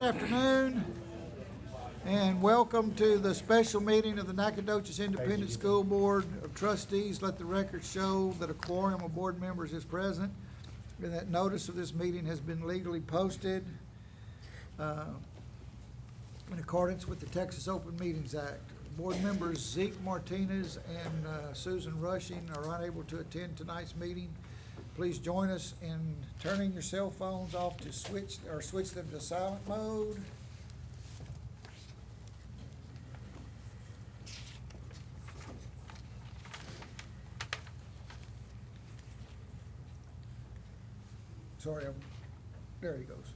Good afternoon, and welcome to the special meeting of the Nacogdoches Independent School Board of Trustees. Let the record show that a quorum of board members is present and that notice of this meeting has been legally posted in accordance with the Texas Open Meetings Act. Board members Zeke Martinez and Susan Rushing are unable to attend tonight's meeting. Please join us in turning your cell phones off to switch them to silent mode. Sorry, there he goes.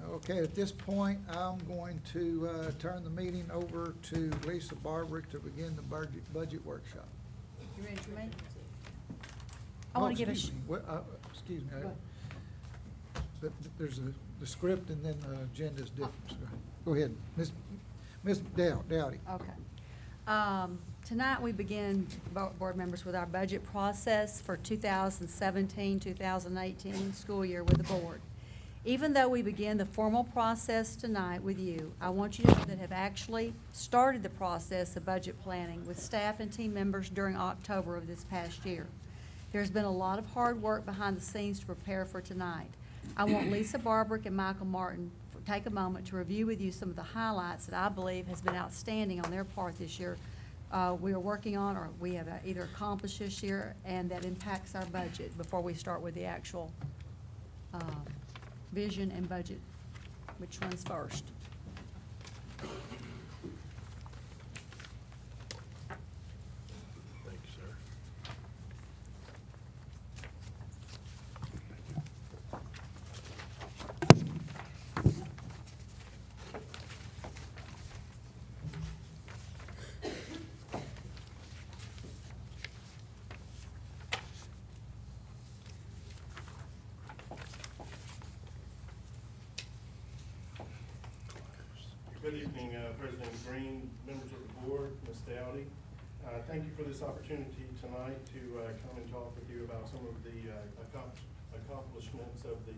Okay, at this point, I'm going to turn the meeting over to Lisa Barbrick to begin the budget workshop. You ready for me? I want to give a. Excuse me. Go ahead. But there's the script and then the agenda is different. So go ahead, Ms. Dowdy. Okay. Tonight we begin, board members, with our budget process for 2017-2018 school year with the board. Even though we begin the formal process tonight with you, I want you to know that have actually started the process of budget planning with staff and team members during October of this past year. There's been a lot of hard work behind the scenes to prepare for tonight. I want Lisa Barbrick and Michael Martin to take a moment to review with you some of the highlights that I believe has been outstanding on their part this year. We are working on, or we have either accomplished this year, and that impacts our budget before we start with the actual vision and budget. Which one's first? Thank you, sir. Good evening, President Green, members of the board, Ms. Dowdy. Thank you for this opportunity tonight to come and talk with you about some of the accomplishments of the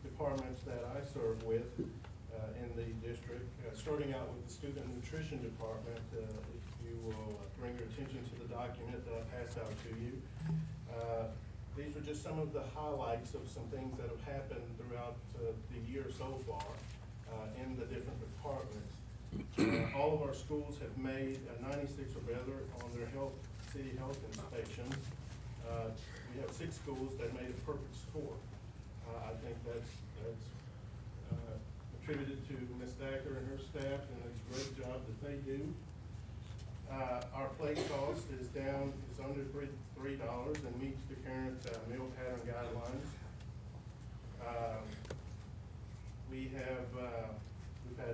departments that I serve with in the district. Starting out with the student nutrition department, if you will bring your attention to the document that I passed out to you. These are just some of the highlights of some things that have happened throughout the year so far. In the different departments. All of our schools have made 96 or better on their city health inspections. We have 6 schools that made a perfect score. I think that's attributed to Ms. Thacker and her staff and the great job that they do. Our plate cost is down, it's under $3 and meets the current meal pattern guidelines. We've had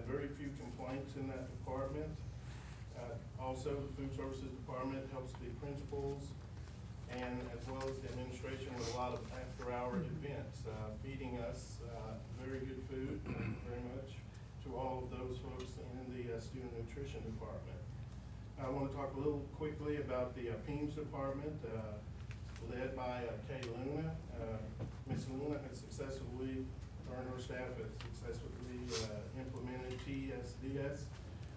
very few complaints in that department. Also, the food services department helps the principals and as well as the administration with a lot of after-hour events, feeding us very good food. Thank you very much to all of those folks in the student nutrition department. I want to talk a little quickly about the PEMS department, led by Kay Luna. Ms. Luna has successfully her and her staff have successfully implemented TSDS,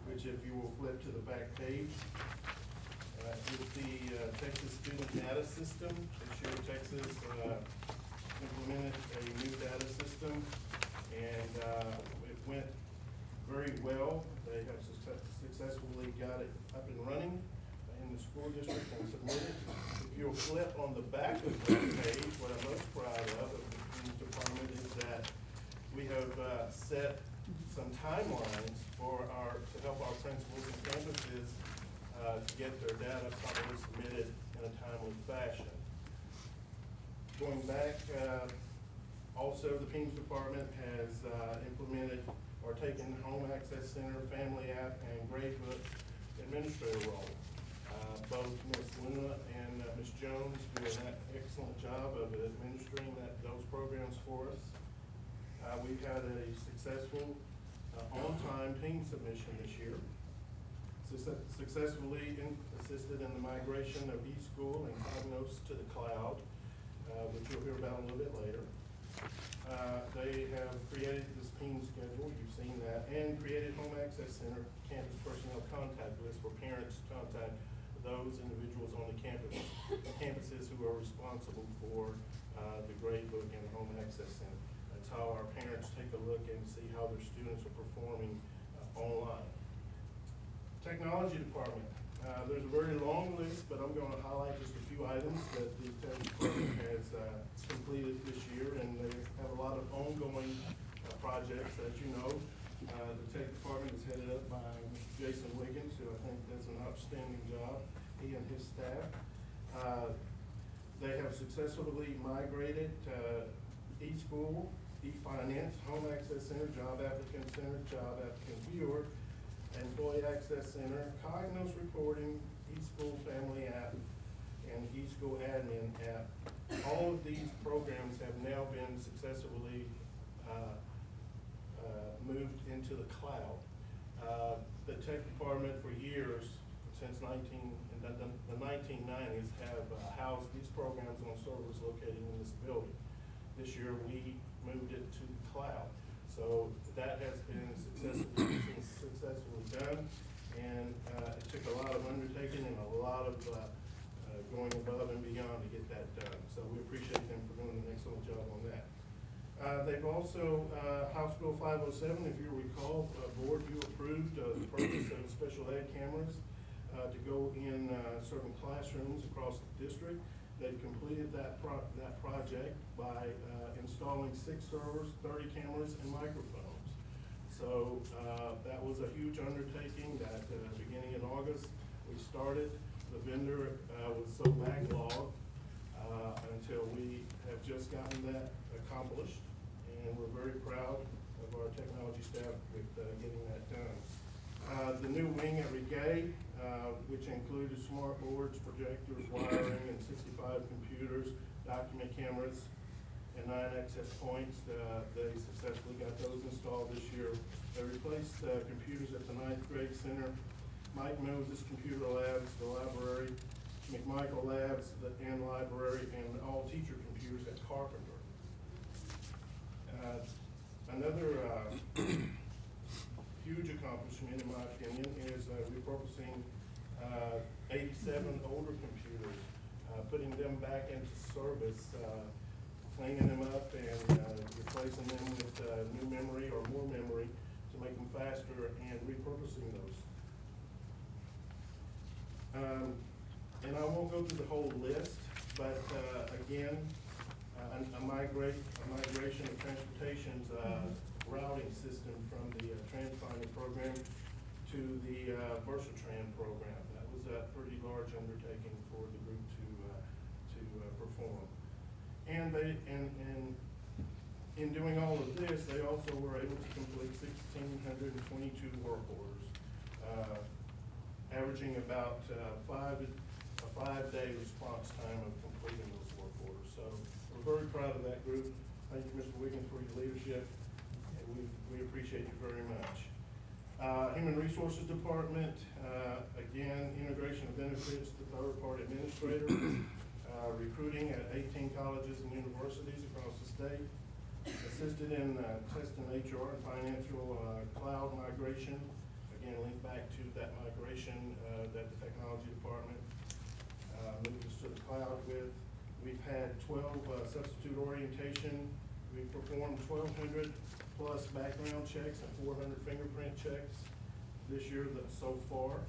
which if you will flip to the back page, is the Texas Student Data System. This year Texas implemented a new data system, and it went very well. They have successfully got it up and running in the school district and submitted. If you'll flip on the back of that page, what I'm most proud of the department is that we have set some timelines to help our principals and campuses to get their data properly submitted in a timely fashion. Going back, also the PEMS department has implemented or taken Home Access Center, Family App, and Gradebook administrator role. Both Ms. Luna and Ms. Jones do an excellent job of administering those programs for us. We've had a successful on-time team submission this year. Successfully assisted in the migration of eSchool and Cognos to the cloud, which you'll hear about a little bit later. They have created this team schedule, you've seen that, and created Home Access Center campus personnel contact list for parents to contact those individuals on the campuses who are responsible for the grade book and the Home Access Center. That's how our parents take a look and see how their students are performing online. Technology department. There's a very long list, but I'm going to highlight just a few items that the tech department has completed this year, and they have a lot of ongoing projects, as you know. The tech department is headed up by Mr. Jason Wiggins, who I think does an outstanding job, he and his staff. They have successfully migrated eSchool, eFinance, Home Access Center, Job Applicant Center, Job Applicant Viewer, Employee Access Center, Cognos Reporting, eSchool Family App, and eSchool Admin App. All of these programs have now been successfully moved into the cloud. The tech department for years, since the 1990s, have housed these programs on servers located in this building. This year we moved it to the cloud. So that has been successfully done, and it took a lot of undertaking and a lot of going above and beyond to get that done. So we appreciate them for doing an excellent job on that. They've also, House Bill 507, if you recall, board, you approved the purchase of special ed cameras to go in certain classrooms across the district. They've completed that project by installing 6 servers, 30 cameras, and microphones. So that was a huge undertaking that beginning in August we started. The vendor was so backlogged until we have just gotten that accomplished, and we're very proud of our technology staff with getting that done. The new wing at Regay, which included smart boards, projectors, wiring, and 65 computers, document cameras, and 9 access points. They successfully got those installed this year. They replaced computers at the 9th grade center, Mike Moses Computer Labs, the library, McMichael Labs, and library, and all teacher computers at Carpenter. Another huge accomplishment, in my opinion, is repurposing 87 older computers, putting them back into service, cleaning them up and replacing them with new memory or more memory to make them faster, and repurposing those. And I won't go through the whole list, but again, a migration of transportation's routing system from the TransFinder program to the VersaTran program. That was a pretty large undertaking for the group to perform. And in doing all of this, they also were able to complete 1,622 work orders, averaging about a 5-day response time of completing those work orders. So we're very proud of that group. Thank you, Mr. Wiggins, for your leadership, and we appreciate you very much. Human Resources Department, again, integration of benefits to third-party administrators, recruiting at 18 colleges and universities across the state, assisted in testing HR and financial cloud migration, again, linked back to that migration that the technology department moved us to the cloud with. We've had 12 substitute orientation. We've performed 1,200 plus background checks and 400 fingerprint checks this year so far.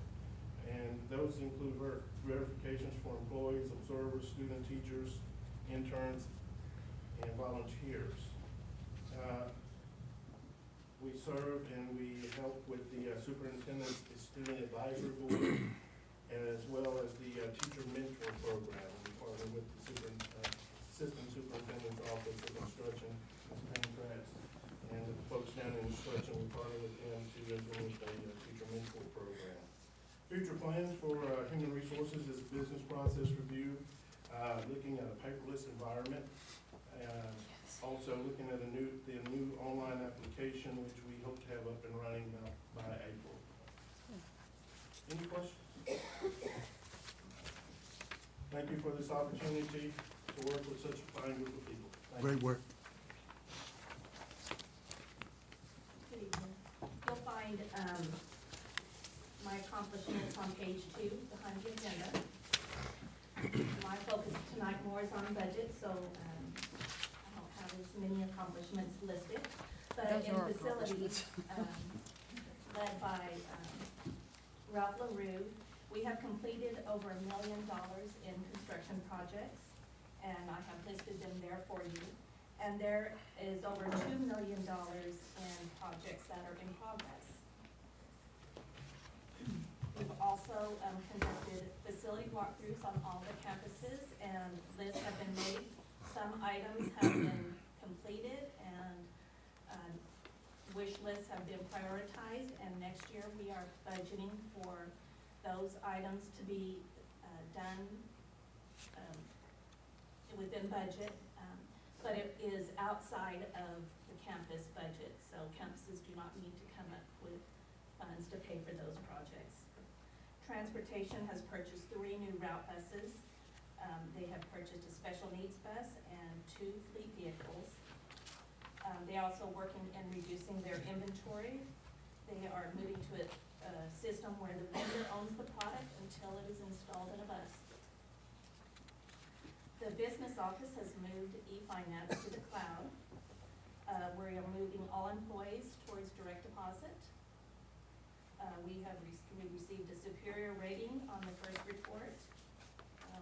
And those include verifications for employees, observers, student teachers, interns, and volunteers. We serve and we help with the superintendent's student advisory board, as well as the teacher mentor program. We partner with the assistant superintendent's office of instruction, Ms. Pam Kratz, and the folks down in instruction. We partner with them to implement a teacher mentor program. Future plans for human resources is business process review, looking at a paperless environment. Also looking at the new online application, which we hope to have up and running by April. Any questions? Thank you for this opportunity to work with such a fine group of people. Thank Great you. work. My accomplishments on page 2 behind the agenda. My focus tonight more is on budget, so I don't have as many accomplishments listed. But Those in are facilities, led by Ralph LaRue, we have completed over $1 million in construction projects, and I have listed them there for you. And there is over $2 million in projects that are in progress. We've also conducted facility walkthroughs on all the campuses, and lists have been made. Some items have been completed, and wish lists have been prioritized, and next year we are budgeting for those items to be done within budget, but it is outside of the campus budget, so campuses do not need to come up with funds to pay for those projects. Transportation has purchased 3 new route buses. They have purchased a special needs bus and 2 fleet vehicles. They're also working in reducing their inventory. They are moving to a system where the vendor owns the product until it is installed in a bus. The business office has moved e-finance to the cloud. We are moving all employees towards direct deposit. We received a superior rating on the first report.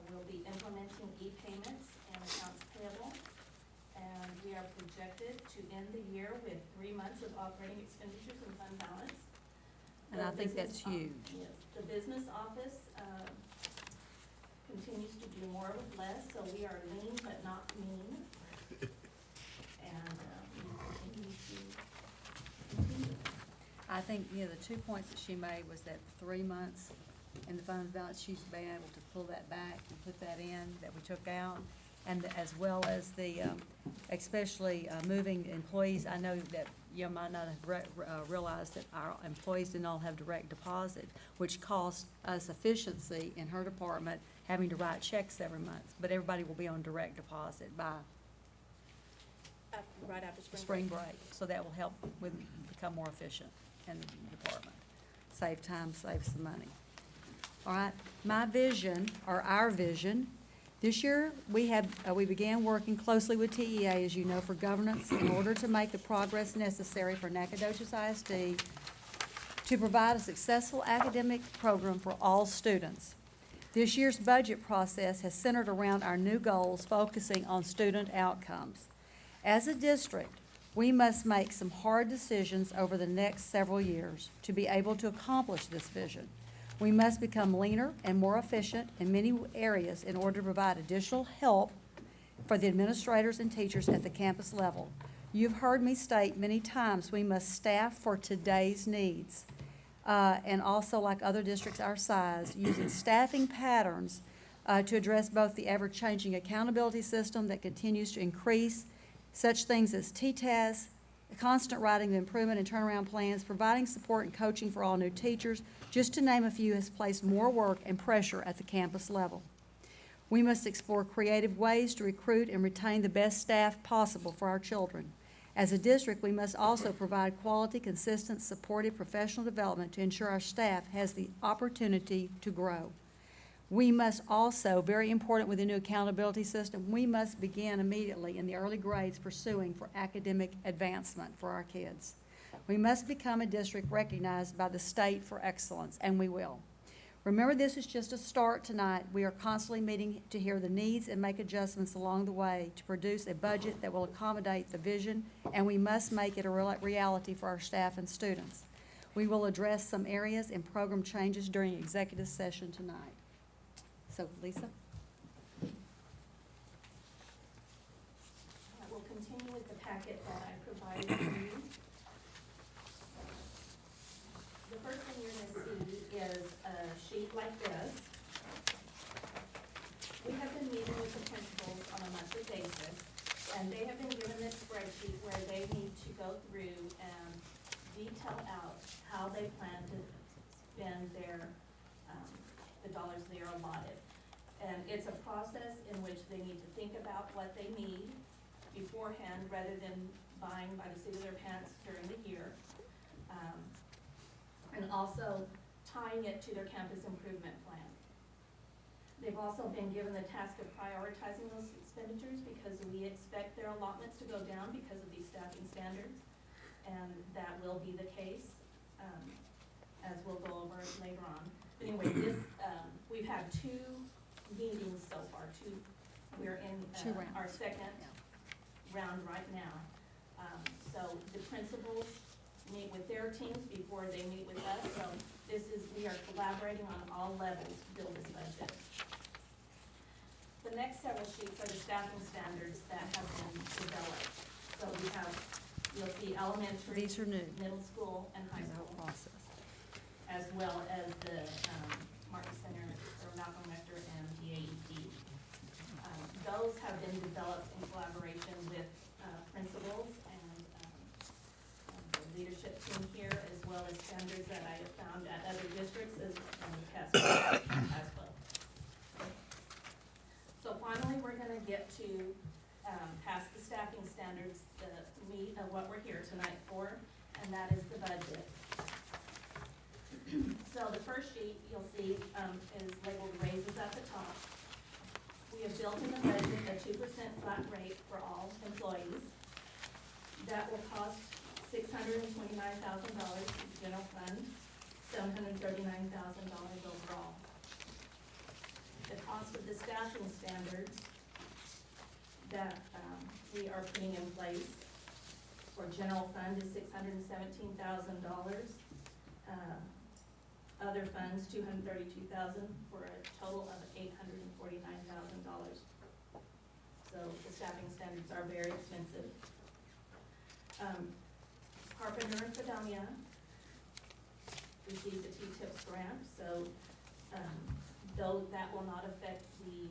We'll be implementing e-payments and accounts payable. And we are projected to end the year with 3 months of operating expenditures and fund balance. And I think that's huge. Yes, the business office continues to do more with less, so we are lean but not mean. And we continue to continue. I think, the 2 points that she made was that 3 months in the fund balance, she's been able to pull that back and put that in that we took out. And as well as the, especially moving employees, I know that you might not have realized that our employees didn't all have direct deposit, which cost us efficiency in her department, having to write checks every month. But everybody will be on direct deposit by Right after spring break. So that will help with, become more efficient in the department. Save time, save some money. All right, my vision, or our vision, this year, we began working closely with TEA, as you know, for governance in order to make the progress necessary for Nacogdoches ISD to provide a successful academic program for all students. This year's budget process has centered around our new goals, focusing on student outcomes. As a district, we must make some hard decisions over the next several years to be able to accomplish this vision. We must become leaner and more efficient in many areas in order to provide additional help for the administrators and teachers at the campus level. You've heard me state many times we must staff for today's needs. And also, like other districts our size, using staffing patterns to address both the ever-changing accountability system that continues to increase, such things as T-TAS, the constant writing of improvement and turnaround plans, providing support and coaching for all new teachers, just to name a few, has placed more work and pressure at the campus level. We must explore creative ways to recruit and retain the best staff possible for our children. As a district, we must also provide quality, consistent, supportive professional development to ensure our staff has the opportunity to grow. We must also, very important with the new accountability system, we must begin immediately in the early grades pursuing for academic advancement for our kids. We must become a district recognized by the state for excellence, and we will. Remember, this is just a start tonight. We are constantly meeting to hear the needs and make adjustments along the way to produce a budget that will accommodate the vision, and we must make it a reality for our staff and students. We will address some areas and program changes during executive session tonight. So, Lisa? We'll continue with the packet that I provided to you. The first thing you're going to see is a sheet like this. We have been meeting with the principals on a monthly basis, and they have been given this spreadsheet where they need to go through and detail out how they plan to spend their, the dollars they are allotted. And it's a process in which they need to think about what they need beforehand rather than buying by the seat of their pants during the year. and also tying it to their campus improvement plan. They've also been given the task of prioritizing those expenditures because we expect their allotments to go down because of these staffing standards, and that will be the case, as we'll go over later on. But anyway, this, we've had 2 meetings so far, we're in 2 rounds. our second round right now. So the principals meet with their teams before they meet with us, so we are collaborating on all levels to build this budget. The next several sheets are the staffing standards that have been developed. So we have, you'll see elementary, These are new. middle school, and high The whole school, process. as well as the Martin Center, or Malcolm Rector, and the AED. Those have been developed in collaboration with principals and the leadership team here, as well as standards that I have found at other districts as well. So finally, we're gonna get to pass the staffing standards, the meat of what we're here tonight for, and that is the budget. So the first sheet you'll see is labeled raises at the top. We have built in the budget a 2% flat rate for all employees. That will cost $629,000 in the general fund, $739,000 overall. The cost of the staffing standards that we are putting in place for general fund is $617,000. Other funds, $232,000, for a total of $849,000. So the staffing standards are very expensive. Carpenter and Fredonia received the T-TIPS grant, so though that will not affect the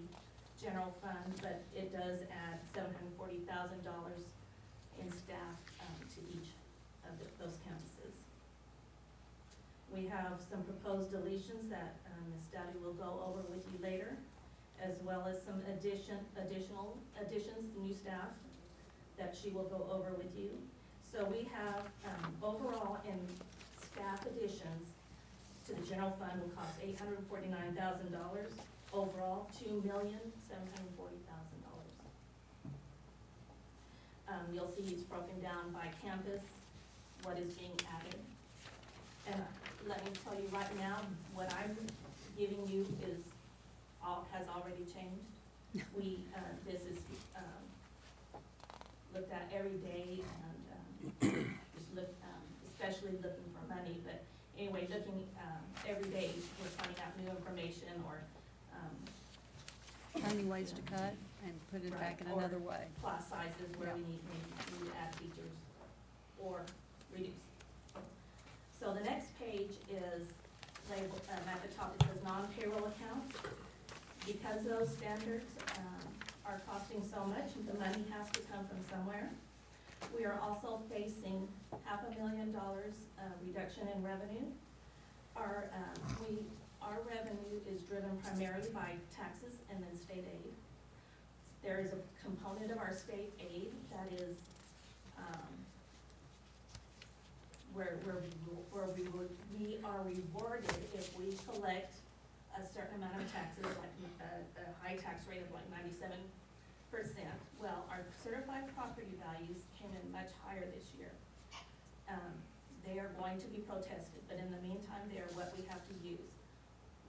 general fund, but it does add $740,000 in staff to each of those campuses. We have some proposed deletions that Ms. Dowdy will go over with you later, as well as some additional additions, new staff that she will go over with you. So we have overall in staff additions to the general fund will cost $849,000. Overall, $2,740,000. You'll see it's broken down by campus, what is being added. And let me tell you right now, what I'm giving you has already changed. This is looked at every day, and just especially looking for money, but anyway, looking every day, we're finding out new information or Finding ways to cut and put it back in or another way. class sizes where Yeah. we need to add teachers or reduce. So the next page is labeled, at the top it says non-payroll accounts. Because those standards are costing so much, the money has to come from somewhere. We are also facing $500,000 reduction in revenue. Our revenue is driven primarily by taxes and then state aid. There is a component of our state aid that is where we are rewarded if we collect a certain amount of taxes, like a high tax rate of like 97%. Well, our certified property values came in much higher this year. They are going to be protested, but in the meantime, they are what we have to use.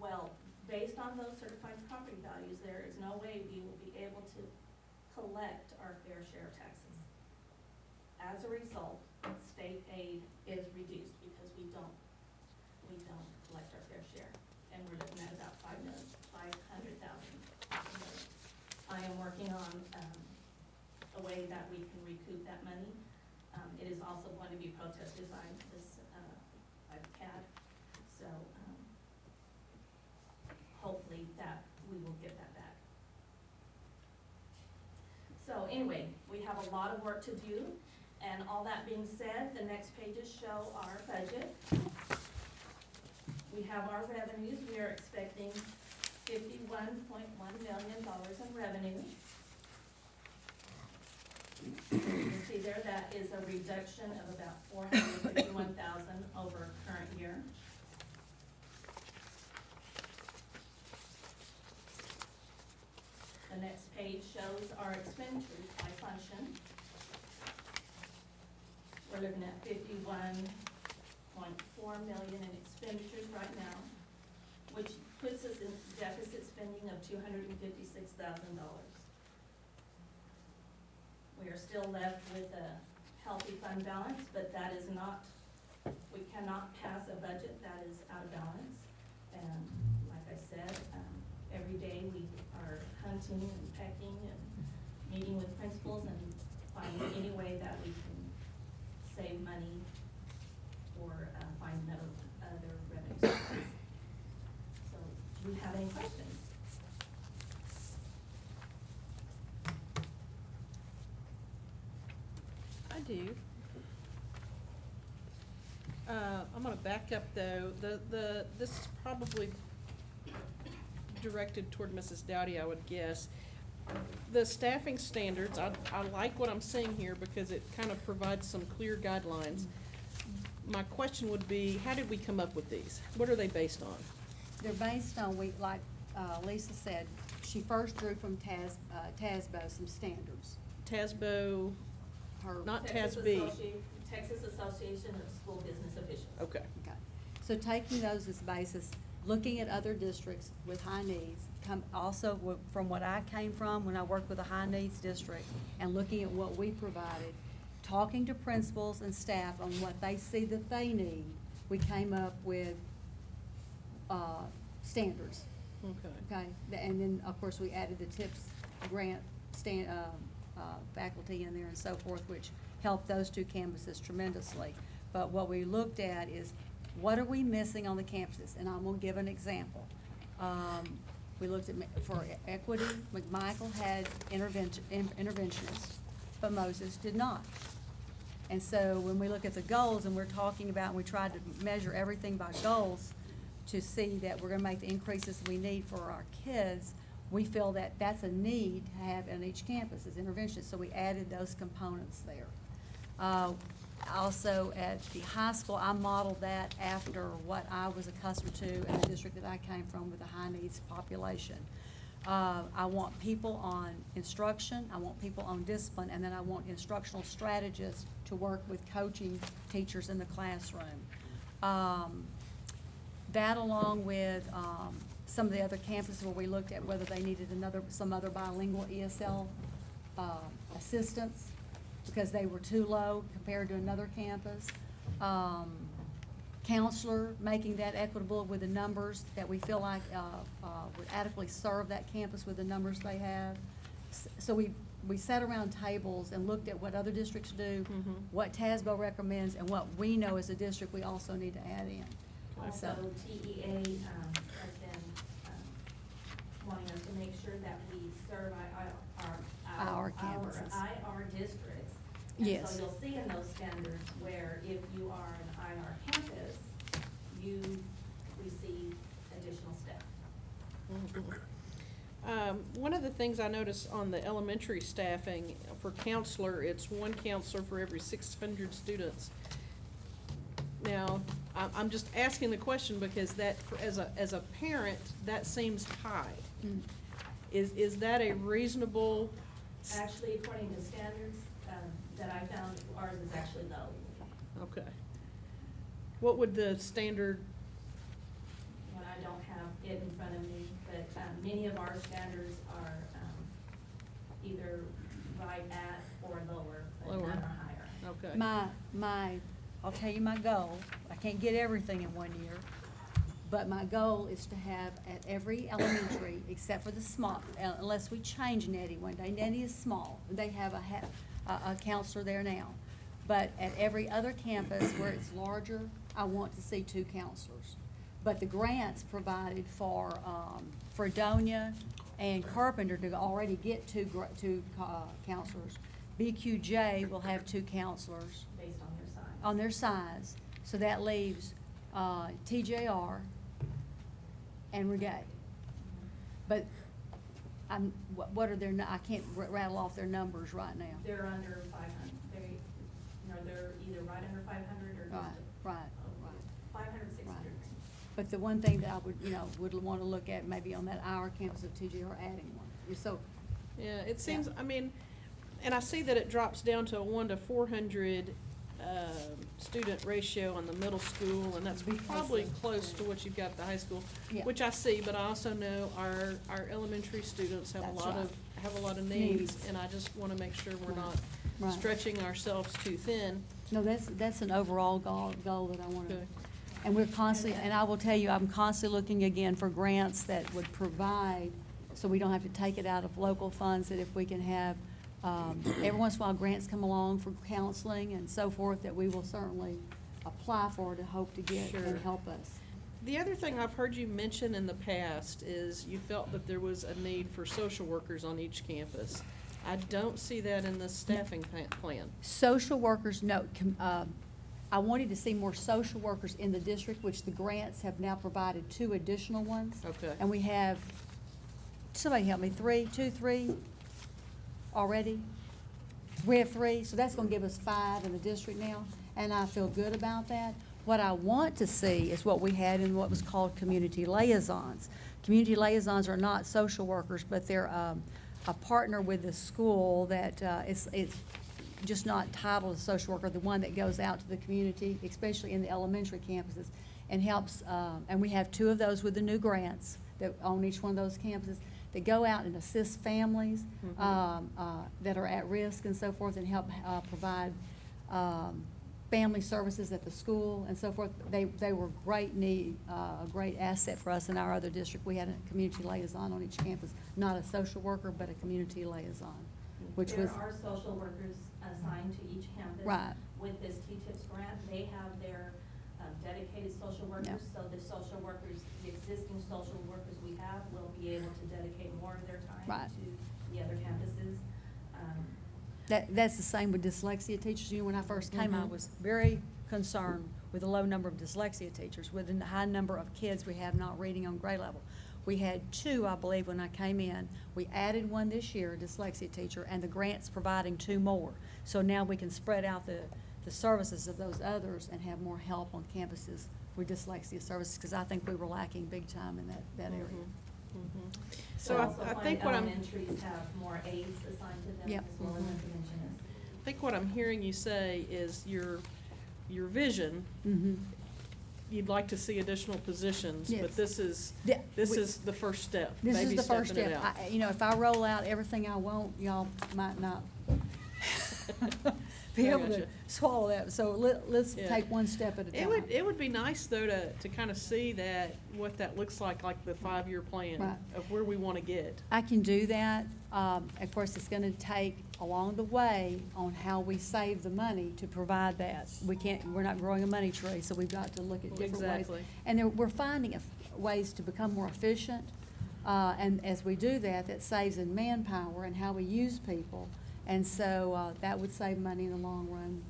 Well, based on those certified property values, there is no way we will be able to collect our fair share of taxes. As a result, state aid is reduced because we don't collect our fair share. And we're looking at about $500,000. I am working on a way that we can recoup that money. It is also going to be protested by by the CAD. So hopefully that we will get that back. So anyway, we have a lot of work to do. And all that being said, the next pages show our budget. We have our revenues. We are expecting $51.1 million in revenue. You can see there that is a reduction of about $451,000 over current year. page shows our expenditures by function. We're looking at 51.4 million in expenditures right now, which puts us in deficit spending of $256,000. We are still left with a healthy fund balance, but that is not, we cannot pass a budget that is out of balance. And like I said, every day we are hunting and pecking and meeting with principals and finding any way that we can save money or find other revenue sources. So, do you have any questions? I do. I'm gonna back up though. This is probably directed toward Mrs. Dowdy, I would guess. The staffing standards, I like what I'm seeing here because it kind of provides some clear guidelines. My question would be, how did we come up with these? What are they based on? They're based on, like Lisa said, she first drew from TASBO some standards. TASBO, Her- not Texas TASB. Texas Association of School Business Officials. Okay. Okay, so taking those as basis, looking at other districts with high needs, from what I came from when I worked with a high needs district, and looking at what we provided, talking to principals and staff on what they see that they need, we came up with, standards, Okay. okay? And then, of course, we added the TIPS grant faculty in there and so forth, which helped those two campuses tremendously. But what we looked at is, what are we missing on the campuses? And I'm gonna give an example. We looked at, for equity, McMichael had interventionists, but Moses did not. And so when we look at the goals, and we're talking about, and we tried to measure everything by goals to see that we're gonna make the increases we need for our kids, we feel that that's a need to have on each campus as interventionists, so we added those components there. Also, at the high school, I modeled that after what I was accustomed to in the district that I came from with a high needs population. I want people on instruction, I want people on discipline, and then I want instructional strategists to work with coaching teachers in the classroom. That along with some of the other campuses where we looked at whether they needed some other bilingual ESL assistance, because they were too low compared to another campus. Counselor, making that equitable with the numbers that we feel like would adequately serve that campus with the numbers they have. So we sat around tables and looked at what other districts do, what TASBO recommends, and what we know as a district we also need to add in. Also, So- TEA has been wanting us to make sure that we serve Our campuses. IR districts. Yes. And so you'll see in those standards where if you are an IR campus, you receive additional staff. One of the things I noticed on the elementary staffing for counselor, it's one counselor for every 600 students. Now, I'm just asking the question because as a parent, that seems high. Mm. Is that a reasonable? Actually, according to standards that I found, ours is actually low. Okay. What would the standard? When I don't have it in front of me, but many of our standards are either right at or lower, but Lower. none are higher. Okay. I'll tell you my goal. I can't get everything in 1 year, but my goal is to have at every elementary, except for the small, unless we change Nettie one day. Nettie is small. They have a counselor there now. But at every other campus where it's larger, I want to see 2 counselors. But the grants provided for Fredonia and Carpenter to already get two counselors. BQJ will have 2 counselors Based on your size. on their size, so that leaves TJR and Regay. But what are their, I can't rattle off their numbers right now. They're under 500, they're either right under 500 or just. Right. 500, 600. Right. But the one thing that I would want to look at maybe on that our campus of TJR adding one. So Yeah, it seems, I mean, and I see that it drops down to a 1 to 400 student ratio on the middle school, and that's probably close to what you've got at the high school, Yeah. which I see, but I also know our elementary students have a That's lot right. have a lot of needs, Needs. and I just wanna make sure we're Right. not Right. stretching ourselves too thin. No, that's an overall goal that I want to, Okay. and we're constantly, and I will tell you, I'm constantly looking again for grants that would provide, so we don't have to take it out of local funds, that if we can have, every once in a while, grants come along for counseling and so forth, that we will certainly apply for to hope to get Sure. and help us. The other thing I've heard you mention in the past is you felt that there was a need for social workers on each campus. I don't see that in the staffing plan. Social workers, no, I wanted to see more social workers in the district, which the grants have now provided 2 additional ones. Okay. And we have, somebody help me, 3 already? We have 3, so that's gonna give us 5 in the district now, and I feel good about that. What I want to see is what we had in what was called community liaisons. Community liaisons are not social workers, but they're a partner with the school that it's just not titled a social worker, the one that goes out to the community, especially in the elementary campuses, and helps, and we have 2 of those with the new grants that on each one of those campuses, that go out and assist families that are at risk and so forth, and help provide family services at the school and so forth. They were great need, a great asset for us in our other district. We had a community liaison on each campus, not a social worker, but a community liaison, which was. There are social workers assigned to each campus. Right. With this T-TIPS grant, they have their dedicated social workers, so the social workers, the existing social workers we have will be able to dedicate more of their time Right. to the other campuses. That's the same with dyslexia teachers. You know, when I first came, I was very concerned with the low number of dyslexia teachers, with the high number of kids we have not reading on grade level. We had 2, I believe, when I came in. We added 1 this year, a dyslexia teacher, and the grant's providing 2 more. So now we can spread out the services of those others and have more help on campuses with dyslexia services, because I think we were lacking big time in that area. So I think what I'm. Elementaries have more aides assigned to them Yep. as well as interventionists. I think what I'm hearing you say is your vision, you'd like to see additional positions, Yes. but this is Yeah, the first step. This is baby the first stepping it step. out. You know, if I roll out everything I want, y'all might not be I able to gotcha. swallow that. So let's Yeah. take one step at a time. It would be nice though to kind of see what that looks like the 5-year plan Right. of where we want to get. I can do that. Of course, it's gonna take along the way on how we save the money to provide that. We're not growing a money tree, so we've got to look at different ways. Exactly. And we're finding ways to become more efficient. And as we do that, that saves in manpower and how we use people. And so, that would save money in the long run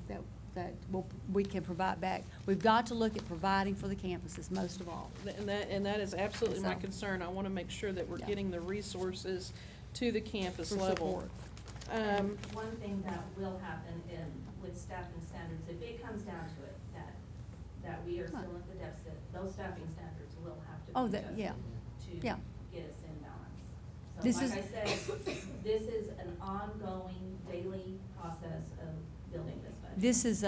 we can provide back. We've got to look at providing for the campuses most of all. And that is absolutely my So- concern. I want to make sure that we're Yeah. getting the resources to the campus For level. support. One thing that will happen with staffing standards, if it comes down to it, that we are still Right. at the deficit, those staffing standards will have to Oh, be that- adjusted yeah. to Yeah. get us in balance. So This like is- I said, this is an ongoing daily process of building this budget. This is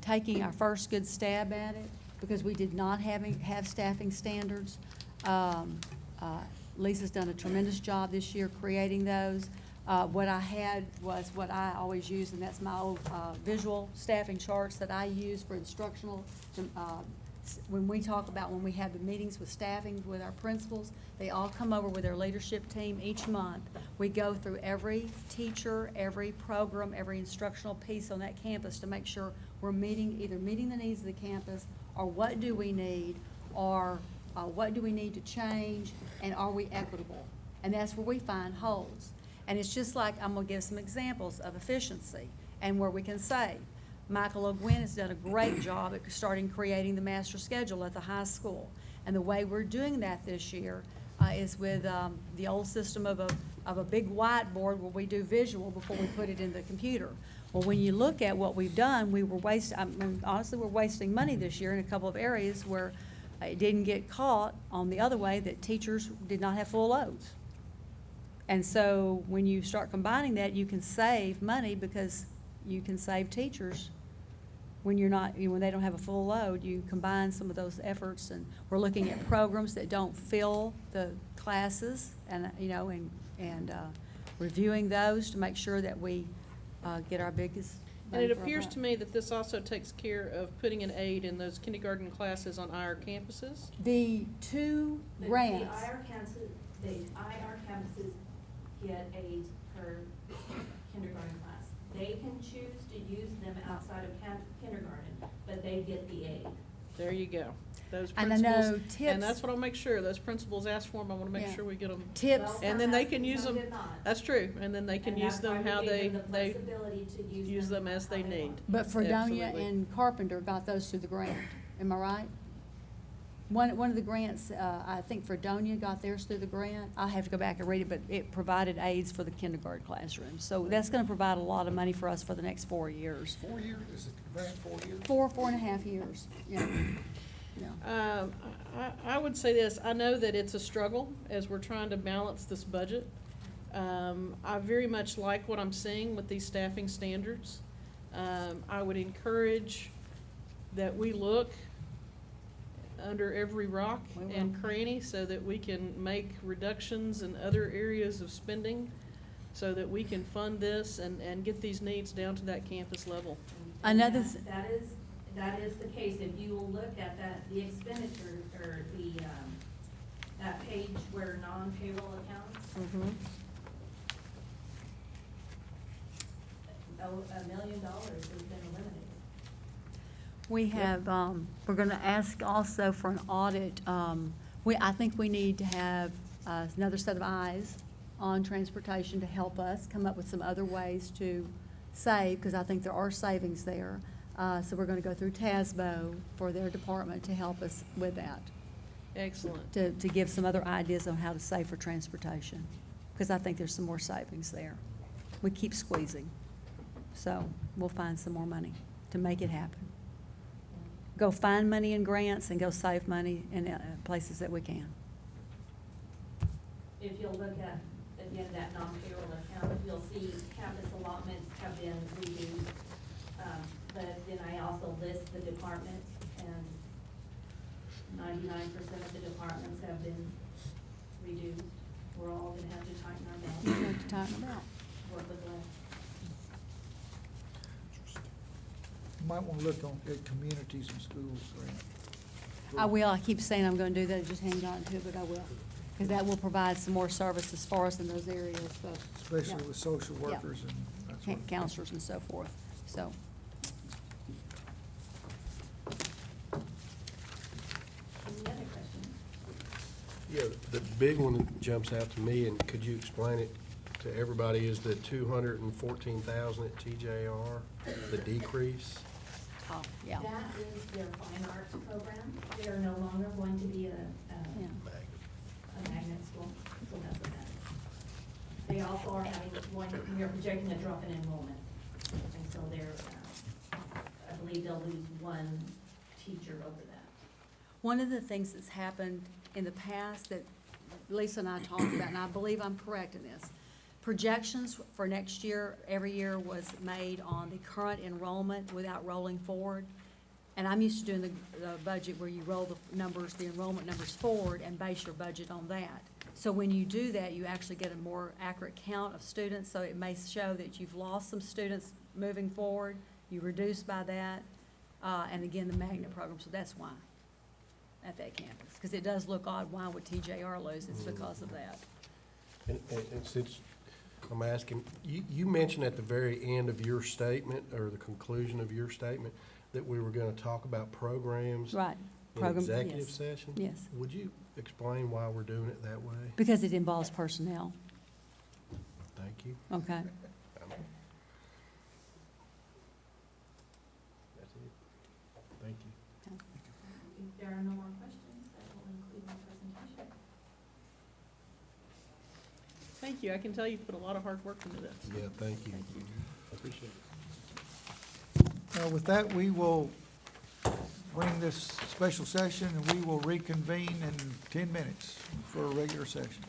taking our first good stab at it, because we did not have staffing standards. Lisa's done a tremendous job this year creating those. What I had was what I always use, and that's my old visual staffing charts that I use for instructional. When we have the meetings with staffing, with our principals, they all come over with their leadership team each month. We go through every teacher, every program, every instructional piece on that campus to make sure we're either meeting the needs of the campus, or what do we need, or what do we need to change, and are we equitable? And that's where we find holes. And it's just like, I'm gonna give some examples of efficiency and where we can save. Michael O'Gwen has done a great job at starting creating the master schedule at the high school. And the way we're doing that this year is with the old system of a big whiteboard where we do visual before we put it in the computer. Well, when you look at what we've done, honestly, we're wasting money this year in a couple of areas where it didn't get caught on the other way, that teachers did not have full loads. And so when you start combining that, you can save money because you can save teachers when you're not, when they don't have a full load. You combine some of those efforts, and we're looking at programs that don't fill the classes and, reviewing those to make sure that we get our biggest And bang it for our appears buck. to me that this also takes care of putting an aid in those kindergarten classes on our campuses. The two grants. The IR campuses get aides per kindergarten class. They can choose to use them outside of kindergarten, but they get the aid. There you go. Those And I principals. know tips. And that's what I'll make sure, those principals ask for them, I wanna make Yeah. sure we get them. Tips. Well, And then some they asked can and use some them, did not. that's true, and then they can And use that's why them we how gave they, them the flexibility to use them as they need. want. But Fredonia Absolutely. and Carpenter got those through the grant, am I right? One of the grants, I think Fredonia got theirs through the grant. I'll have to go back and read it, but it provided aids for the kindergarten classrooms. So that's gonna provide a lot of money for us for the next 4 years. 4 years, is it grant 4 years? 4.5 years, yeah. Yeah. I would say this, I know that it's a struggle as we're trying to balance this budget. I very much like what I'm seeing with these staffing standards. I would encourage that we look under every rock We will. and cranny so that we can make reductions in other areas of spending so that we can fund this and get these needs down to that campus level. Another And that is the case. If you will look at the expenditure, or that page where non-payroll accounts, $1 million has been eliminated. We have, we're gonna ask also for an audit. I think we need to have another set of eyes on transportation to help us come up with some other ways to save, because I think there are savings there. So we're gonna go through TASBO for their department to help us with that, Excellent. to give some other ideas on how to save for transportation, because I think there's some more savings there. We keep squeezing, so we'll find some more money to make it happen. Go find money in grants and go save money in places that we can. If you'll look at, again, that non-payroll account, you'll see campus allotments have been reduced. But then I also list the departments, and 99% of the departments have been reduced. We're all gonna have to tighten our You belt, have to tighten them out. work with less. You might want to look on at communities and schools grant. I will, I keep saying I'm gonna do that, just hang on to it, but I will. Because that will provide some more services for us in those areas, but. Especially yeah. with social Yeah. workers and that sort of. Counselors and so forth, so. Any other questions? Yeah, the big one that jumps out to me, and could you explain it to everybody, is the 214,000 at TJR, the decrease? Oh, yeah. That is their fine arts program. They are no longer going to be Yeah. a magnet school, so that's what that is. They also are having we are projecting a drop in enrollment. And so they're, I believe they'll lose one teacher over that. One of the things that's happened in the past that Lisa and I talked about, and I believe I'm correct in this, projections for next year, every year was made on the current enrollment without rolling forward. And I'm used to doing the budget where you roll the numbers, the enrollment numbers forward and base your budget on that. So when you do that, you actually get a more accurate count of students, so it may show that you've lost some students moving forward, you reduce by that, and again, the magnet program, so that's why at that campus. Because it does look odd, why would TJR lose? It's because of that. And since I'm asking, you mentioned at the very end of your statement, or the conclusion of your statement, that we were gonna talk about programs Right. in Program, executive yes. session? Yes. Would you explain why we're doing it that way? Because it involves personnel, Thank you. okay? That's it. Thank you. If there are no more questions, that will include my presentation. Thank you. I can tell you put a lot of hard work into this. Yeah, thank you. Thank you. Appreciate it. With that, we will bring this special session, and we will reconvene in 10 minutes for a regular session.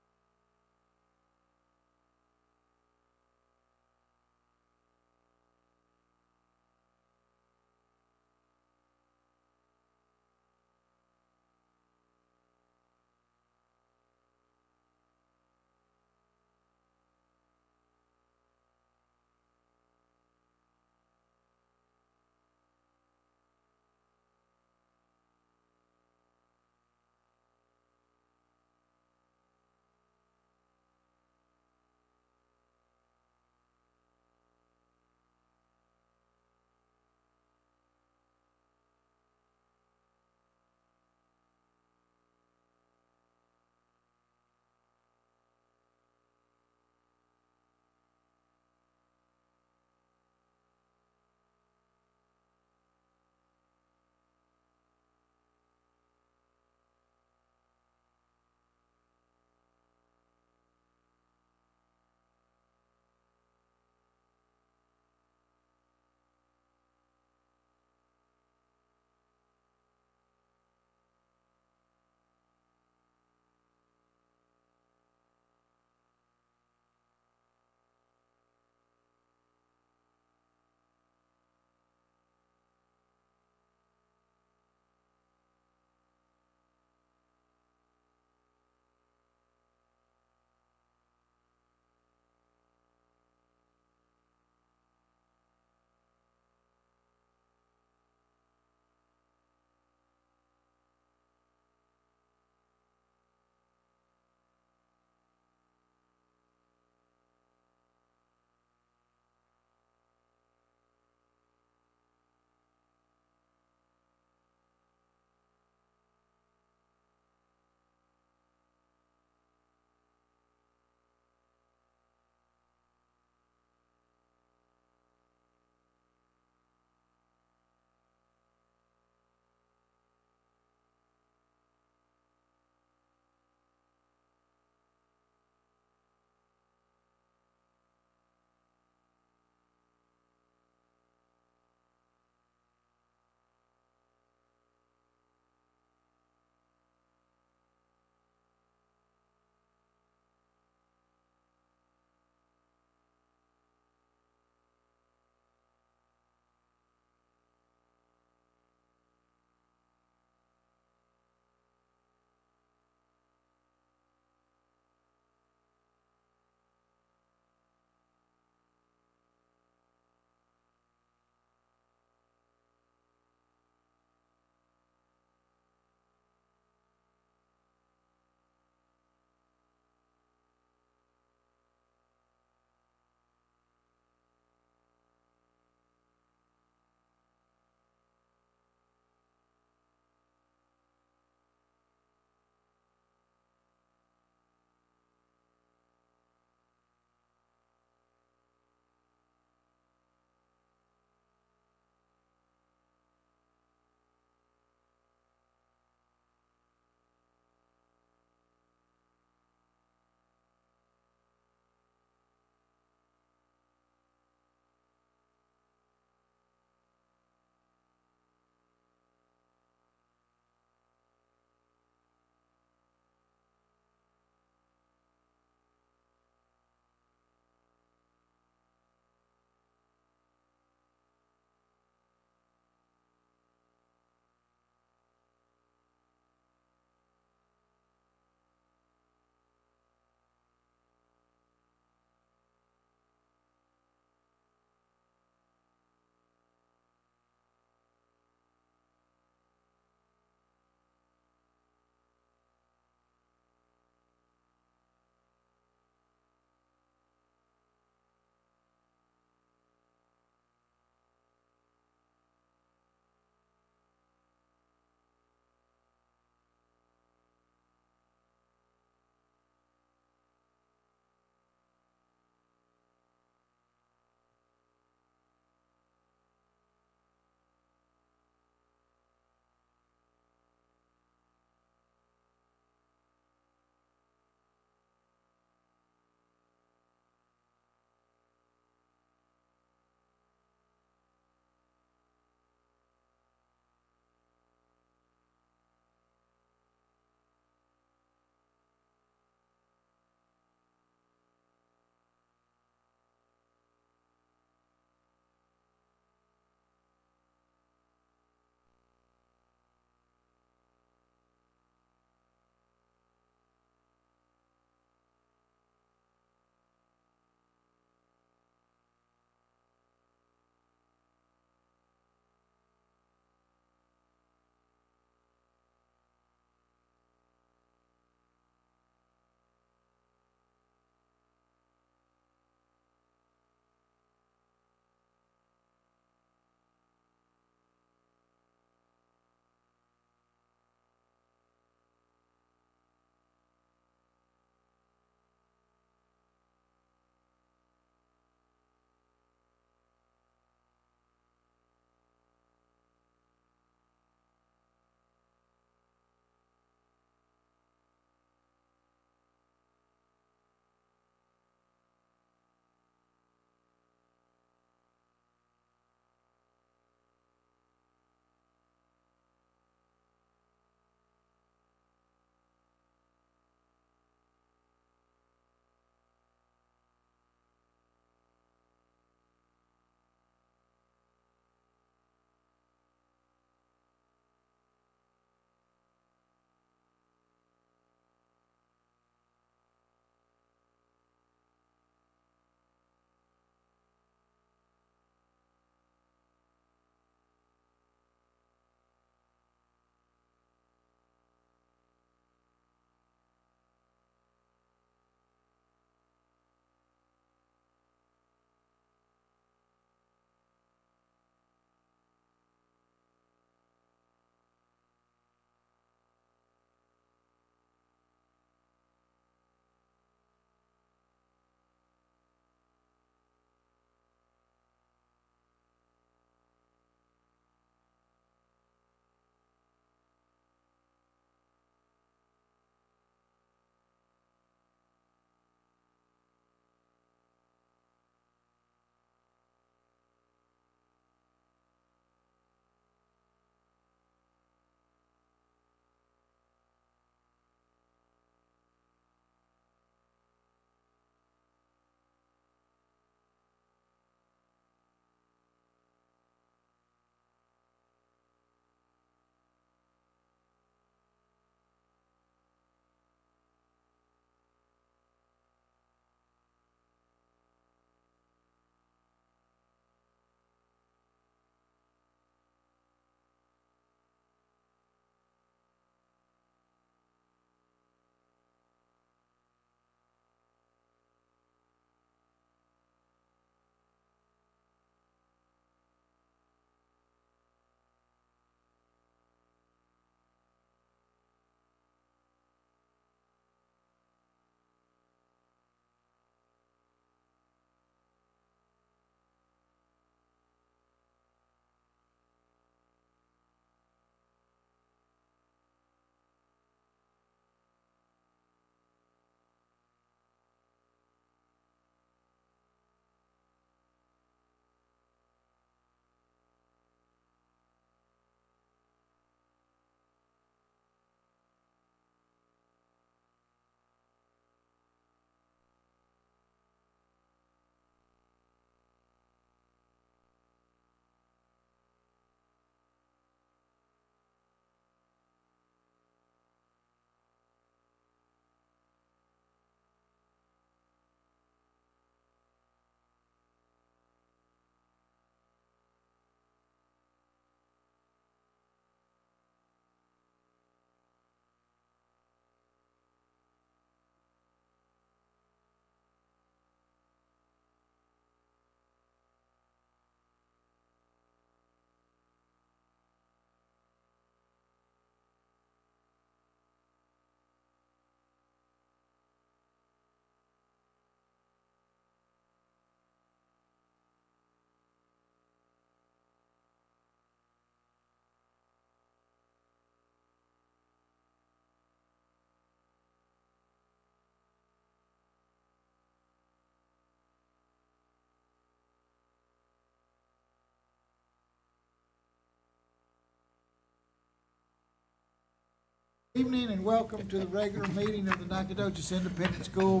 evening and welcome to the regular meeting of the Nacogdoches Independent School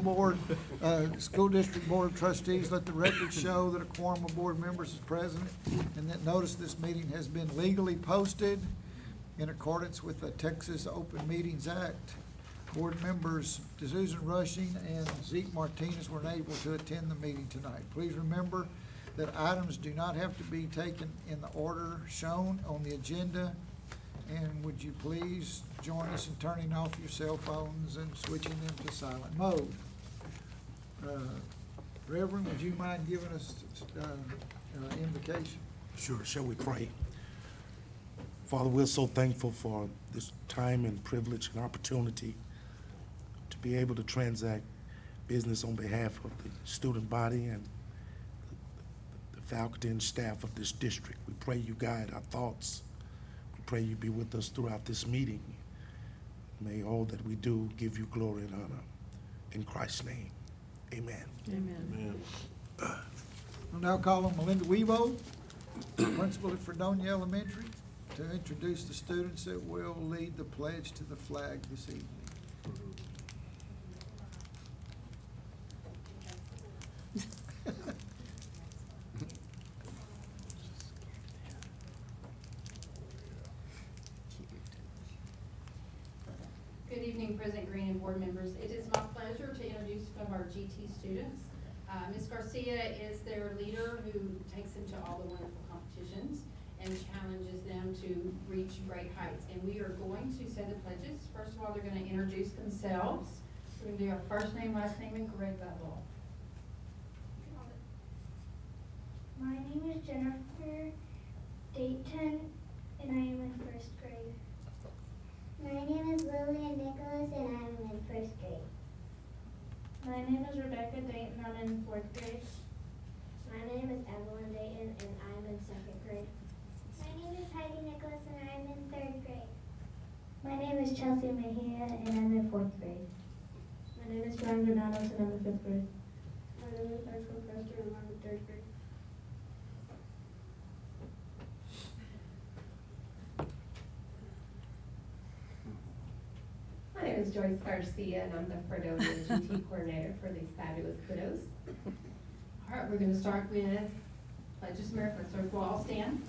District Board of Trustees. Let the record show that a quorum of board members is present and that notice this meeting has been legally posted in accordance with the Texas Open Meetings Act. Board members Susan Rushing and Zeke Martinez were unable to attend the meeting tonight. Please remember that items do not have to be taken in the order shown on the agenda. And would you please join us in turning off your cell phones and switching them to silent mode? Reverend, would you mind giving us invocation? Sure, shall we pray? Father, we're so thankful for this time and privilege and opportunity to be able to transact business on behalf of the student body and the faculty and staff of this district. We pray you guide our thoughts. We pray you be with us throughout this meeting. May all that we do give you glory and honor. In Christ's name, amen. Amen. I'll now call on Melinda Wevo, principal at Fredonia Elementary, to introduce the students that will lead the pledge to the flag this evening. Good evening, President Green and board members. It is my pleasure to introduce some of our GT students. Ms. Garcia is their leader who takes them to all the wonderful competitions and challenges them to reach great heights. And we are going to say the pledges. First of all, they're going to introduce themselves. We're going to do our first name, last name, and grade level. My name is Jennifer Dayton, and I am in first grade. My name is Lillian Nicholas, and I am in first grade. My name is Rebecca Dayton, I'm in fourth grade. My name is Evelyn Dayton, and I am in second grade. My name is Heidi Nicholas, and I am in third grade. My name is Chelsea Mejia, and I'm in fourth grade. My name is Brian Granados, and I'm in fifth grade. My name is Maxwell Preston, and I'm in third grade. My name is Joyce Garcia, and I'm the Fredonia GT coordinator for these fabulous kiddos. All right, we're going to start with pledges of merit. So we'll all stand.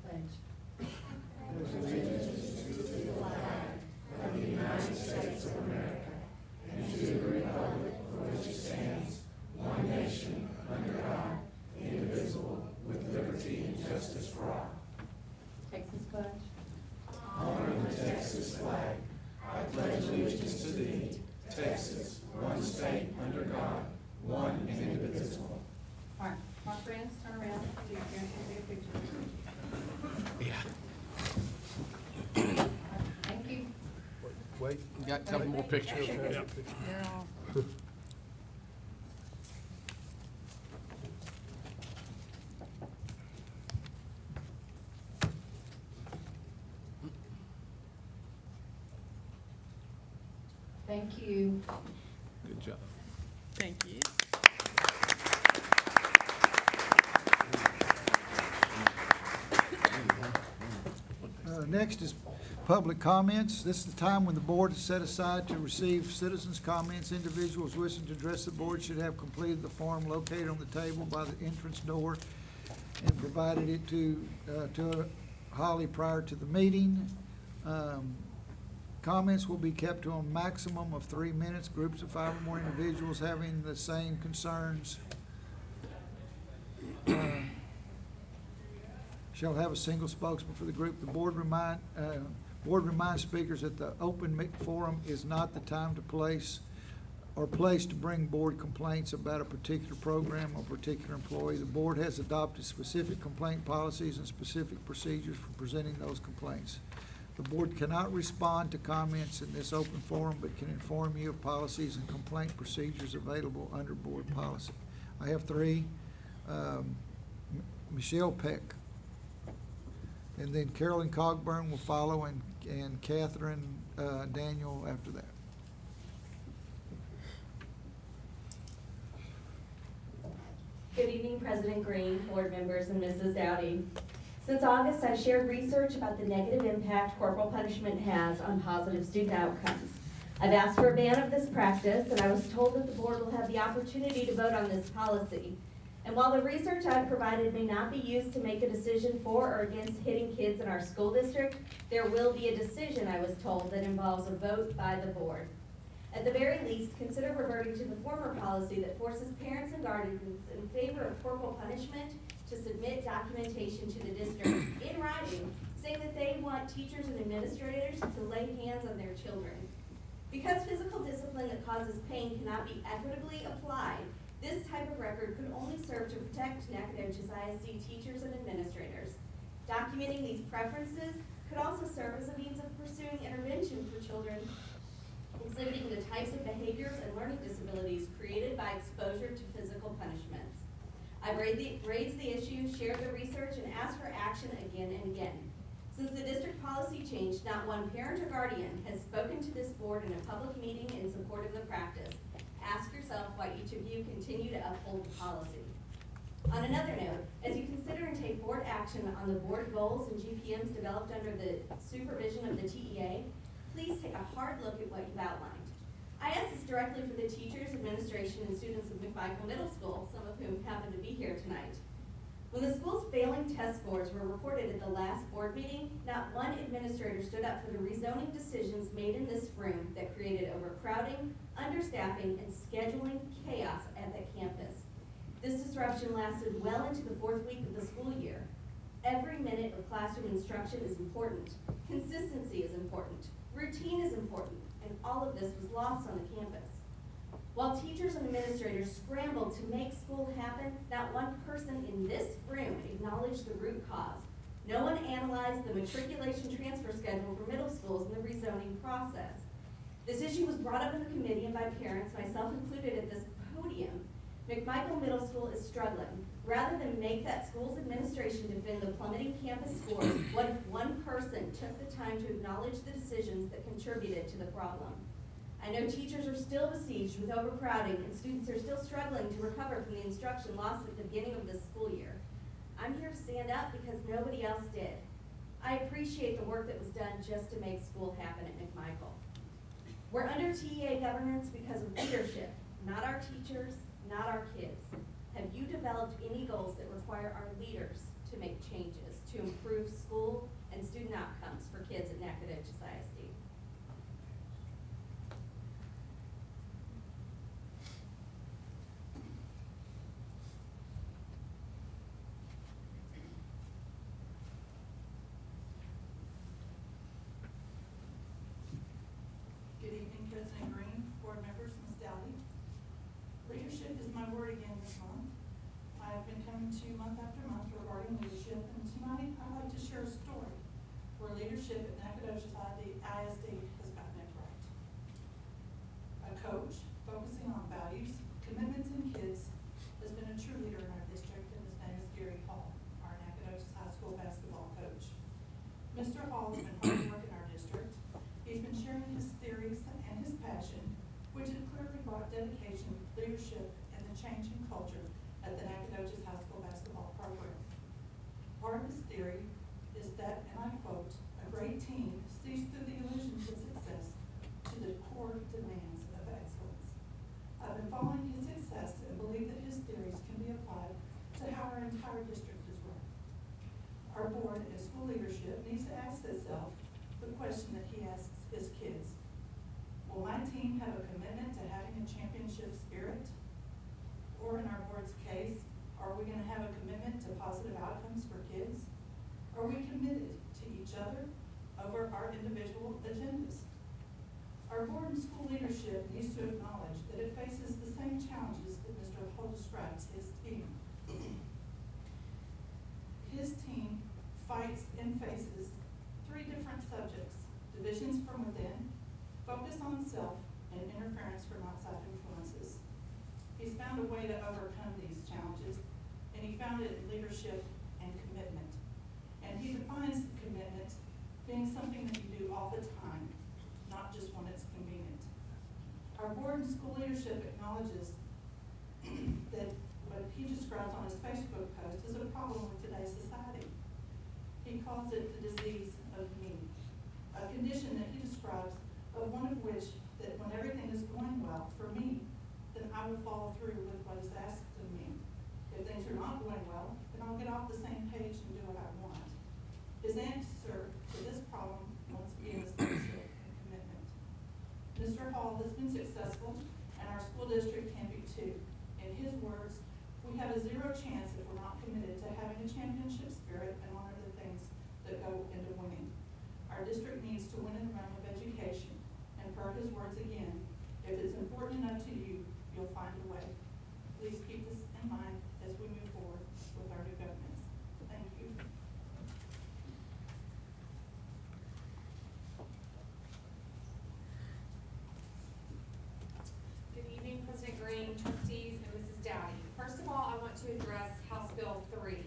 Pledge. Texas pledge. All right, my friends, turn around. So your parents can take a picture. Yeah. All right, thank you. Wait. Got a couple more pictures. They're all. Thank you. Good job. Thank you. Next is public comments. This is the time when the board is set aside to receive citizens' comments. Individuals wishing to address the board should have completed the form located on the table by the entrance door and provided it to Holly prior to the meeting. Comments will be kept to a maximum of 3 minutes. Groups of 5 or more individuals having the same concerns shall have a single spokesman for the group. The board reminds speakers that the open forum is not the time to place to bring board complaints about a particular program or particular employee. The board has adopted specific complaint policies and specific procedures for presenting those complaints. The board cannot respond to comments in this open forum, but can inform you of policies and complaint procedures available under board policy. I have 3. Michelle Peck. And then Carolyn Cogburn will follow, and Catherine Daniel after that. Good evening, President Green, board members, and Mrs. Dowdy. Since August, I've shared research about the negative impact corporal punishment has on positive student outcomes. I've asked for a ban of this practice, and I was told that the board will have the opportunity to vote on this policy. And while the research I've provided may not be used to make a decision for or against hitting kids in our school district, there will be a decision, I was told, that involves a vote by the board. At the very least, consider reverting to the former policy that forces parents and guardians in favor of corporal punishment to submit documentation to the district in writing, saying that they want teachers and administrators to lay hands on their children. Because physical discipline that causes pain cannot be equitably applied, this type of record could only serve to protect Nacogdoches ISD teachers and administrators. Documenting these preferences could also serve as a means of pursuing intervention for children exhibiting the types of behaviors and learning disabilities created by exposure to physical punishments. I've raised the issue, shared the research, and asked for action again and again. Since the district policy changed, not one parent or guardian has spoken to this board in a public meeting in support of the practice. Ask yourself why each of you continue to uphold the policy. On another note, as you consider and take board action on the board goals and GPMs developed under the supervision of the TEA, please take a hard look at what you've outlined. I ask this directly for the teachers, administration, and students of McMichael Middle School, some of whom happen to be here tonight. When the school's failing test scores were reported at the last board meeting, not one administrator stood up for the rezoning decisions made in this room that created overcrowding, understaffing, and scheduling chaos at the campus. This disruption lasted well into the 4th week of the school year. Every minute of classroom instruction is important. Consistency is important. Routine is important. And all of this was lost on the campus. While teachers and administrators scrambled to make school happen, not one person in this room acknowledged the root cause. No one analyzed the matriculation transfer schedule for middle schools in the rezoning process. This issue was brought up in the committee and by parents, myself included at this podium. McMichael Middle School is struggling. Rather than make that school's administration defend the plummeting campus scores, what if one person took the time to acknowledge the decisions that contributed to the problem? I know teachers are still besieged with overcrowding and students are still struggling to recover from the instruction lost at the beginning of this school year. I'm here to stand up because nobody else did. I appreciate the work that was done just to make school happen at McMichael. We're under TEA governance because of leadership, not our teachers, not our kids. Have you developed any goals that require our leaders to make changes to improve school and student outcomes for kids at Nacogdoches ISD? Good evening, President Green, board members, Ms. Dowdy. Leadership is my word again this month. I have been coming to you month after month regarding leadership, and tonight I'd like to share a story where leadership at Nacogdoches ISD has gotten it right. A coach focusing on values, commitments, and kids has been a true leader in our district, and his name is Gary Hall, our Nacogdoches High School basketball coach. Mr. Hall has been hard work in our district. He's been sharing his theories and his passion, which have clearly brought dedication, leadership, and the change in culture at the Nacogdoches High School basketball program. Part of his theory is that, and I quote, "A great team sees through the illusions of success to the core demands of excellence." I've been following his success and believe that his theories can be applied to how our entire district is run. Our board and school leadership needs to ask itself the question that he asks his kids. Will my team have a commitment to having a championship spirit? Or in our board's case, are we going to have a commitment to positive outcomes for kids? Are we committed to each other over our individual agendas? Our board and school leadership needs to acknowledge that it faces the same challenges that Mr. Hull describes his team. His team fights and faces 3 different subjects: divisions from within, focus on self, and interference from outside influences. He's found a way to overcome these challenges, and he found it in leadership and commitment. And he defines commitment being something that you do all the time, not just when it's convenient. Our board and school leadership acknowledges that what he describes on his Facebook post is a problem with today's society. will follow through with what is asked of me. If things are not going well, then I'll get off the same page and do what I want. His answer to this problem once again is leadership and commitment. Mr. Hall has been successful, and our school district can be too. In his words, we have a zero chance if we're not committed to having a championship spirit and honor the things that go into winning. Our district needs to win in the realm of education, and per his words again, if it's important enough to you, you'll find a way. Please keep this in mind as we move forward with our new governance. Thank you. Good evening, President Green, trustees, and Mrs. Dowdy. First of all, I want to address House Bill 3.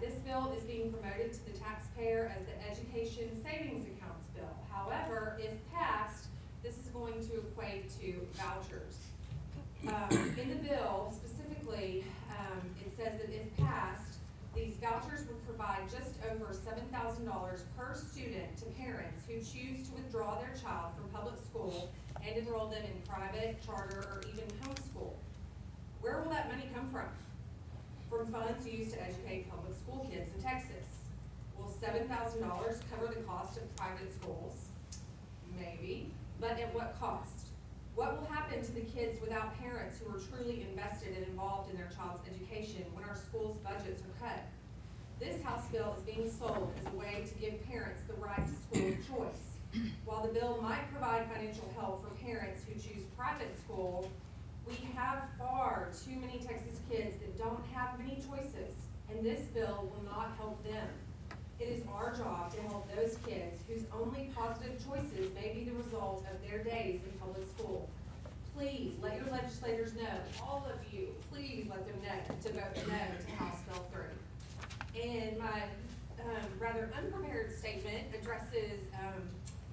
This bill is being promoted to the taxpayer as the Education Savings Accounts bill. However, if passed, this is going to equate to vouchers. In the bill, specifically, it says that if passed, these vouchers would provide just over $7,000 per student to parents who choose to withdraw their child from public school and enroll them in private, charter, or even homeschool. Where will that money come from? From funds used to educate public school kids in Texas. Will $7,000 cover the cost of private schools? Maybe, but at what cost? What will happen to the kids without parents who are truly invested and involved in their child's education when our schools' budgets are cut? This House bill is being sold as a way to give parents the right to school choice. While the bill might provide financial help for parents who choose private school, we have far too many Texas kids that don't have many choices, and this bill will not help them. It is our job to help those kids whose only positive choices may be the result of their days in public school. Please let your legislators know, all of you, please let them know to vote no to House Bill 3. And my rather unprepared statement addresses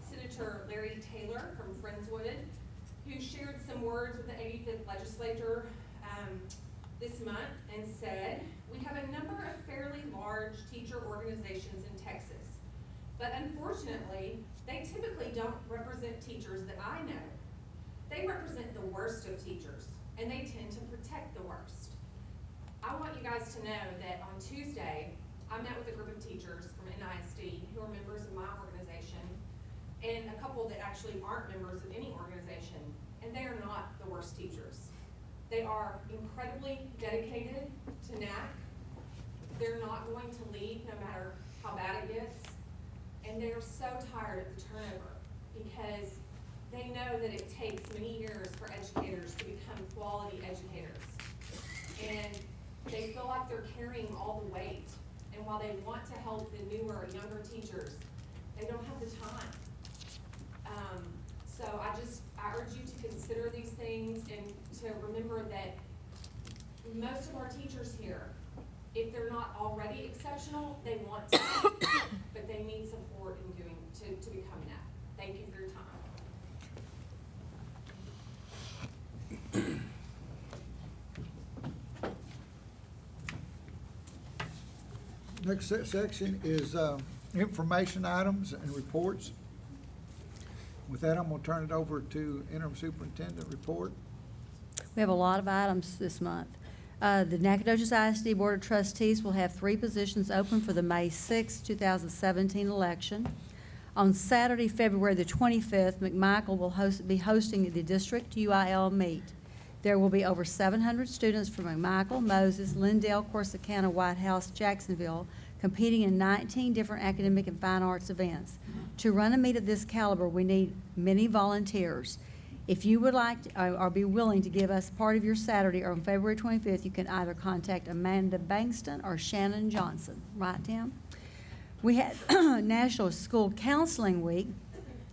Senator Larry Taylor from Friendswood, who shared some words with the 85th legislature this month and said, we have a number of fairly large teacher organizations in Texas, but unfortunately, they typically don't represent teachers that I know. They represent the worst of teachers, and they tend to protect the worst. I want you guys to know that on Tuesday, I met with a group of teachers from NISD who are members of my organization, and a couple that actually aren't members of any organization, and they are not the worst teachers. They are incredibly dedicated to NAC. They're not going to leave no matter how bad it gets, and they are so tired of the turnover because they know that it takes many years for educators to become quality educators, and they feel like they're carrying all the weight, and while they want to help the newer, younger teachers, they don't have the time. So I urge you to consider these things and to remember that most of our teachers here, if they're not already exceptional, they want to be, but they need support in doing to become that. Thank you for your time. Next section is information items and reports. With that, I'm going to turn it over to interim superintendent report. We have a lot of items this month. The Nacogdoches ISD Board of Trustees will have 3 positions open for the May 6, 2017 election. On Saturday, February the 25th, McMichael will be hosting the district UIL meet. There will be over 700 students from McMichael, Moses, Lindale, Corsicana, White House, Jacksonville, competing in 19 different academic and fine arts events. To run a meet of this caliber, we need many volunteers. If you would like to, or be willing to give us part of your Saturday or on February 25th, you can either contact Amanda Bankston or Shannon Johnson. Right, Tim? We had National School Counseling Week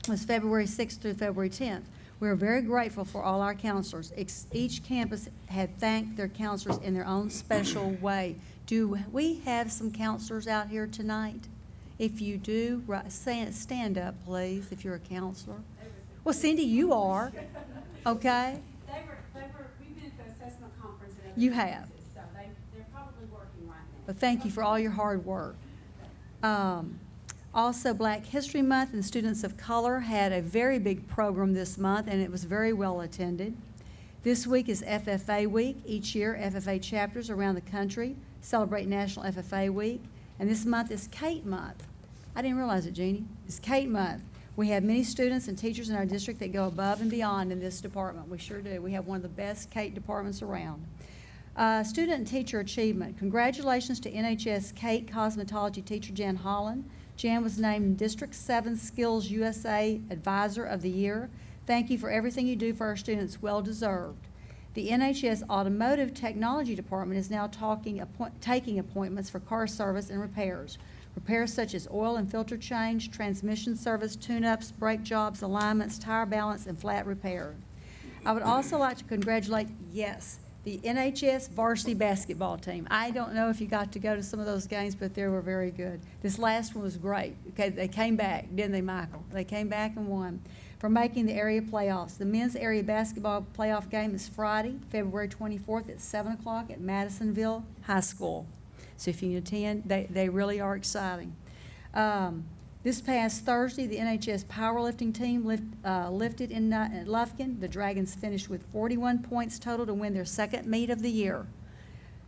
was February 6th through February 10th. We are very grateful for all our counselors. Each campus had thanked their counselors in their own special way. Do we have some counselors out here tonight? If you do, stand up, please, if you're a counselor. Well, Cindy, you are, okay? We've been at the assessment conference. You have. So they're probably working right now. But thank you for all your hard work. Also, Black History Month and Students of Color had a very big program this month, and it was very well attended. This week is FFA Week. Each year, FFA chapters around the country celebrate National FFA Week, and this month is Kate Month. I didn't realize it, Jeannie. It's Kate Month. We have many students and teachers in our district that go above and beyond in this department. We sure do. We have one of the best Kate departments around. Student and teacher achievement. Congratulations to NHS Kate cosmetology teacher Jan Holland. Jan was named District 7 Skills USA Advisor of the Year. Thank you for everything you do for our students. Well deserved. The NHS Automotive Technology Department is now taking appointments for car service and repairs. Repairs such as oil and filter change, transmission service, tune-ups, brake jobs, alignments, tire balance, and flat repair. I would also like to congratulate, yes, the NHS varsity basketball team. I don't know if you got to go to some of those games, but they were very good. This last one was great. Okay, they came back, didn't they, Michael? They came back and won for making the area playoffs. The men's area basketball playoff game is Friday, February 24th at 7 o'clock at Madisonville High School. So if you can attend, they really are exciting. This past Thursday, the NHS powerlifting team lifted in Lufkin. The Dragons finished with 41 points total to win their second meet of the year.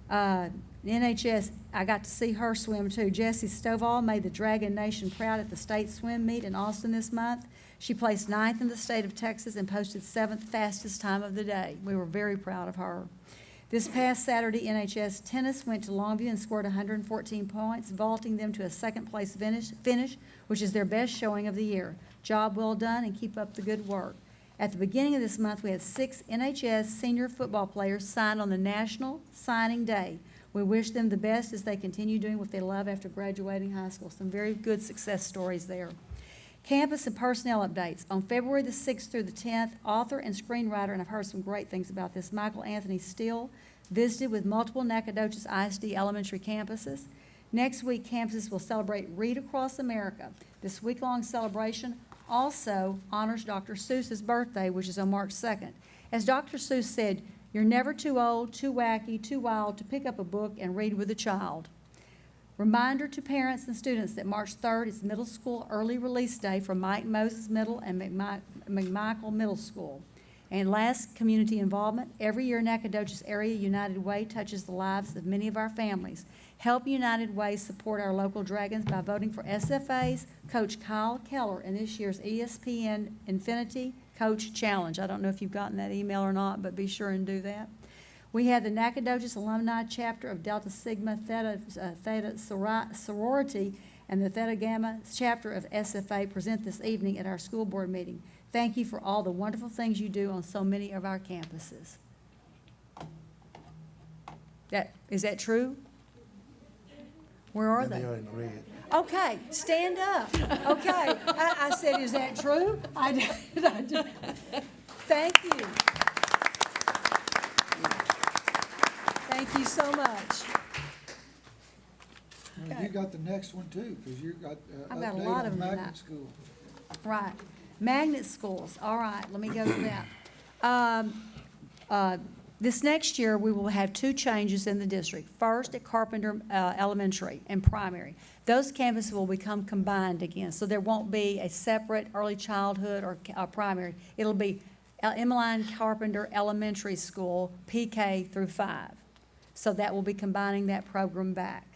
The NHS, I got to see her swim too. Jessie Stovall made the Dragon Nation proud at the state swim meet in Austin this month. She placed 9th in the state of Texas and posted 7th fastest time of the day. We were very proud of her. This past Saturday, NHS tennis went to Longview and scored 114 points, vaulting them to a second-place finish, which is their best showing of the year. Job well done, and keep up the good work. At the beginning of this month, we had 6 NHS senior football players signed on the National Signing Day. We wish them the best as they continue doing what they love after graduating high school. Some very good success stories there. Campus and personnel updates. On February the 6th through the 10th, author and screenwriter, and I've heard some great things about this, Michael Anthony Steele, visited with multiple Nacogdoches ISD elementary campuses. Next week, campuses will celebrate Read Across America. This week-long celebration also honors Dr. Seuss's birthday, which is on March 2nd. As Dr. Seuss said, you're never too old, too wacky, too wild to pick up a book and read with a child. Reminder to parents and students that March 3rd is middle school early release day for Mike Moses Middle and McMichael Middle School. And last, community involvement. Every year, Nacogdoches Area United Way touches the lives of many of our families. Help United Way support our local Dragons by voting for SFA's Coach Kyle Keller in this year's ESPN Infinity Coach Challenge. I don't know if you've gotten that email or not, but be sure and do that. We have the Nacogdoches Alumni Chapter of Delta Sigma Theta Sorority and the Theta Gamma Chapter of SFA present this evening at our school board meeting. Thank you for all the wonderful things you do on so many of our campuses. Is that true? Where are they? They are in red. Okay, stand up. Okay, I said, is that true? I did. Thank you. Thank you so much. And you got the next one too, because you got I've got a update lot on of them magnet tonight. school. Right. Magnet schools. All right, let me go to that. This next year, we will have 2 changes in the district. First, at Carpenter Elementary and Primary. Those campuses will become combined again, so there won't be a separate early childhood or primary. It'll be Emmeline Carpenter Elementary School, PK through 5. So that will be combining that program back.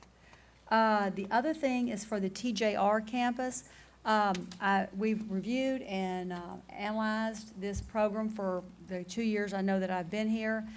The other thing is for the TJR campus. We've reviewed and analyzed this program for the 2 years I know that I've been here.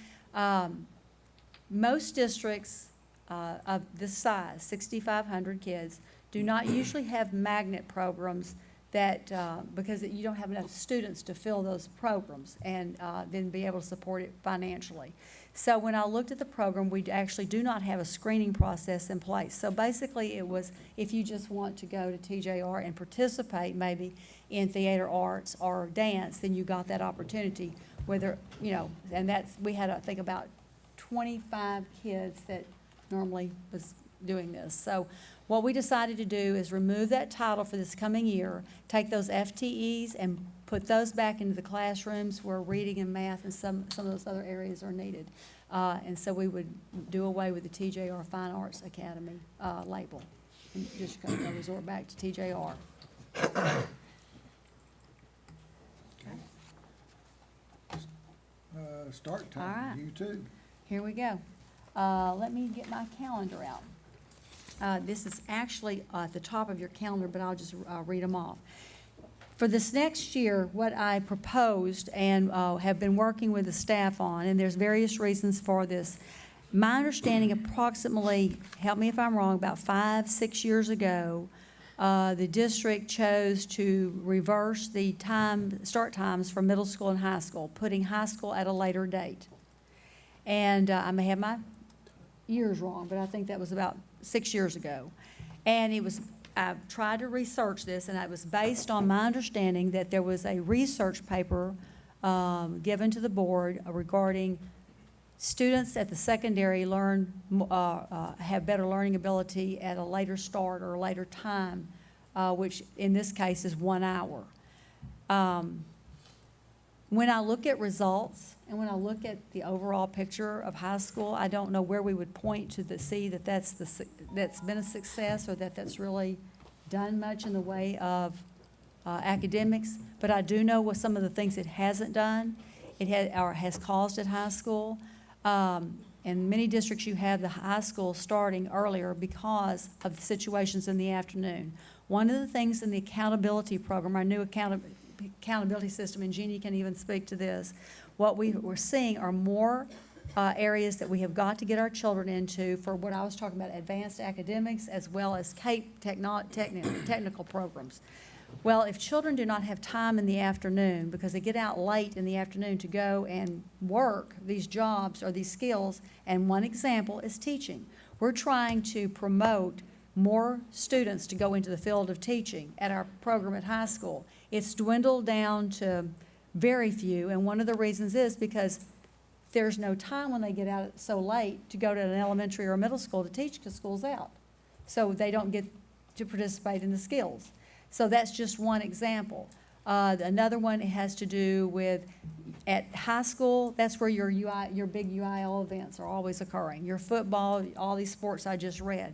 Most districts of this size, 6,500 kids, do not usually have magnet programs that, because you don't have enough students to fill those programs and then be able to support it financially. So when I looked at the program, we actually do not have a screening process in place. So basically it was, if you just want to go to TJR and participate maybe in theater arts or dance, then you got that opportunity. Whether, you know, and that's, we had, I think, about 25 kids that normally was doing this. So what we decided to do is remove that title for this coming year, take those FTEs and put those back into the classrooms where reading and math and some of those other areas are needed. And so we would do away with the TJR Fine Arts Academy label and just go resort back to TJR. start All time. right. You too. Here we go. Let me get my calendar out. This is actually at the top of your calendar, but I'll just read them off. For this next year, what I proposed and have been working with the staff on, and there's various reasons for this. My understanding, approximately, help me if I'm wrong, about 5-6 years ago, the district chose to reverse the start times for middle school and high school, putting high school at a later date. And I may have my years wrong, but I think that was about 6 years ago. And it was, I tried to research this, and it was based on my understanding that there was a research paper given to the board regarding students at the secondary have better learning ability at a later start or a later time, which in this case is 1 hour. When I look at results and when I look at the overall picture of high school, I don't know where we would point to see that that's been a success or that that's really done much in the way of academics. But I do know what some of the things it hasn't done. It has caused at high school. In many districts, you have the high school starting earlier because of the situations in the afternoon. One of the things in the accountability program, our new accountability system, and Jeannie can even speak to this, what we're seeing are more areas that we have got to get our children into for what I was talking about, advanced academics as well as CAPE technical programs. Well, if children do not have time in the afternoon because they get out late in the afternoon to go and work these jobs or these skills, and one example is teaching. We're trying to promote more students to go into the field of teaching at our program at high school. It's dwindled down to very few, and one of the reasons is because there's no time when they get out so late to go to an elementary or middle school to teach because school's out. So they don't get to participate in the skills. So that's just one example. Another one has to do with at high school, that's where your big UIL events are always occurring. Your football, all these sports I just read.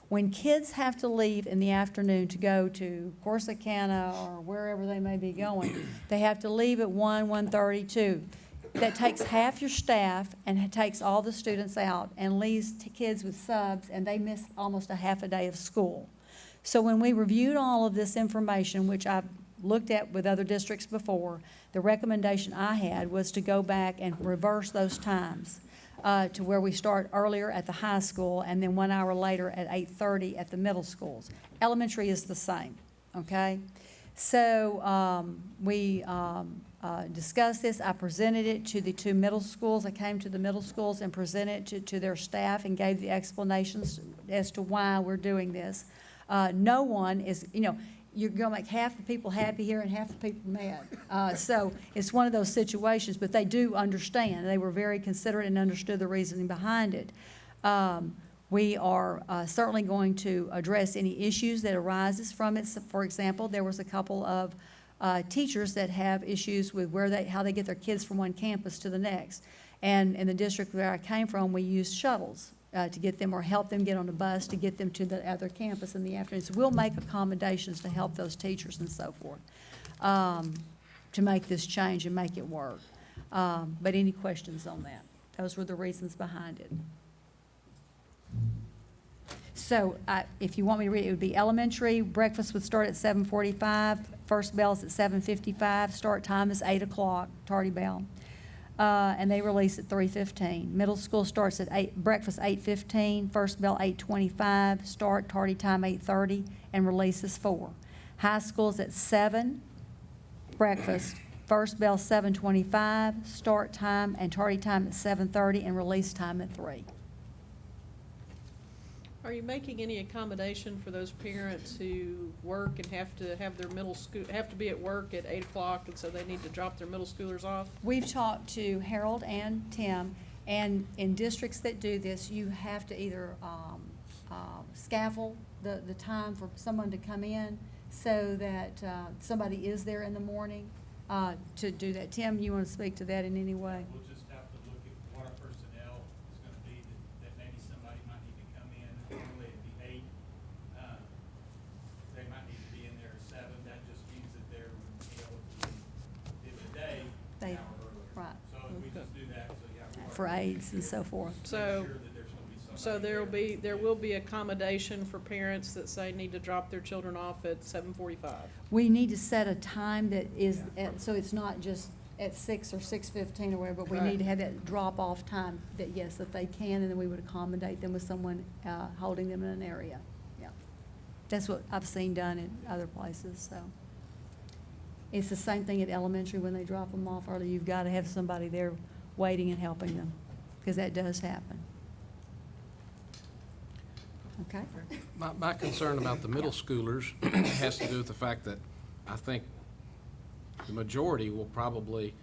When kids have to leave in the afternoon to go to Corsicana or wherever they may be going, they have to leave at 1:30, 2. That takes half your staff and it takes all the students out and leaves kids with subs, and they miss almost a half a day of school. So when we reviewed all of this information, which I've looked at with other districts before, the recommendation I had was to go back and reverse those times to where we start earlier at the high school and then 1 hour later at 8:30 at the middle schools. Elementary is the same, okay? So we discussed this. I presented it to the 2 middle schools. I came to the middle schools and presented it to their staff and gave the explanations as to why we're doing this. No one is, you're going to make half the people happy here and half the people mad. So it's one of those situations, but they do understand. They were very considerate and understood the reasoning behind it. We are certainly going to address any issues that arises from it. So, for example, there was a couple of teachers that have issues with how they get their kids from one campus to the next. And in the district where I came from, we used shuttles to get them or help them get on a bus to get them to the other campus in the afternoon. So we'll make accommodations to help those teachers and so forth to make this change and make it work. But any questions on that? Those were the reasons behind it. So if you want me to read it, would be elementary. Breakfast would start at 7:45. First bell's at 7:55. Start time is 8 o'clock, tardy bell. And they release at 3:15. Middle school starts at breakfast 8:15, first bell 8:25, start tardy time 8:30, and release is 4. High school's at 7, breakfast, first bell 7:25, start time and tardy time at 7:30, and release time at 3. Are you making any accommodation for those parents who work and have to have their have to be at work at 8 o'clock, and so they need to drop their middle schoolers off? We've talked to Harold and Tim, and in districts that do this, you have to either scaffold the time for someone to come in so that somebody is there in the morning to do that. Tim, you want to speak to that in any way? We'll just have to look at what our personnel is going to be, that maybe somebody might need to come in. Normally it'd be 8. They might need to be in there at 7. That just means that they're able to be in the day an hour earlier. Right. So if we just for aides and so forth. So, so there will be accommodation for parents that say need to drop their children off at 7:45. We need to set a time that is, so it's not just at 6 or 6:15 or whatever, but we need to have that drop-off time that, yes, that they can, and then we would accommodate them with someone holding them in an area. Yeah. That's what I've seen done in other places, so. It's the same thing at elementary when they drop them off early. You've got to have somebody there waiting and helping them, because that does happen. Okay? My concern about the middle schoolers has to do with the fact that I think the majority will probably,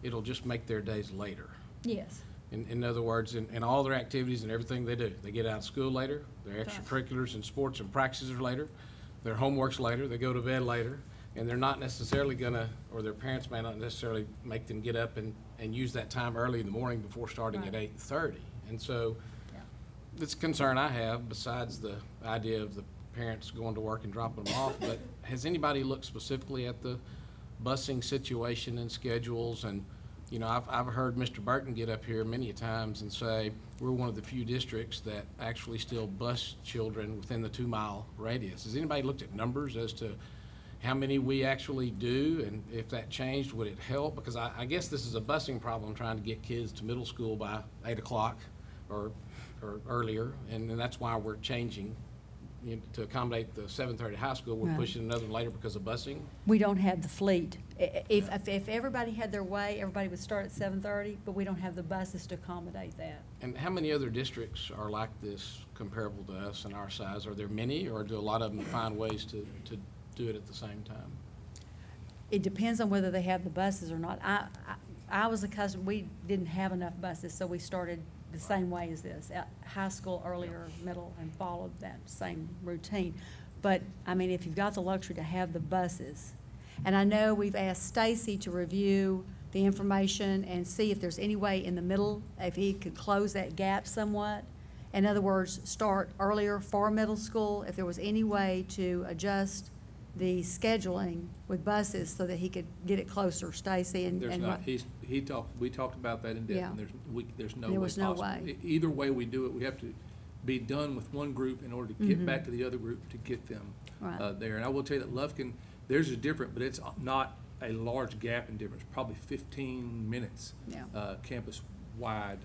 it'll just make their days later. Yes. In other words, in all their activities and everything they do. They get out of school later, their extracurriculars and sports and practices are later, their homework's later, they go to bed later, and they're not necessarily gonna, or their parents may not necessarily make them get up and use that time early in the morning before starting at 8:30. And so, it's a concern I have, besides the idea of the parents going to work and dropping them off, but has anybody looked specifically at the busing situation and schedules? And, you know, I've heard Mr. Burton get up here many a times and say, we're one of the few districts that actually still bus children within the 2-mile radius. Has anybody looked at numbers as to how many we actually do, and if that changed, would it help? Because I guess this is a busing problem, trying to get kids to middle school by 8 o'clock or earlier, and that's why we're changing, you know, to accommodate the 7:30 high school. We're Right. pushing another one later because of busing. We don't have the fleet. If everybody had their way, everybody would start at 7:30, but we don't have the buses to accommodate that. And how many other districts are like this comparable to us and our size? Are there many, or do a lot of them find ways to do it at the same time? It depends on whether they have the buses or not. I was accustomed, we didn't have enough buses, so we started the same way as this, at high school earlier, middle, and followed that same routine. But, I mean, if you've got the luxury to have the buses, and I know we've asked Stacy to review the information and see if there's any way in the middle, if he could close that gap somewhat. In other words, start earlier for middle school, if there was any way to adjust the scheduling with buses so that he could get it closer, Stacy, and. There's not, we talked about that in depth, Yeah. and there's no way possible. There was no way. Either way we do it, we have to be done with one group in order to get back to the other group to get them Right. there. And I will tell you that Lufkin, theirs is different, but it's not a large gap in difference, probably 15 minutes campus-wide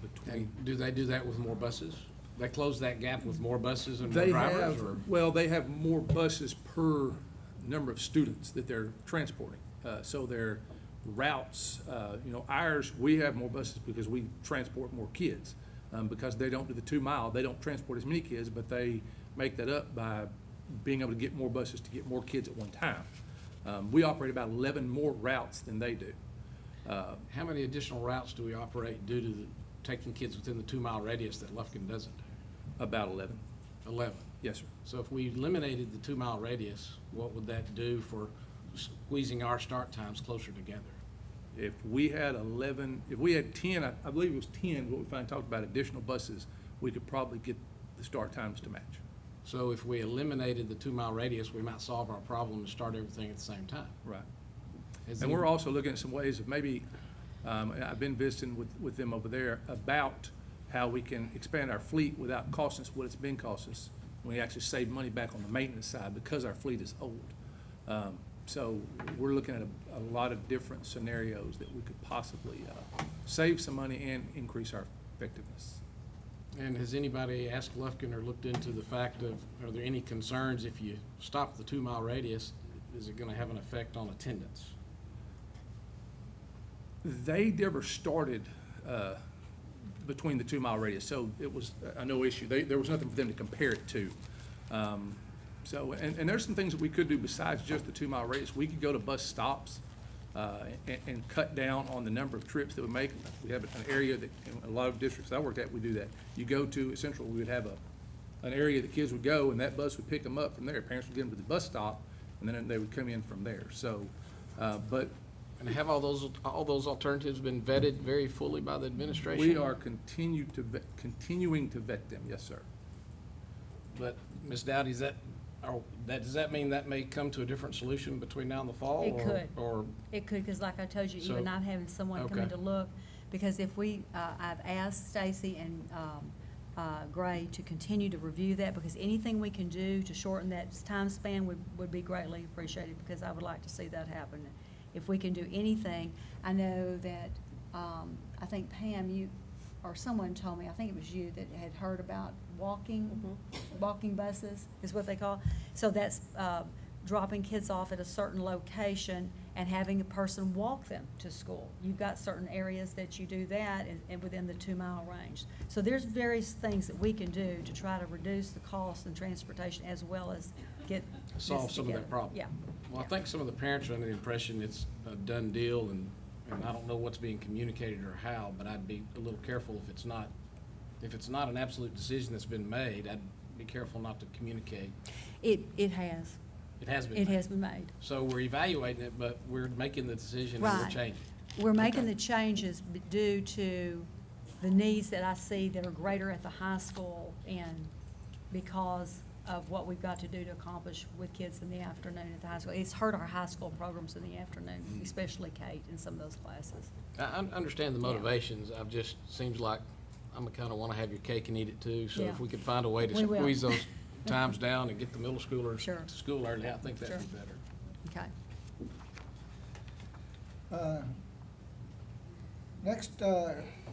between. And do they do that with more buses? They close that gap with more buses and more They drivers? have, or? well, they have more buses per number of students that they're transporting. So their routes, you know, ours, we have more buses because we transport more kids. Because they don't do the 2-mile, they don't transport as many kids, but they make that up by being able to get more buses to get more kids at one time. We operate about 11 more routes than they do. How many additional routes do we operate due to taking kids within the 2-mile radius that Lufkin doesn't do? About 11. 11? Yes, sir. So if we eliminated the 2-mile radius, what would that do for squeezing our start times closer together? If we had 11, if we had 10, I believe it was 10, what we finally talked about, additional buses, we could probably get the start times to match. So if we eliminated the 2-mile radius, we might solve our problem and start everything at the same time. Right. Has And any- we're also looking at some ways of maybe, and I've been visiting with them over there about how we can expand our fleet without costing us what it's been costing us. We actually save money back on the maintenance side because our fleet is old. So we're looking at a lot of different scenarios that we could possibly save some money and increase our effectiveness. And has anybody asked Lufkin or looked into the fact of, are there any concerns if you stop the 2-mile radius, is it gonna have an effect on attendance? They never started between the 2-mile radius, so it was no issue. There was nothing for them to compare it to. So, and there's some things that we could do besides just the 2-mile radius. We could go to bus stops and cut down on the number of trips that we make. We have an area that, in a lot of districts I worked at, we do that. You go to Central, we would have an area that kids would go, and that bus would pick them up from there. Parents would get them to the bus stop, and then they would come in from there. So, but. And have all those alternatives been vetted very fully by the administration? We are continuing to vet them, yes, sir. But, Ms. Dowdy, does that mean that may come to a different solution between now and the fall? It could. Or It could, because like I told you, So- even not having someone come in okay. to look, because if we, I've asked Stacy and Gray to continue to review that, because anything we can do to shorten that time span would be greatly appreciated, because I would like to see that happen. If we can do anything, I know that, I think Pam, you, or someone told me, I think it was you, that had heard about walking buses, is what they call. So that's dropping kids off at a certain location and having a person walk them to school. You've got certain areas that you do that and within the 2-mile range. So there's various things that we can do to try to reduce the cost and transportation, as well as get this Solve some of together. that problem. Yeah. Well, I think some of the parents are under the impression it's a done deal, and I don't know what's being communicated or how, but I'd be a little careful if it's not an absolute decision that's been made. I'd be careful not to communicate. It has. It has been It made. has been made. So we're evaluating it, but we're making the decision and we're Right. changing. We're making the changes due to the needs that I see that are greater at the high school, and because of what we've got to do to accomplish with kids in the afternoon at the high school. It's hurt our high school programs in the afternoon, especially Kate in some of those classes. I understand the Yeah. motivations. I've just, seems like I'm kind of want to have your cake and eat it too. So Yeah. if we could find a way to We will. squeeze those times down and get the middle schoolers Sure. to school early, I think that'd be Sure. better. Okay.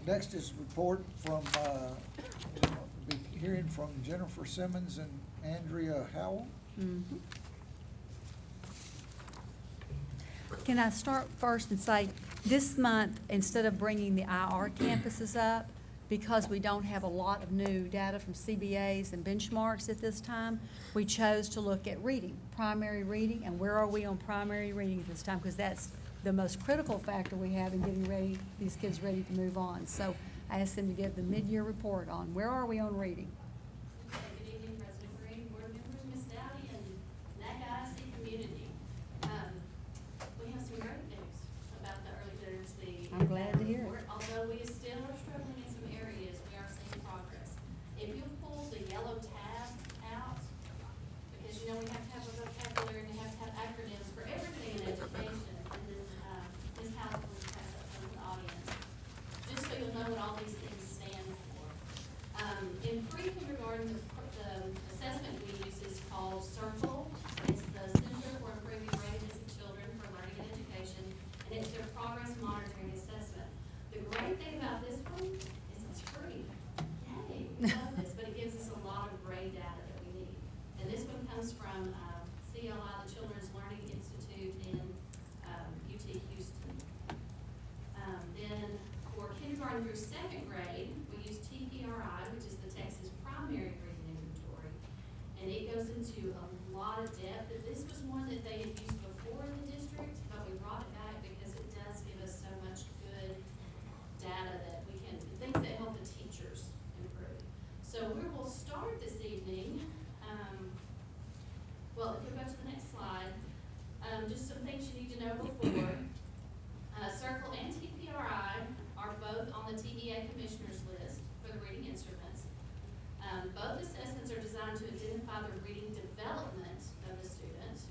Next is report from, we'll be hearing from Jennifer Simmons and Andrea Howell. Can I start first and say, this month, instead of bringing the IR campuses up, because we don't have a lot of new data from CBAs and benchmarks at this time, we chose to look at reading, primary reading, and where are we on primary reading at this time, because that's the most critical factor we have in getting ready, these kids ready to move on. So I asked them to give the mid-year report on where are we on reading. Good evening, President Green, board members, Ms. Dowdy, and Nacogdoches community. We have some great news about the early literacy. I'm glad to hear it. report. Although we still are struggling in some areas, we are seeing progress. If you pull the yellow tab out, because you know we have to have a vocabulary and we have to have acronyms for everything in education, and then Ms. House will pass up from the audience, just so you'll know what all these things stand for. In pre-kindergarten, the assessment we use is called CIRCLE. It's the Center for Improving Readiness of Children for Learning and Education, and it's their progress monitoring assessment. The great thing about this one is it's free. Yay, we love this, but it gives us a lot of grade data that we need. And this one comes from CLI, the Children's Learning Institute in UT Houston. Then for kindergarten through 2nd grade, we use TPRI, which is the Texas Primary Reading Inventory. And it goes into a lot of depth. This was one that they had used before in the district, but we brought it back because it does give us so much good data that we can, things that help the teachers improve. So we will start this evening. Well, if we go to the next slide, just some things you need to know before. CIRCLE and TPRI are both on the TEA Commissioners list for the reading instruments. Both assessments are designed to identify the reading development of the student.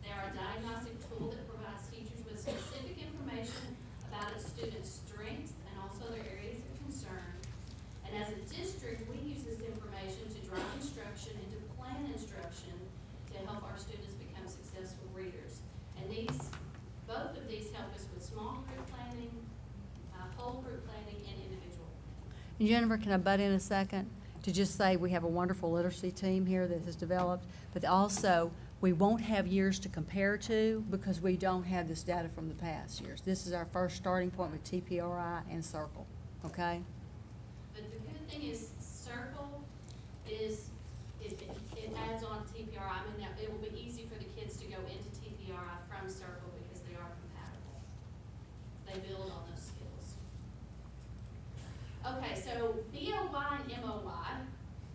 They are a diagnostic tool that provides teachers with specific information about a student's strengths and also their areas of concern. And as a district, we use this information to drive instruction and to plan instruction to help our students become successful readers. And both of these help us with small group planning, whole group planning, and individual. And Jennifer, can I butt in a second to just say we have a wonderful literacy team here that has developed, but also we won't have years to compare to because we don't have this data from the past years. This is our first starting point with TPRI and CIRCLE, okay? But the good thing is CIRCLE is, it adds on TPRI. I mean, it will be easy for the kids to go into TPRI from CIRCLE because they are compatible. They build on those skills. Okay, so BOY and MOY,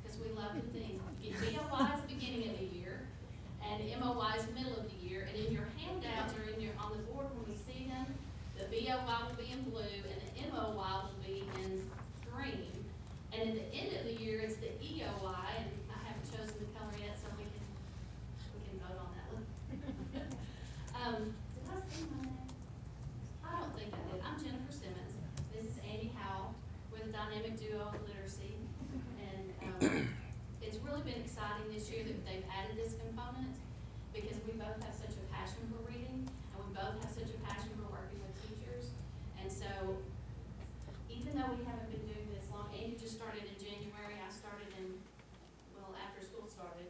because we love the things. BOY is the beginning of the year, and MOY is the middle of the year. And in your handouts or on the board when we see them, the BOY will be in blue and the MOY will be in green. And at the end of the year, it's the EOY, and I haven't chosen the color yet, so we can vote on that one. Did I say my name? I don't think I did. I'm Jennifer Simmons. dynamic duo of literacy. And it's really been exciting this year that they've added this component because we both have such a passion for reading and we both have such a passion for working with teachers. And so even though we haven't been doing this long, Andy just started in January, I started after school started.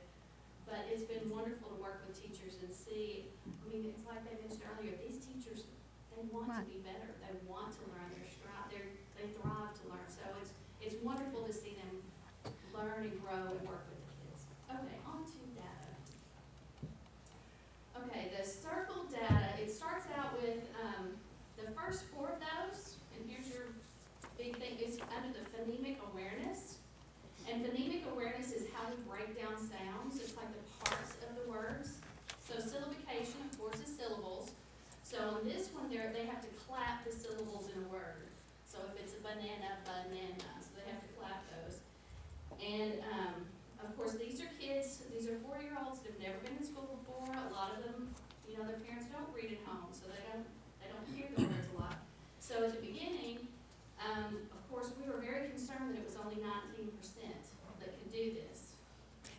But it's been wonderful to work with teachers and see, I mean, it's like they mentioned earlier, these teachers, they want to be better. They want to learn. They thrive to learn. So it's wonderful to see them learn and grow and work with the kids. Okay, on to data. Okay, the circle data, it starts out with the first 4 of those, and here's your big thing, is under the phonemic awareness. And phonemic awareness is how we break down sounds. It's like the parts of the words. So syllabication, of course, is syllables. So on this one, they have to clap the syllables in a word. So if it's a banana, banana. So they have to clap those. And of course, these are kids. These are 4-year-olds that have never been in school before. A lot of them, you know, their parents don't read at home, so they don't hear the words a lot. So at the beginning, of course, we were very concerned that it was only 19% that could do this.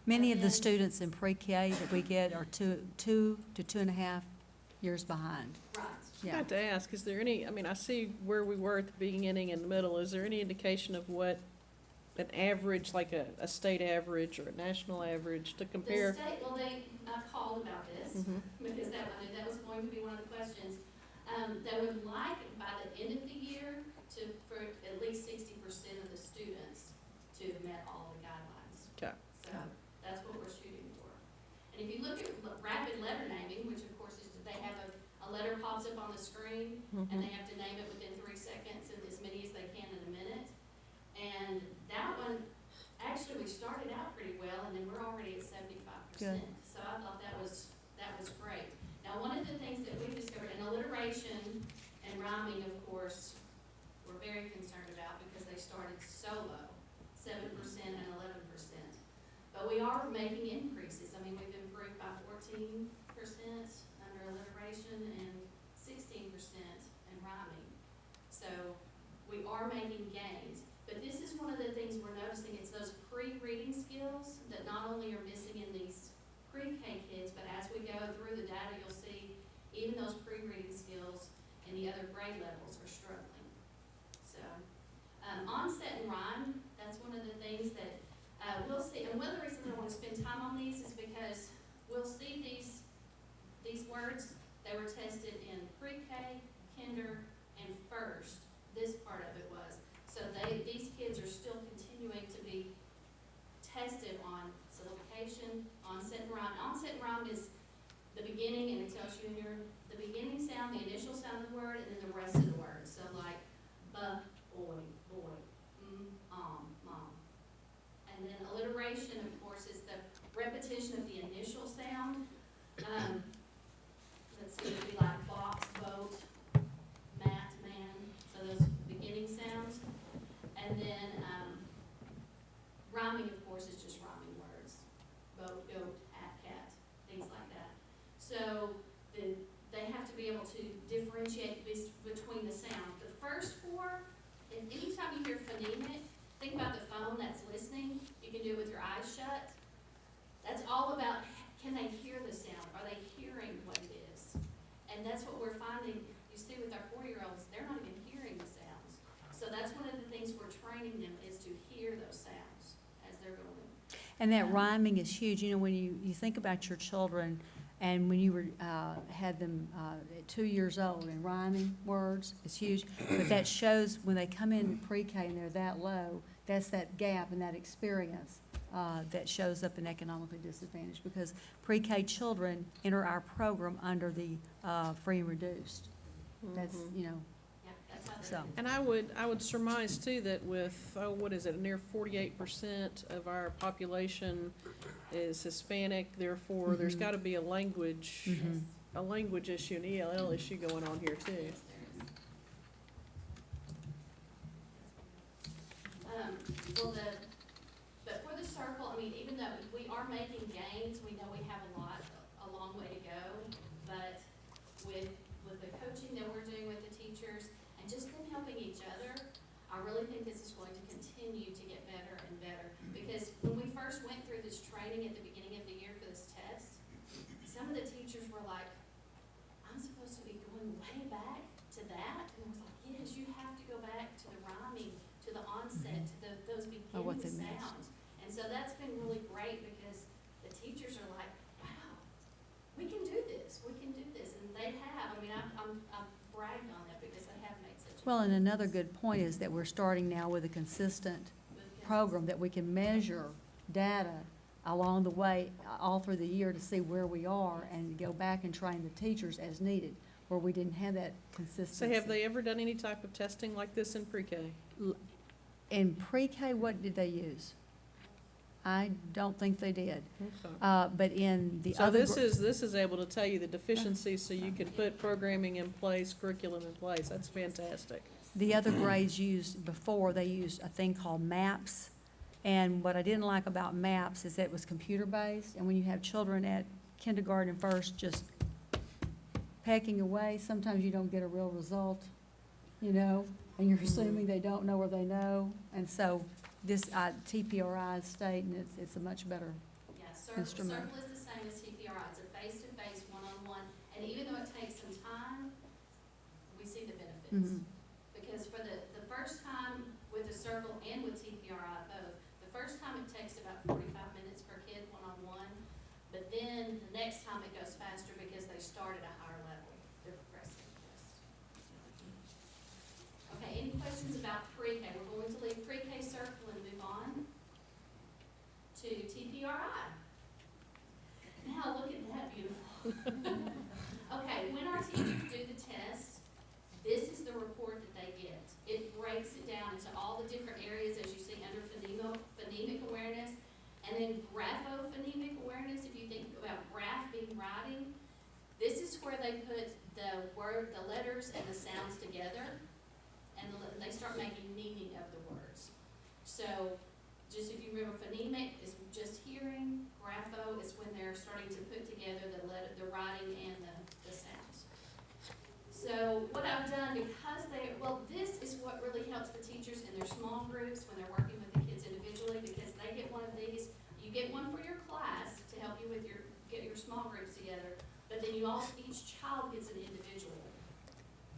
Many of the students in pre-K that we get are 2 to 2.5 years behind. Right. I got to ask, is there any, I mean, I see where we were at the beginning and the middle. Is there any indication of what an average, like a state average or a national average to compare? The state, well, I called about this because I knew that was going to be one of the questions. They would like by the end of the year for at least 60% of the students to have met all the guidelines. Okay. So that's what we're shooting for. And if you look at rapid letter naming, which of course is they have a letter pops up on the screen and they have to name it within 3 seconds and as many as they can in a minute. And that one, actually we started out pretty well and then we're already at 75%. Good. So I thought that was great. Now one of the things that we discovered, and alliteration and rhyming of course, we're very concerned about because they started so low, 7% and 11%. But we are making increases. I mean, we've improved by 14% under alliteration and 16% in rhyming. So we are making gains. But this is one of the things we're noticing. It's those pre-reading skills that not only are missing in these pre-K kids, but as we go through the data, you'll see even those pre-reading skills in the other grade levels are struggling. So onset and rhyme, that's one of the things that we'll see. And one of the reasons I want to spend time on these is because we'll see these words. They were tested in pre-K, kinder, and first. This part of it was. So these kids are still continuing to be tested on syllabication, onset and rhyme. Onset and rhyme is the beginning, and it tells you the beginning sound, the initial sound of the word, and then the rest of the word. So like, boy, mom. And then alliteration, of course, is the repetition of the initial sound. Let's see, it would be like box, boat, mat, man. So those beginning sounds. And then rhyming, of course, is just rhyming words. Boat, goat, cat, things like that. So they have to be able to differentiate between the sound. The first 4, anytime you hear phonemic, think about the phone that's listening. You can do it with your eyes shut. That's all about, can they hear the sound? Are they hearing what it is? And that's what we're finding. You see with our 4-year-olds, they're not even hearing the sounds. So that's one of the things we're training them is to hear those sounds as they're going. And that rhyming is huge. You know, when you think about your children and when you were had them at 2 years old and rhyming words, it's huge. But that shows when they come in pre-K and they're that low, that's that gap and that experience that shows up in economically disadvantaged because pre-K children enter our program under the free and reduced. That's, you know. So. And I would surmise too that with, what is it, near 48% of our population is Hispanic, therefore there's got to be a language issue, an ELL issue going on here too. But for the circle, I mean, even though we are making gains, we know we have a long way to go, but with the coaching that we're doing with the teachers and just them helping each other, I really think this is going to continue to get better and better, because when we first went through this training at the beginning of the year for this test, some of the teachers were like, I'm supposed to be going way back to that? And I was like, yes, you have to go back to the rhyming, to the onset, to those Or what beginning they missed. sounds. And so that's been really great, because the teachers are like, wow, we can do this, we can do this, and they have. I mean, I'm bragging on that because they have made such a. Well, and another good point is that we're starting now with a consistent program that we can measure data along the way, all through the year, to see where we are and go back and train the teachers as needed, where we didn't have that consistency. So have they ever done any type of testing like this in pre-K? In pre-K, what did they use? I don't think they did. Okay. But in the So other. this is able to tell you the deficiencies, so you can put programming in place, curriculum in place. That's fantastic. The other grades used before, they used a thing called MAPS. And what I didn't like about MAPS is that it was computer-based, and when you have children at kindergarten and first just pecking away, sometimes you don't get a real result, you know, and you're assuming they don't know or they know. And so this TPRI is state, and it's a much better Yeah, instrument. Circle is the same as TPRI. It's a face-to-face, one-on-one, and even though it takes some time, we see the benefits. Mhm. Because for the first time with the circle and with TPRI both, the first time it takes about 45 minutes per kid, one-on-one, but then the next time it goes faster because they start at a higher level. They're progressive. Okay, any questions about pre-K? We're going to leave pre-K circle and move on to TPRI. Now, look at that beautiful. Okay, when our teachers do the test, this is the report that they get. It breaks it down into all the different areas, as you see under phonemic awareness, and then graphophonemic awareness. If you think about graph being writing, this is where they put the letters and the sounds together, and they start making meaning of the words. So, just if you remember, phonemic is just hearing. Grapho is when they're starting to put together the writing and the sounds. So what I've done, because this is what really helps the teachers in their small groups when they're working with the kids individually, because they get one of these. You get one for your class to help you with get your small groups together, but then each child gets an individual.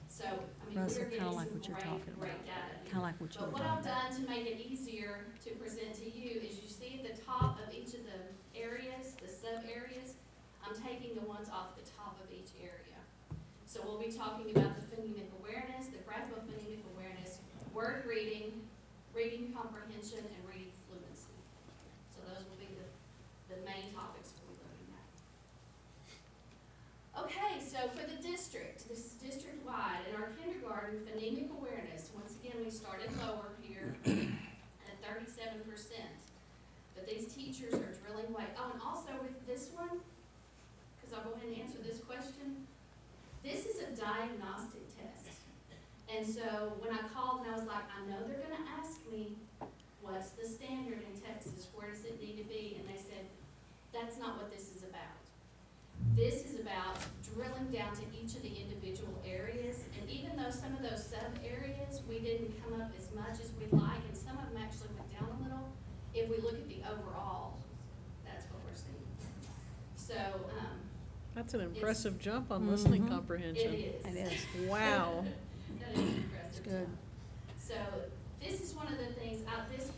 So, I mean, Russell, we're getting like some what you're great talking about. data. Kind of like what you But were what talking I've about. done to make it easier to present to you is, you see at the top of each of the areas, the sub-areas, I'm taking the ones off the top of each area. So we'll be talking about the phonemic awareness, the graphophonemic awareness, word reading, reading comprehension, and reading fluency. So those will be the main topics we'll be looking at. Okay, so for the district, this is district-wide. In our kindergarten, phonemic awareness, once again, we started lower here at 37%. But these teachers are drilling away. Oh, and also with this one, because I'll go ahead and answer this question, this is a diagnostic test. And so when I called and I was like, I know they're gonna ask me, what's the standard in Texas? Where does it need to be? And they said, that's not what this is about. This is about drilling down to each of the individual areas. And even though some of those sub-areas, we didn't come up as much as we'd like, and some of them actually went down a little, if we look at the overall, that's what we're seeing. So, That's an impressive jump on listening Mhm. comprehension. it is. It is. Wow. That is an impressive. Good. job. So this is one of the things,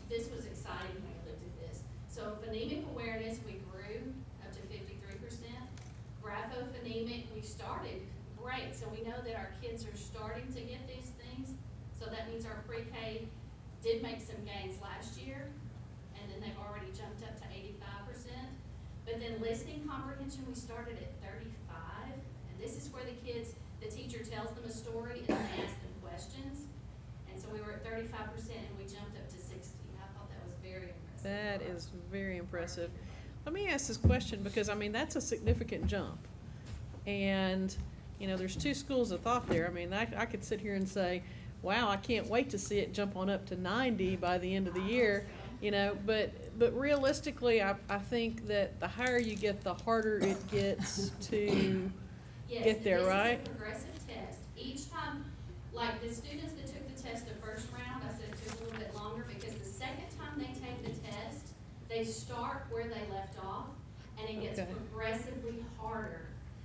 this was exciting when we looked at this. So phonemic awareness, we grew up to 53%. Graphophonemic, we started great. So we know that our kids are starting to get these things. So that means our pre-K did make some gains last year, and then they've already jumped up to 85%. But then listening comprehension, we started at 35, and this is where the teacher tells them a story and then they ask them questions. And so we were at 35% and we jumped up to 60. I thought that was very impressive. That is very impressive. Let me ask this question, because I mean, that's a significant jump. And, you know, there's two schools of thought there. I mean, I could sit here and say, wow, I can't wait to see it jump on up to 90 by the end of the year. You know, but realistically, I think that the higher you get, the harder it gets to get there, right? Yes, this is a progressive test. Each time, like the students that took the test the first round, I said, They start where they left off, and it gets Okay. progressively harder.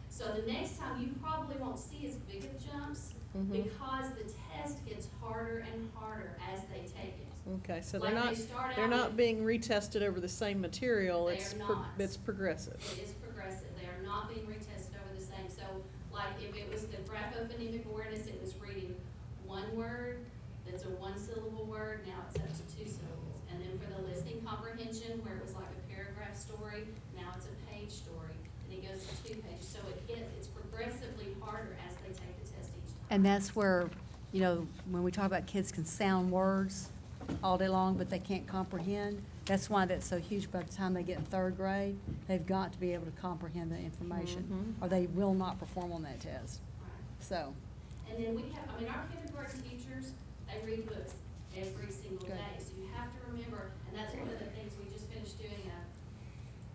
So the next time, you probably won't see as big of jumps Mhm. because the test gets harder and harder as they take it. Okay, so Like they start they're out not with- being retested over the same material, They it's, are not. it's progressive. It is progressive. They are not being retested over the same. So like if it was the graphophonemic awareness, it was reading one word that's a one-syllable word, now it's up to 2 syllables. And then for the listening comprehension, where it was like a paragraph story, now it's a page story, and it goes to 2 pages. So it's progressively harder as they take the test each time. And that's where, you know, when we talk about kids can sound words all day long, but they can't comprehend, that's why that's so huge. By the time they get in 3rd grade, they've got to be able to comprehend the information, or they will not perform on that test. So, And then we have, I mean, our kindergarten teachers, they read books every single Good. day. So you have to remember, and that's one of the things we just finished doing,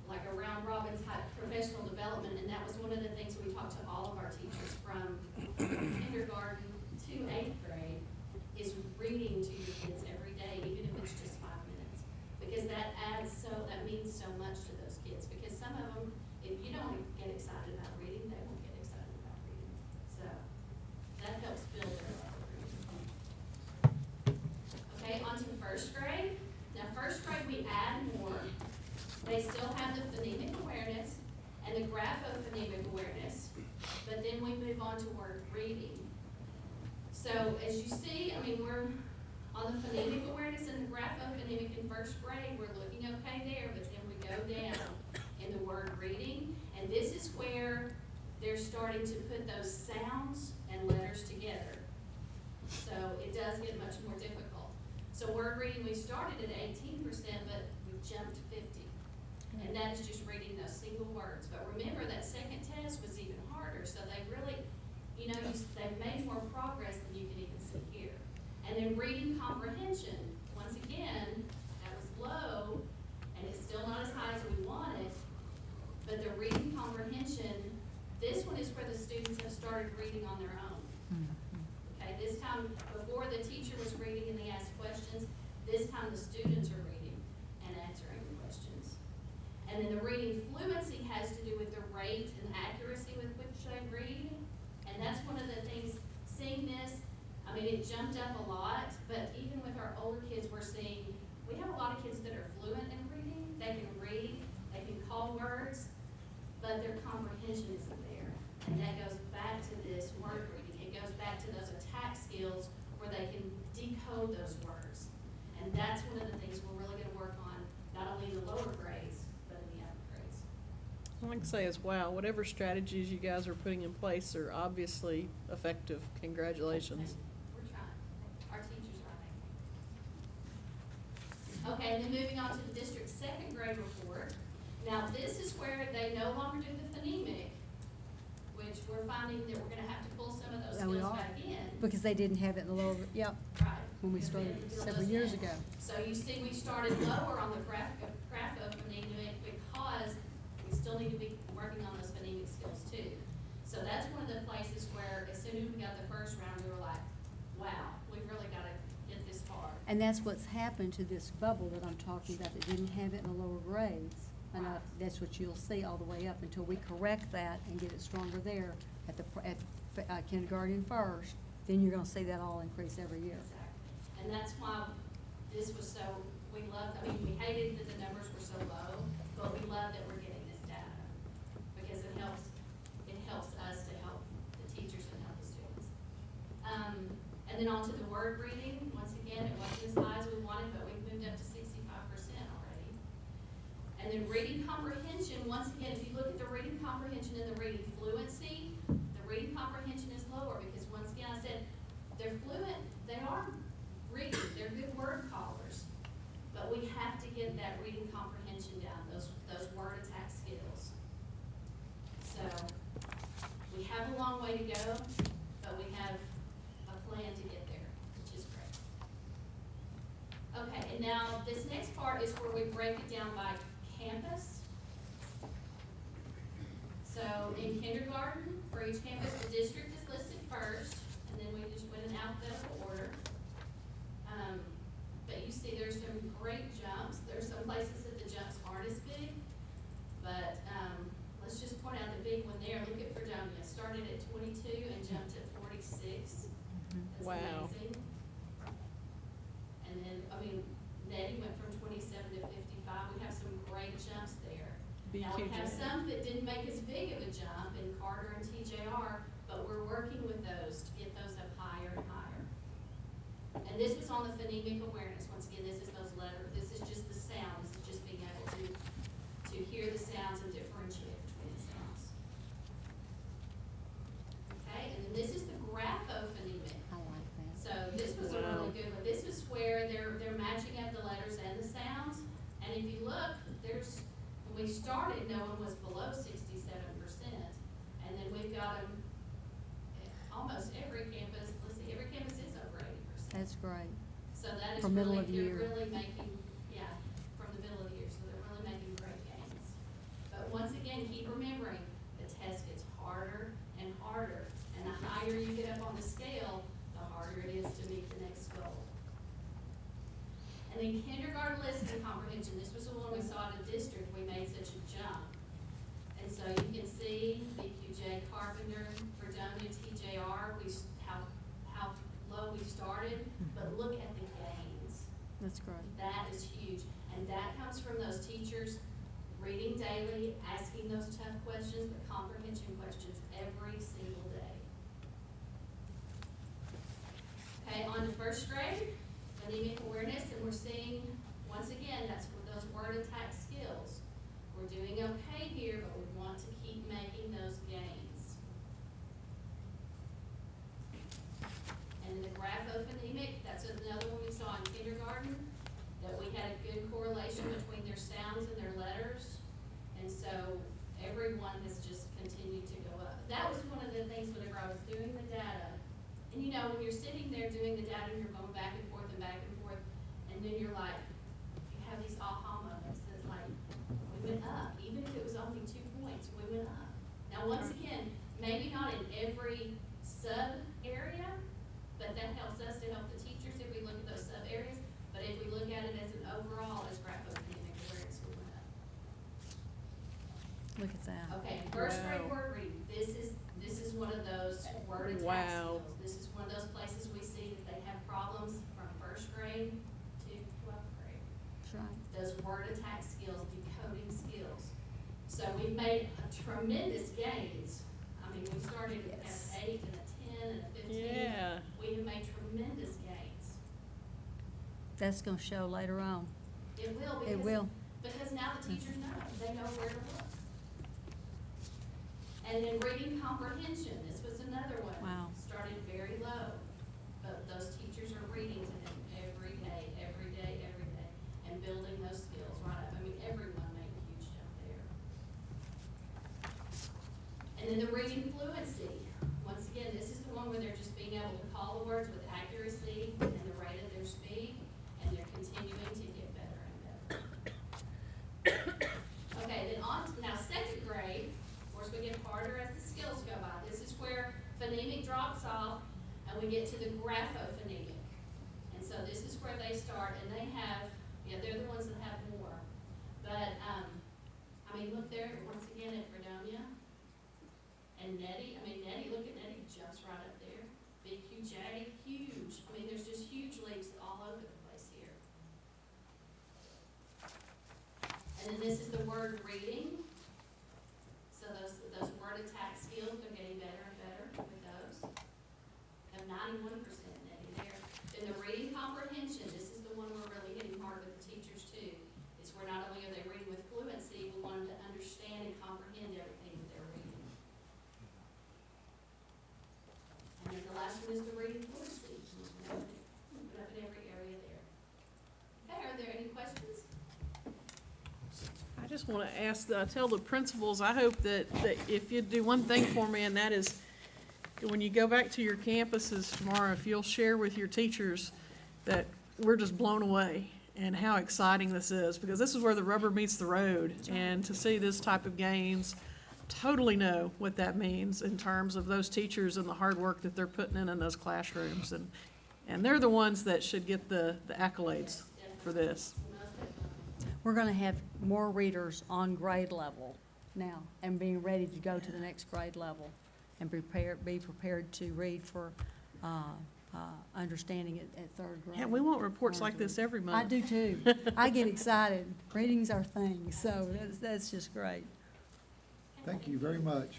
like a round robin type professional development. And that was one of the things we talked to all of our teachers from kindergarten to 8th grade, is reading to your kids every day, even if it's just 5 minutes. Because that means so much to those kids. Because some of them, if you don't get excited about reading, they won't get excited about reading. So that helps build their love of reading. Okay, on to 1st grade. Now 1st grade, we add more. They still have the phonemic awareness and the graphophonemic awareness, but then we move on to word reading. So as you see, I mean, we're on the phonemic awareness and the graphophonemic in 1st grade, we're looking okay there, but then we go down in the word reading, and this is where they're starting to put those sounds and letters together. So it does get much more difficult. So word reading, we started at 18%, but we jumped to 50. And that is just reading those single words. But remember, that second test was even harder, so they really, you know, they've made more progress than you can even see here. And then reading comprehension, once again, that was low, and it's still not as high as we wanted, but the reading comprehension, this one is where the students have started reading on their own. Okay, this time, before the teacher was reading and they asked questions, this time the students are reading and answering the questions. And then the reading fluency has to do with the rate and accuracy with which they read. And that's one of the things, seeing this, I mean, it jumped up a lot, but even with our older kids, we're seeing, we have a lot of kids that are fluent in reading. They can read, they can call words, but their comprehension isn't there. And that goes back to this word reading. It goes back to those attack skills where they can decode those words. And that's one of the things we're really gonna work on, not only in the lower grades, but in the upper grades. All I can say is, wow, whatever strategies you guys are putting in place are obviously effective. Congratulations. We're trying. Our teachers are. Okay, and then moving on to the district's 2nd grade report. Now, this is where they no longer do the phonemic, which we're finding that we're gonna have to pull some of those Yeah, we skills are. back in. because they didn't have it in the lower, yep, Right. when we Because started they didn't fill several those years in. ago. So you see, we started lower on the graphophonemic because we still need to be working on those phonemic skills too. So that's one of the places where as soon as we got the 1st round, we were like, wow, we've really gotta get this far. And that's what's happened to this bubble that I'm talking about that didn't have it in the lower grades. And that's what you'll see all the way up until we correct that and get it stronger there at kindergarten first. Then you're gonna see that all increase every year. Exactly. And that's why this was so, we loved, I mean, we hated that the numbers were so low, but we love that we're getting this data. Because it helps us to help the teachers and help the students. And then on to the word reading, once again, it wasn't as high as we wanted, but we've moved up to 65% already. And then reading comprehension, once again, if you look at the reading comprehension and the reading fluency, the reading comprehension is lower because once again, I said, they're fluent, they are reading, they're good word callers. But we have to get that reading comprehension down, those word attack skills. So, we have a long way to go, but we have a plan to get there, which is great. Okay, and now this next part is where we break it down by campus. So in kindergarten, for each campus, the district is listed first, and then we just went in alphabetical order. But you see there's some great jumps. There's some places that the jumps Now, we have BQJ. some that didn't make as big of a jump in Carter and TJR, but we're working with those to get those up higher and higher. And this was on the phonemic awareness. Once again, this is those letters. This is just the sound. This is just being able to hear the sounds and differentiate between the sounds. Okay, and then this is the graphophonemic. I like that. So this was a really good one. This is where they're matching up the letters and the sounds. And if you look, when we started, no one was below 67%. And then we've got them, almost every campus, let's see, every campus is over 80%. That's great. So that is For middle really, of the year. they're really making, yeah, from the middle of the year, so they're really making great gains. But once again, keep remembering, the test gets harder and harder. And the higher you get up on the scale, the harder it is to meet the next goal. And then kindergarten listening comprehension, this was the one we saw in the district, we made such a jump. And so you can see BQJ, Carpenter, Fredonia, TJR, how low we started, but look at the gains. That's great. That is huge. And that comes from those teachers reading daily, asking those tough questions, the comprehension questions every single day. Okay, on to first grade. Phonemic awareness, and we're seeing, once again, that's what those word attack skills. We're doing okay here, but we want to keep making those gains. And the graphophonemic, that's another one we saw in kindergarten, that we had a good correlation between their sounds and their letters. And so everyone has just continued to go up. That was one of the things whenever I was doing the data. And you know, when you're sitting there doing the data, you're going back and forth, and then you're like, you have these aha moments that's like, we went up. Even if it was only 2 points, we went up. Now, once again, maybe not in every sub area, but that helps us to help the teachers if we look at those sub areas. But if we look at it as an overall, as graphophonemic awareness, we went up. Look at that. Okay, first grade word reading. This is one of those word attack skills. This is one of those places we see that they have problems from first grade to 12th grade. That's right. Those word attack skills, decoding skills. So we've made a tremendous gains. I mean, we started at an 8 and a 10 and a 15. Yeah. We have made tremendous gains. That's gonna show later on. It will. It will. Because now the teachers know. They know where to look. And then reading comprehension, this was another one. Wow. Started very low, but those teachers are reading to them every day, and building those skills right up. I mean, everyone made a huge jump there. And then the reading fluency. Once again, this is the one where they're just being able to call the words with accuracy and the rate of their speed, and they're continuing to get better and better. Okay, then on to now second grade. We get harder as the skills go by. This is where phonemic drops off and we get to the graphophonemic. And so this is where they start, and they have, they're the ones that have more. But, I mean, look there, once again at Fredonia and Nettie. I mean, Nettie, look at Nettie, jumps right up there. BQJ, huge. I mean, there's just huge leaps all over the place here. And then this is the word reading. So those word attack skills, they're getting better and better with those. Have 91% Nettie there. Then the reading comprehension, this is the one we're really hitting hard with the teachers too. It's where not only are they reading with fluency, we want them to understand and comprehend everything that they're reading. And then the last one is the reading fluency. Open up in every area there. Okay, are there any questions? I just want to ask, tell the principals, I hope that if you do one thing for me, and that is, when you go back to your campuses tomorrow, if you'll share with your teachers that we're just blown away and how exciting this is, because this is where the rubber meets the road. And to see this type of gains, totally know what that means in terms of those teachers and the hard work that they're putting in those classrooms. And they're the ones that should get the accolades for this. We're gonna have more readers on grade level now and being ready to go to the next grade level and be prepared to read for understanding it at third grade. Yeah, we want reports like this every month. I do too. I get excited. Reading's our thing, so that's just great. Thank you very much.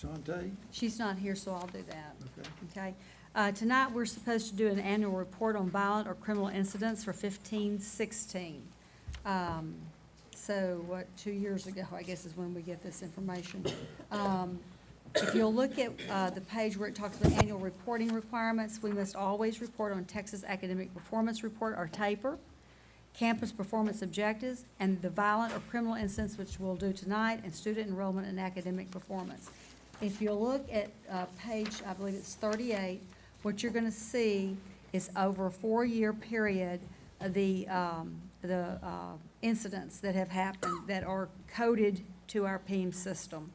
Shante? She's not here, so I'll do that. Okay. Okay. Tonight, we're supposed to do an annual report on violent or criminal incidents for 15-16. So what, 2 years ago, I guess, is when we get this information. If you'll look at the page where it talks about annual reporting requirements, we must always report on Texas Academic Performance Report, or TAPER, campus performance objectives, and the violent or criminal incidents, which we'll do tonight, and student enrollment and academic performance. If you look at page, I believe it's 38, what you're going to see is over a 4-year period, the incidents that have happened that are coded to our PEIMS system.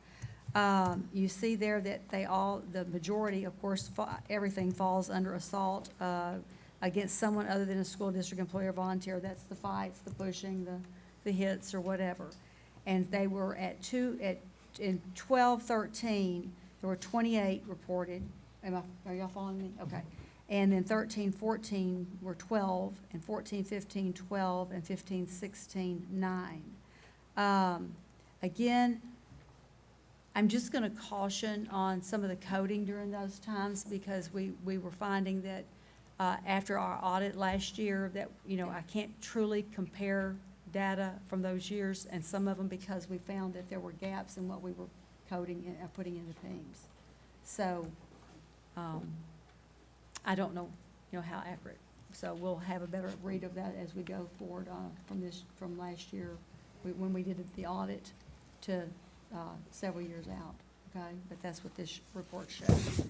You see there that the majority, of course, everything falls under assault against someone other than a school district employee or volunteer. That's the fights, the pushing, the hits, or whatever. And they were in 12-13, there were 28 reported. Are y'all following me? Okay. And then 13-14 were 12, and 14-15, 12, and 15-16, 9. Again, I'm just going to caution on some of the coding during those times, because we were finding that after our audit last year that, I can't truly compare data from those years, and some of them because we found that there were gaps in what we were coding and putting into PEIMS. So I don't know, how accurate. So we'll have a better read of that as we go forward from last year, when we did the audit to several years out, okay? But that's what this report shows.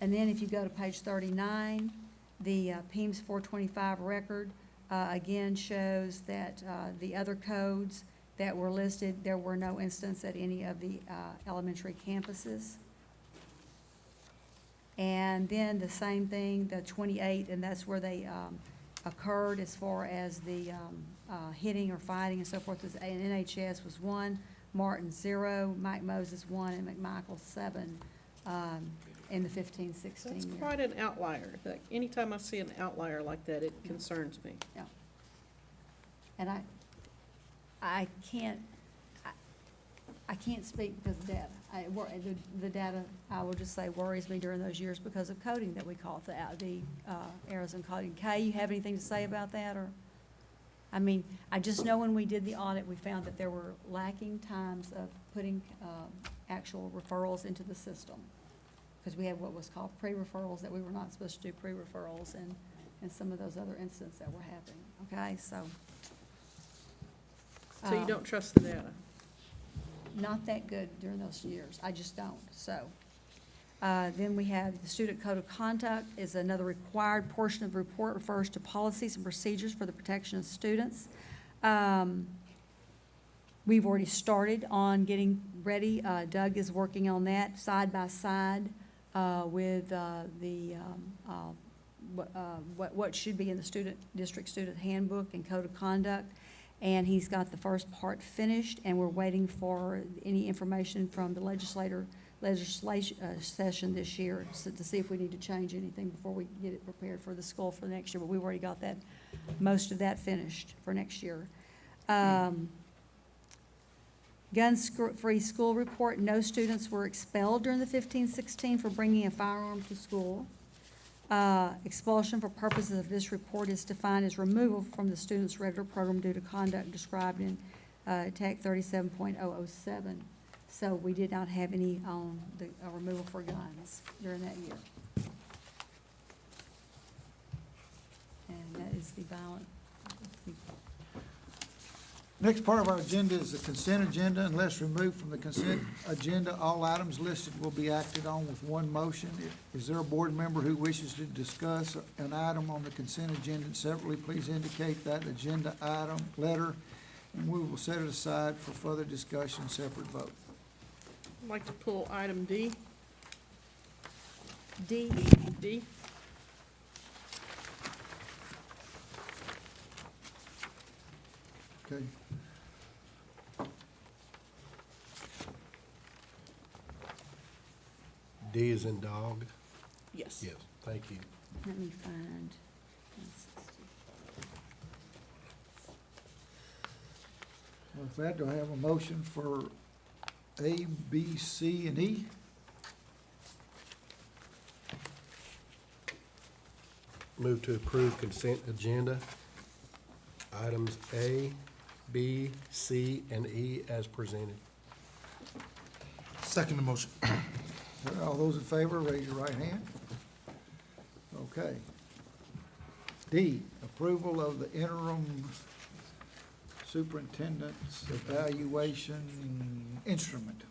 And then if you go to page 39, the PEIMS 425 record, again, shows that the other codes that were listed, there were no incidents at any of the elementary campuses. And then the same thing, the 28, and that's where they occurred as far as the hitting or fighting and so forth. And NHS was 1, Martin 0, Mike Moses 1, and McMichael 7 in the 15-16 That's year. quite an outlier. Like, anytime I see an outlier like that, it concerns me. Yeah. And I can't speak because of data. The data, I will just say, worries me during those years because of coding that we call the errors in coding. Kay, you have anything to say about that? Or, I mean, I just know when we did the audit, we found that there were lacking times of putting actual referrals into the system, because we had what was called pre-referrals that we were not supposed to do pre-referrals, and some of those other incidents that were happening. Okay, so. So you don't trust the data? Not that good during those years. I just don't. So then we have the student code of conduct is another required portion of the report, refers to policies and procedures for the protection of students. We've already started on getting ready. Doug is working on that side by side with what should be in the district student handbook and code of conduct. And he's got the first part finished, and we're waiting for any information from the legislation session this year to see if we need to change anything before we get it prepared for the school for next year. But we've already got most of that finished for next year. Gun-free school report, no students were expelled during the 15-16 for bringing a firearm to school. Expulsion for purposes of this report is defined as removal from the student's regular program due to conduct described in TAC 37.007. So we did not have any on the removal for guns during that year. And that is the violent. Next part of our agenda is the consent agenda. Unless removed from the consent agenda, all items listed will be acted on with one motion. Is there a board member who wishes to discuss an item on the consent agenda separately? Please indicate that agenda item letter, and we will set it aside for further discussion, separate vote. I'd like to pull item D. D. D. Okay. D is in dog? Yes. Yes, thank you. Let me find. 160. With that, do I have a motion for A, B, C, and E? Move to approve consent agenda, items A, B, C, and E as presented. Second the motion. All those in favor, raise your right hand. Okay. D, approval of the interim superintendent's evaluation instrument.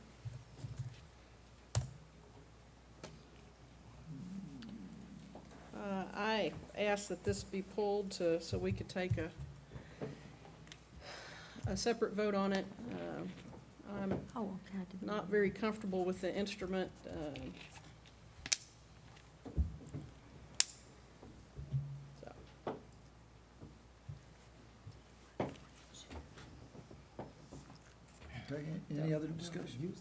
I asked that this be pulled so we could take a separate vote on it. I'm Oh, okay. I didn't not know. very comfortable with the instrument. So, Okay, any other discussion?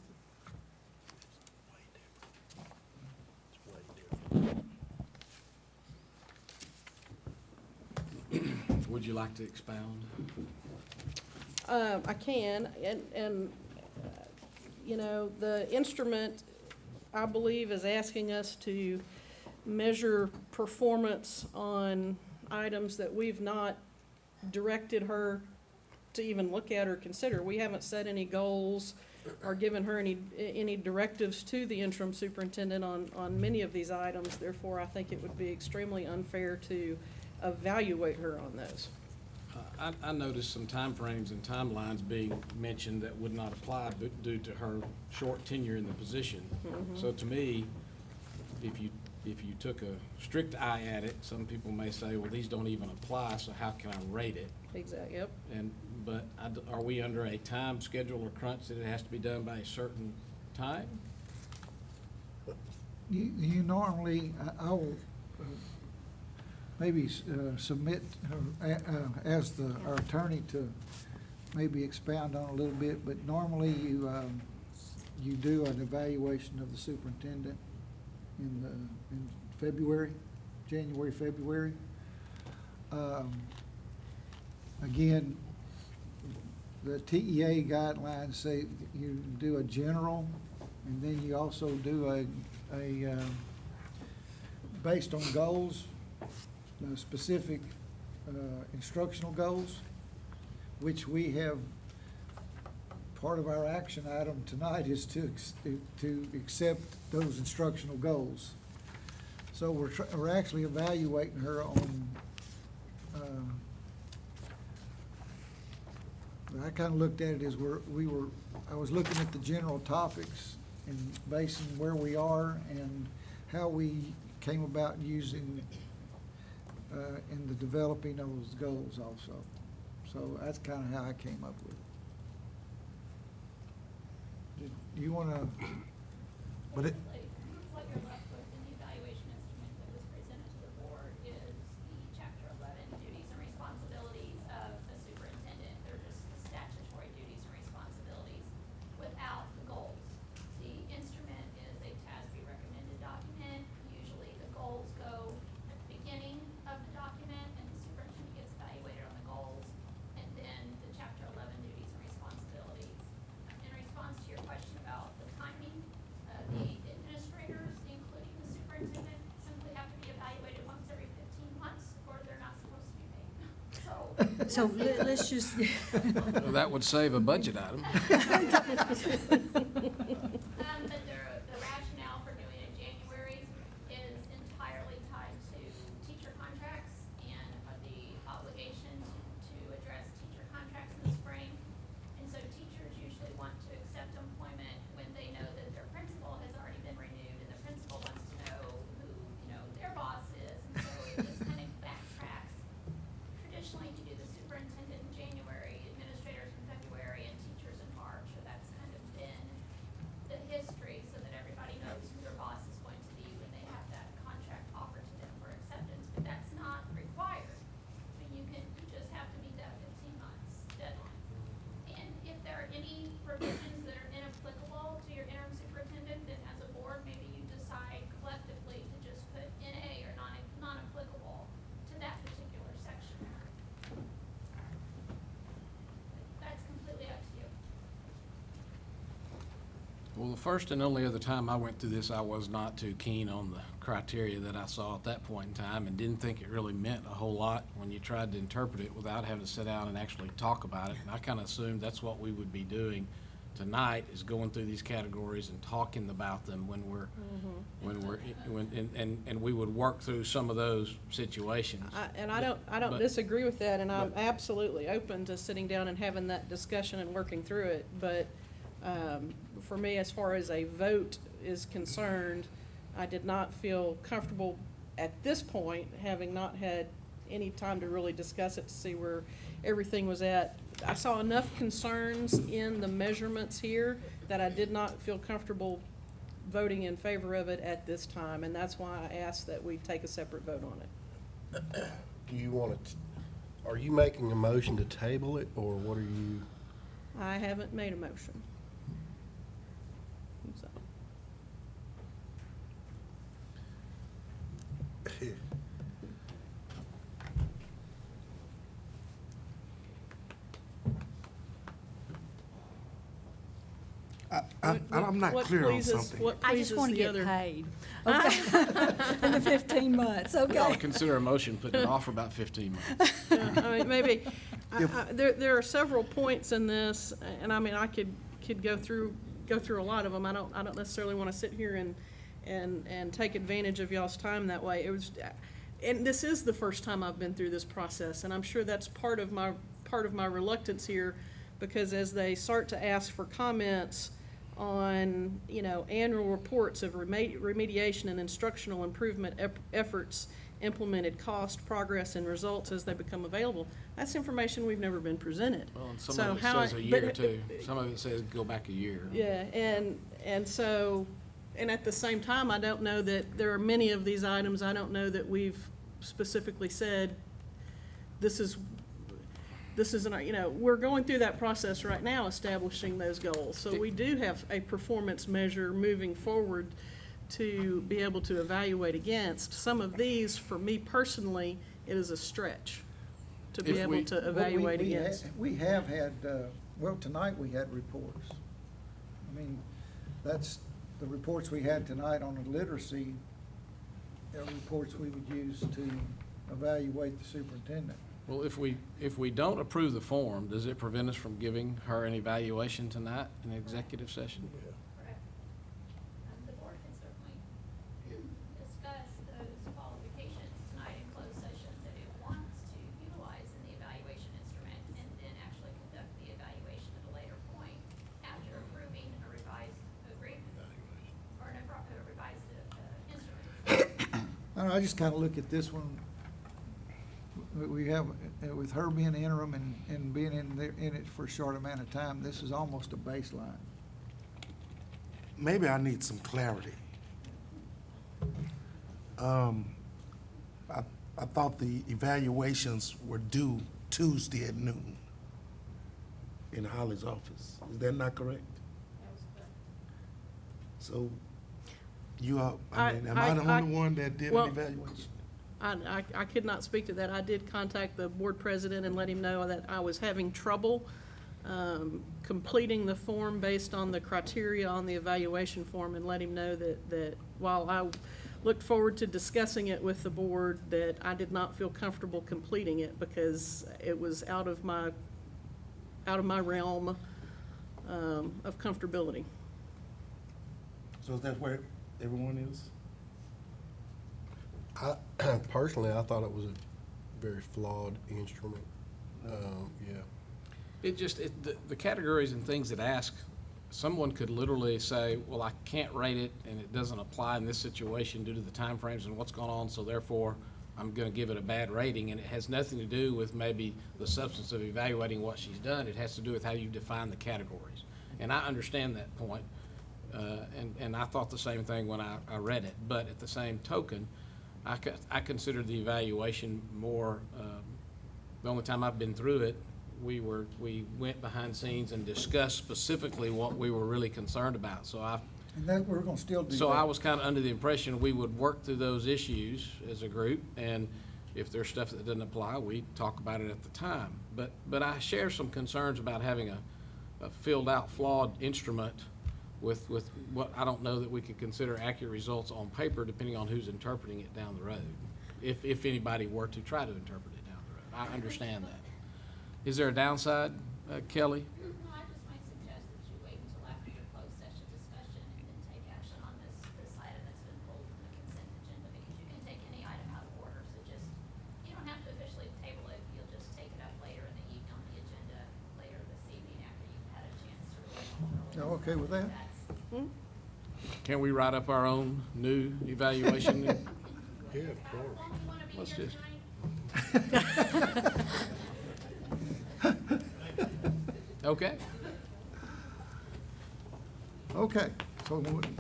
Would you like to expound? I can, you know, the instrument, I believe, is asking us to measure performance on items that we've not directed her to even look at or consider. We haven't set any goals or given her any directives to the interim superintendent on many of these items. Therefore, I think it would be extremely unfair to evaluate her on those. I noticed some timeframes and timelines being mentioned that would not apply due to her short tenure in the position. Mhm. So to me, if you took a strict eye at it, some people may say, well, these don't even apply, so how can I rate it? Exactly, yep. But are we under a time schedule or crunch that it has to be done by a certain time? You normally, I will maybe submit, ask our attorney to maybe expound on a little bit, but normally you do an evaluation of the superintendent in February, January, February. Again, the TEA guidelines say you do a general, and then you also do a based on goals, specific instructional goals, which we have, part of our action item tonight is to accept those instructional goals. So we're actually evaluating her on, I kind of looked at it as I was looking at the general topics and basing where we are and how we came about using in the developing those goals also. So that's kind of how I came up with it. Do you want to? But it, What you're left with in the evaluation instrument that was presented to the board is the Chapter 11 duties and responsibilities of the superintendent. They're just the statutory duties and responsibilities without the goals. The instrument is a TASB recommended document. Usually the goals go at the beginning of the document and the superintendent gets evaluated on the goals. And then the Chapter 11 duties and responsibilities. In response to your question about the timing, the administrators, including the superintendent, simply have to be evaluated once every 15 months, or they're not supposed to be paid. So let's just. Well, that would save a budget item. But the rationale for doing it in January is entirely tied to teacher contracts and the obligation to address teacher contracts in the spring. And so teachers usually want to accept employment when they know that their principal has already been renewed and the principal wants to know who, their boss is. And so it just kind of backtracks. Traditionally, you do the superintendent in January, administrators in February, and teachers in March. So that's kind of been Well, the first and only other time I went through this, I was not too keen on the criteria that I saw at that point in time and didn't think it really meant a whole lot when you tried to interpret it without having to sit down and actually talk about it. And I kind of assumed that's what we would be doing tonight, is going through these categories and talking about them when we would work through some of those situations. I don't disagree with that, and I'm absolutely open to sitting down and having that discussion and working through it. But for me, as far as a vote is concerned, I did not feel comfortable at this point, having not had any time to really discuss it to see where everything was at. I saw enough concerns in the measurements here that I did not feel comfortable voting in favor of it at this time, and that's why I asked that we take a separate vote on it. Do you want to, are you making a motion to table it, or what are you? I haven't made a motion. So. I'm not clear on something. I just want to get paid. Okay. In the 15 months, okay. I'll consider a motion putting it off for about 15 months. I mean, maybe, there are several points in this, and I mean, I could go through a lot of them. I don't necessarily want to sit here and take advantage of y'all's time that way. And this is the first time I've been through this process, and I'm sure that's part of my reluctance here, because as they start to ask for comments on, annual reports of remediation and instructional improvement efforts implemented, cost, progress, and results as they become available, that's information we've never been presented. Well, and some of it says a year too. Some of it says go back a year. Yeah, and so, and at the same time, I don't know that there are many of these items, I don't know that we've specifically said, this is we're going through that process right now, establishing those goals. So we do have a performance measure moving forward to be able to evaluate against. Some of these, for me personally, it is a stretch to be able to evaluate against. We have had, well, tonight we had reports. I mean, that's the reports we had tonight on the literacy, are reports we would use to evaluate the superintendent. Well, if we don't approve the form, does it prevent us from giving her an evaluation tonight in the executive session? Correct. The board can certainly discuss those qualifications tonight in closed session that it wants to utilize in the evaluation instrument, and then actually conduct the evaluation at a later point after approving a revised agreement or a revised instrument. I don't know, I just kind of look at this one. We have, with her being interim and being in it for a short amount of time, this is almost a baseline. Maybe I need some clarity. I thought the evaluations were due Tuesday at noon in Holly's office. Is that not correct? That was correct. So you are, am I the only one that did an evaluation? I could not speak to that. I did contact the board president and let him know that I was having trouble completing the form based on the criteria on the evaluation form, and let him know that while I looked forward to discussing it with the board, that I did not feel comfortable completing it because it was out of my realm of comfortability. So is that where everyone is? Personally, I thought it was a very flawed instrument. Yeah. The categories and things that ask, someone could literally say, well, I can't rate it and it doesn't apply in this situation due to the timeframes and what's going on, so therefore I'm going to give it a bad rating, and it has nothing to do with maybe the substance of evaluating what she's done. It has to do with how you define the categories. And I understand that point, and I thought the same thing when I read it. But at the same token, I considered the evaluation more, the only time I've been through it, we went behind scenes and discussed specifically what we were really concerned about. So and that we're going to still do so that. I was kind of under the impression we would work through those issues as a group, and if there's stuff that doesn't apply, we talk about it at the time. But I share some concerns about having a filled out flawed instrument with what I don't know that we could consider accurate results on paper, depending on who's interpreting it down the road, if anybody were to try to interpret it down the road. I understand that. Is there a downside, Kelly? No, I just might suggest that you wait until after your closed session discussion and then take action on this item that's been pulled from the consent agenda, because you can take any item out of order, so just, you don't have to officially table it, you'll just take it up later in the evening on the agenda, later this evening after you've had a chance to review. Y'all okay with that? Can we write up our own new evaluation? Yeah, of course. Let's just. Okay. Okay, so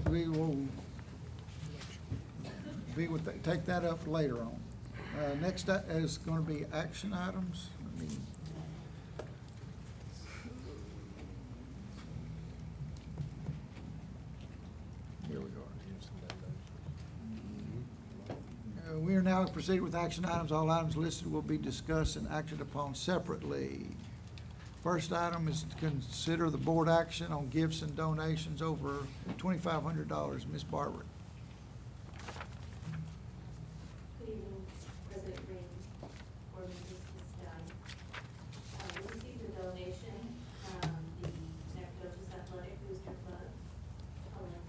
we will take that up later on. Next up is gonna be action items. Let me- Here we are. We are now proceeding with action items. All items listed will be discussed and acted upon separately. First item is to consider the board action on gifts and donations over $2,500. Ms. Barber. Good evening, President Green, Board members, Ms. Dunn. We received a donation from the Nacogdoches Athletic Booster Club totaling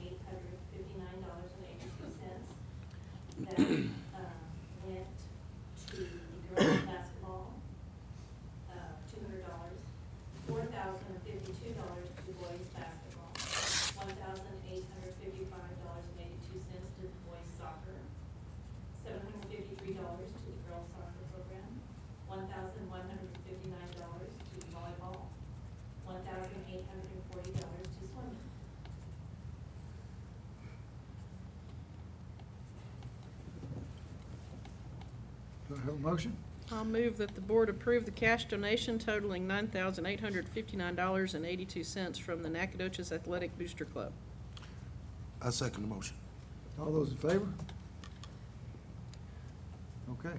$9,859.82. That went to the girls' basketball, $200, $4,052 to boys' basketball, $1,855.82 to the boys' soccer, $753 to the girls' soccer program, $1,159 to volleyball, $1,840 to swimming. Do I have a motion? I'll move that the board approve the cash donation totaling $9,859.82 from the Nacogdoches Athletic Booster Club. I second the motion. All those in favor? Okay,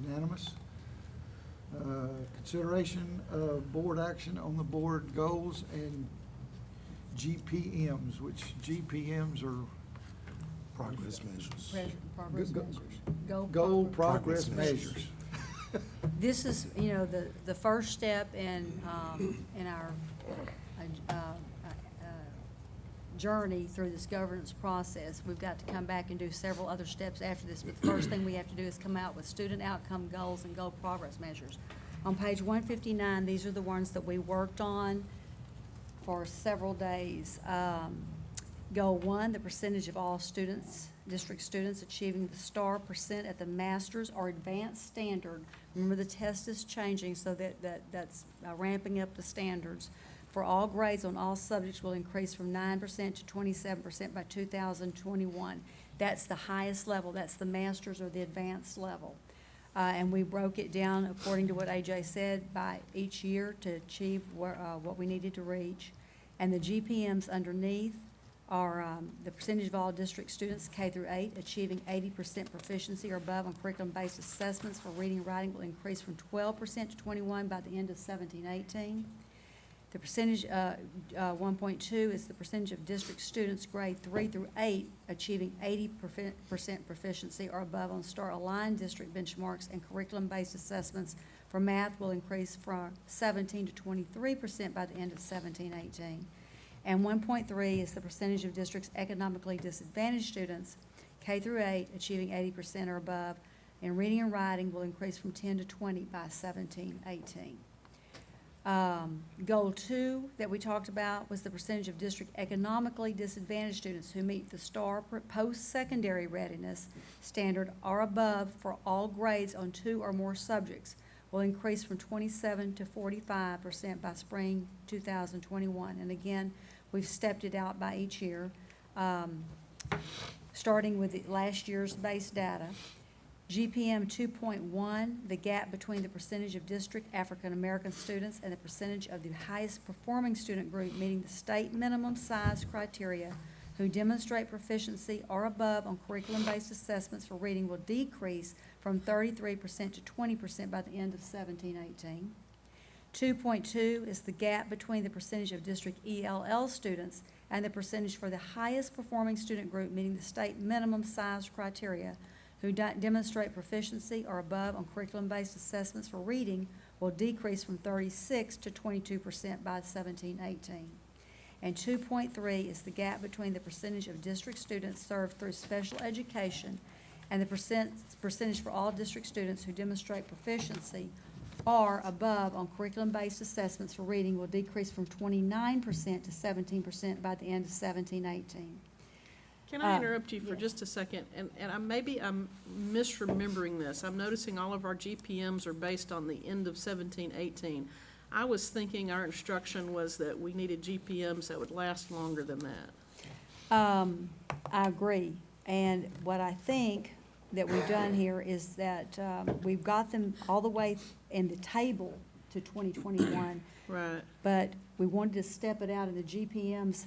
unanimous. Consideration of board action on the board goals and GPMs, which GPMs are Progress measures. Progress Go- measures. goal Progress progress measures. measures. This is, the first step in our journey through this governance process. We've got to come back and do several other steps after this, but the first thing we have to do is come out with student outcome goals and goal progress measures. On page 159, these are the ones that we worked on for several days. Goal 1, the percentage of all students, district students achieving the star percent at the master's or advanced standard. Remember, the test is changing, so that's ramping up the standards. For all grades on all subjects will increase from 9% to 27% by 2021. That's the highest level. That's the master's or the advanced level. And we broke it down according to what AJ said by each year to achieve what we needed to reach. And the GPMs underneath are the percentage of all district students K through 8 achieving 80% proficiency or above on curriculum-based assessments for reading and writing will increase from 12% to 21% by the end of 17-18. The percentage, 1.2 is the percentage of district students grade 3 through 8 achieving 80% proficiency or above on STAR-aligned district benchmarks and curriculum-based assessments for math will increase from 17 to 23% by the end of 17-18. And 1.3 is the percentage of district's economically disadvantaged students, K through 8, achieving 80% or above, and reading and writing will increase from 10 to 20 by 17-18. Goal 2 that we talked about was the percentage of district economically disadvantaged students who meet the STAR post-secondary readiness standard or above for all grades on 2 or more subjects will increase from 27 to 45% by spring 2021. And again, we've stepped it out by each year, starting with last year's base data. GPM 2.1, the gap between the percentage of district African-American students and the percentage of the highest performing student group meeting the state minimum size criteria who demonstrate proficiency or above on curriculum-based assessments for reading will decrease from 33% to 20% by the end of 17-18. 2.2 is the gap between the percentage of district ELL students and the percentage for the highest performing student group meeting the state minimum size criteria who demonstrate proficiency or above on curriculum-based assessments for reading will decrease from 36 to 22% by 17-18. And 2.3 is the gap between the percentage of district students served through special education and the percentage for all district students who demonstrate proficiency or above on curriculum-based assessments for reading will decrease from 29% to 17% by the end of 17-18. Can I interrupt you for just a second? And maybe I'm misremembering this. I'm noticing all of our GPMs are based on the end of 17-18. I was thinking our instruction was that we needed GPMs that would last longer than that. I agree. And what I think that we've done here is that we've got them all the way in the table to 2021. Right. But we wanted to step it out in the GPMs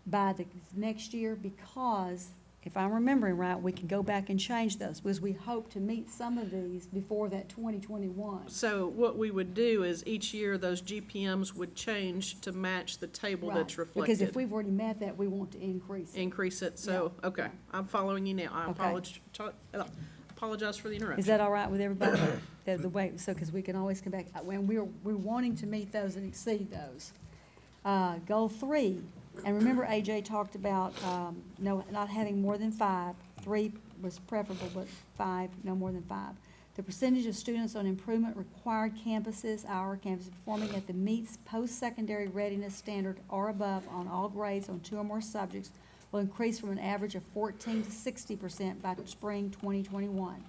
by the next year because, if I'm remembering right, we can go back and change those because we hope to meet some of these before that 2021. So what we would do is each year those GPMs would change to match the table that's reflected. Because if we've already met that, we want to increase it. Increase it, so, okay, I'm following you now. I Okay. apologize for the interruption. Is that all right with everybody? The way, so, because we can always come back, when we're wanting to meet those and exceed those. Goal 3, and remember AJ talked about, not having more than 5. 3 was preferable, but 5, no more than 5. The percentage of students on improvement required campuses, our campus performing at the meets post-secondary readiness standard or above on all grades on 2 or more subjects will increase from an average of 14 to 60% by spring 2021.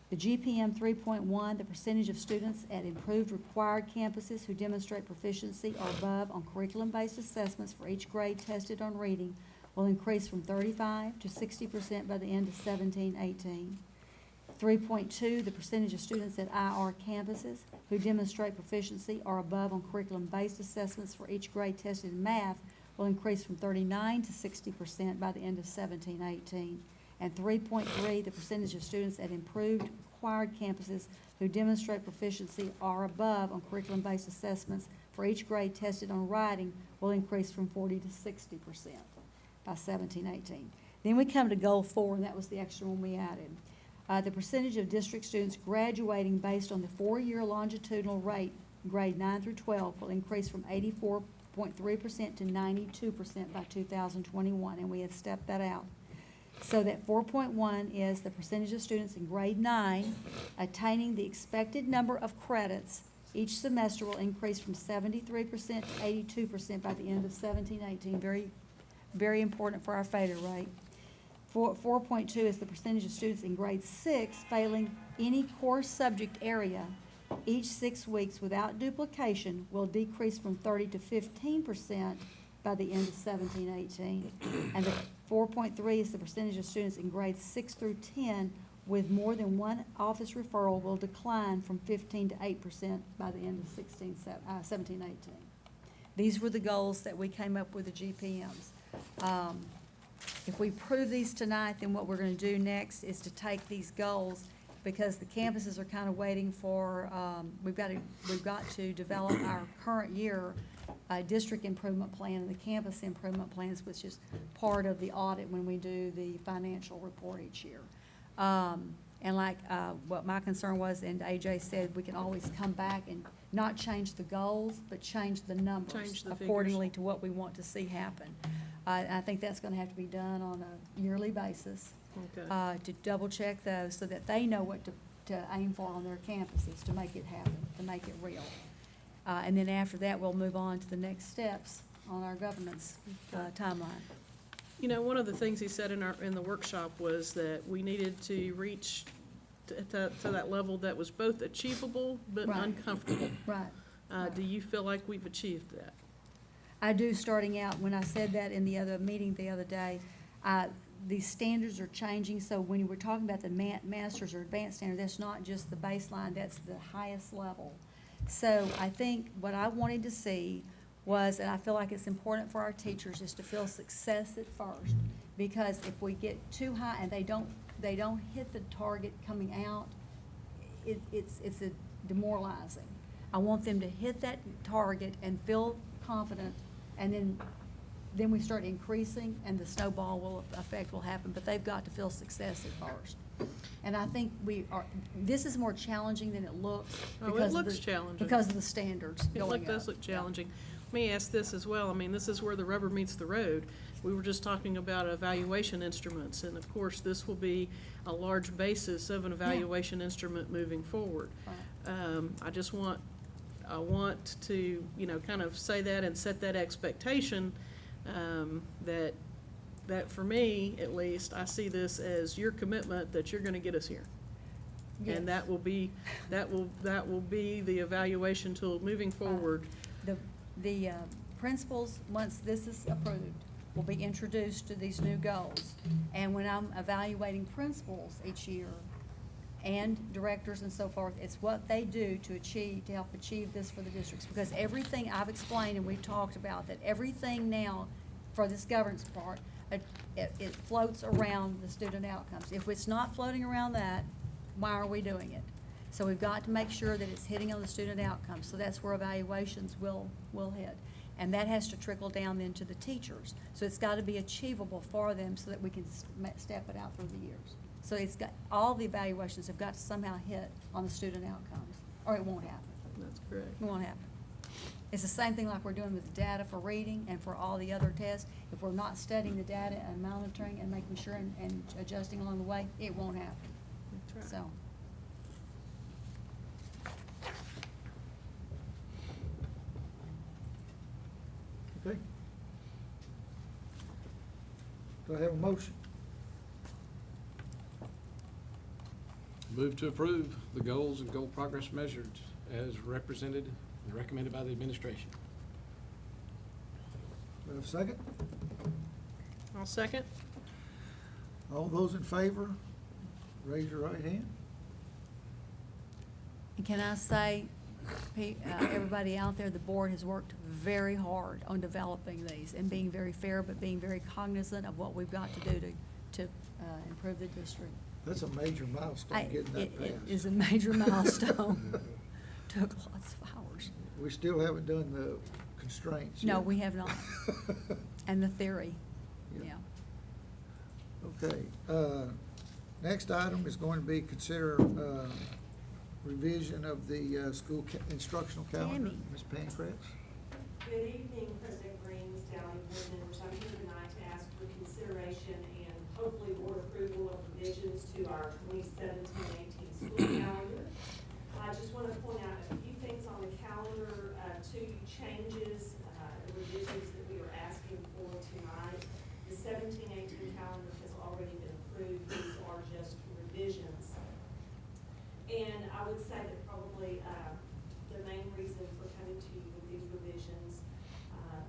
The GPM 3.1, the percentage of students at improved required campuses who demonstrate proficiency or above on curriculum-based assessments for each grade tested on reading will increase from 35 to 60% by the end of 17-18. 3.2, the percentage of students at IR campuses who demonstrate proficiency or above on curriculum-based assessments for each grade tested in math will increase from 39 to 60% by the end of 17-18. And 3.3, the percentage of students at improved required campuses who demonstrate proficiency or above on curriculum-based assessments for each grade tested on writing will increase from 40 to 60% by 17-18. Then we come to goal 4, and that was the extra one we added. The percentage of district students graduating based on the 4-year longitudinal rate, grade 9 through 12, will increase from 84.3% to 92% by 2021, and we had stepped that out. So that 4.1 is the percentage of students in grade 9 attaining the expected number of credits each semester will increase from 73% to 82% by the end of 17-18. Very, very important for our failure rate. 4.2 is the percentage of students in grade 6 failing any core subject area each 6 weeks without duplication will decrease from 30 to 15% by the end of 17-18. And the 4.3 is the percentage of students in grades 6 through 10 with more than one office referral will decline from 15 to 8% by the end of 17-18. These were the goals that we came up with, the GPMs. If we prove these tonight, then what we're going to do next is to take these goals, because the campuses are kind of waiting for, we've got to develop our current year district improvement plan and the campus improvement plans, which is part of the audit when we do the financial report each year. And like what my concern was, and AJ said, we can always come back and not change the goals, but change the numbers Change the accordingly figures. to what we want to see happen. I think that's going to have to be done on a yearly basis Okay. to double check those so that they know what to aim for on their campuses to make it happen, to make it real. And then after that, we'll move on to the next steps on our governance timeline. You know, one of the things he said in the workshop was that we needed to reach to that level that was both achievable but Right. uncomfortable. Right. Do you feel like we've achieved that? I do, starting out, when I said that in the other meeting the other day, these standards are changing, so when you were talking about the master's or advanced standard, that's not just the baseline, that's the highest level. So I think what I wanted to see was, and I feel like it's important for our teachers, is to feel success at first, because if we get too high and they don't hit the target coming out, it's a demoralizing. I want them to hit that target and feel confident, and then we start increasing, and the snowball effect will happen, but they've got to feel success at first. And I think this is more challenging than it looks. Oh, it looks challenging. Because of the standards going up. Does look challenging. Let me ask this as well. I mean, this is where the rubber meets the road. We were just talking about evaluation instruments, and of course, this will be a large basis of an evaluation instrument moving forward. Right. I want to, kind of say that and set that expectation, that for me, at least, I see this as your commitment that you're gonna get us here. Yes. And that will be the evaluation tool moving forward. The principals, once this is approved, will be introduced to these new goals. And when I'm evaluating principals each year, and directors and so forth, it's what they do to help achieve this for the districts. Because everything I've explained and we've talked about, that everything now for this governance part, it floats around the student outcomes. If it's not floating around that, why are we doing it? So we've got to make sure that it's hitting on the student outcomes. So that's where evaluations will hit. And that has to trickle down then to the teachers. So it's got to be achievable for them so that we can step it out through the years. So it's got, all the evaluations have got to somehow hit on the student outcomes, or it won't happen. That's correct. It won't happen. It's the same thing like we're doing with the data for reading and for all the other tests. If we're not studying the data and monitoring and making sure and adjusting along the way, it won't happen. That's right. So. Okay. Do I have a motion? Move to approve the goals and goal progress measured as represented and recommended by the administration. Do I have a second? I'll second. All those in favor, raise your right hand. And can I say, everybody out there, the board has worked very hard on developing these and being very fair, but being very cognizant of what we've got to do to improve the district. That's a major milestone, getting that passed. It is a major milestone. Took lots of hours. We still haven't done the constraints No, yet. we have not. And the theory, yeah. Okay, next item is going to be consider, revision of the, school instructional calendar. Tammy. Ms. Pancratz? Good evening, President Green, Ms. Dowling, board members. I'm here tonight to ask for consideration and hopefully board approval of revisions to our 2017-18 school calendar. I just want to point out a few things on the calendar, two changes, revisions that we are asking for tonight. The 17-18 calendar has already been approved. These are just revisions. And I would say that probably the main reason for coming to you with these revisions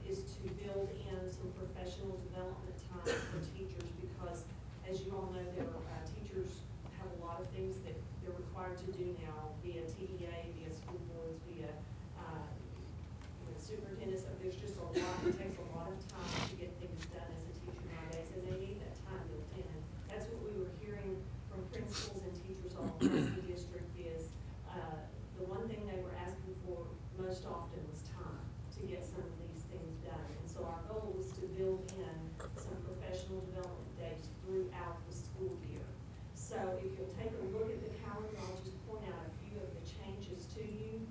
is to build in some professional development time for teachers, because as you all know, teachers have a lot of things that they're required to do now via TDA, via school boards, via superintendents. There's just a lot, it takes a lot of time to get things done as a teacher nowadays, and they need that time built in. That's what we were hearing from principals and teachers all across the district is the one thing they were asking for most often was time to get some of these things done. And so our goal was to build in some professional development days throughout the school year. So if you'll take a look at the calendar, I'll just point out a few of the changes to you.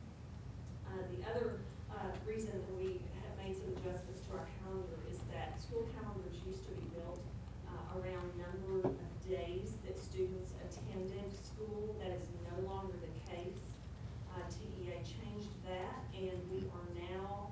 The other reason that we have made some adjustments to our calendar is that school calendars used to be built around number of days that students attended school. That is no longer the case. TEA changed that, and we are now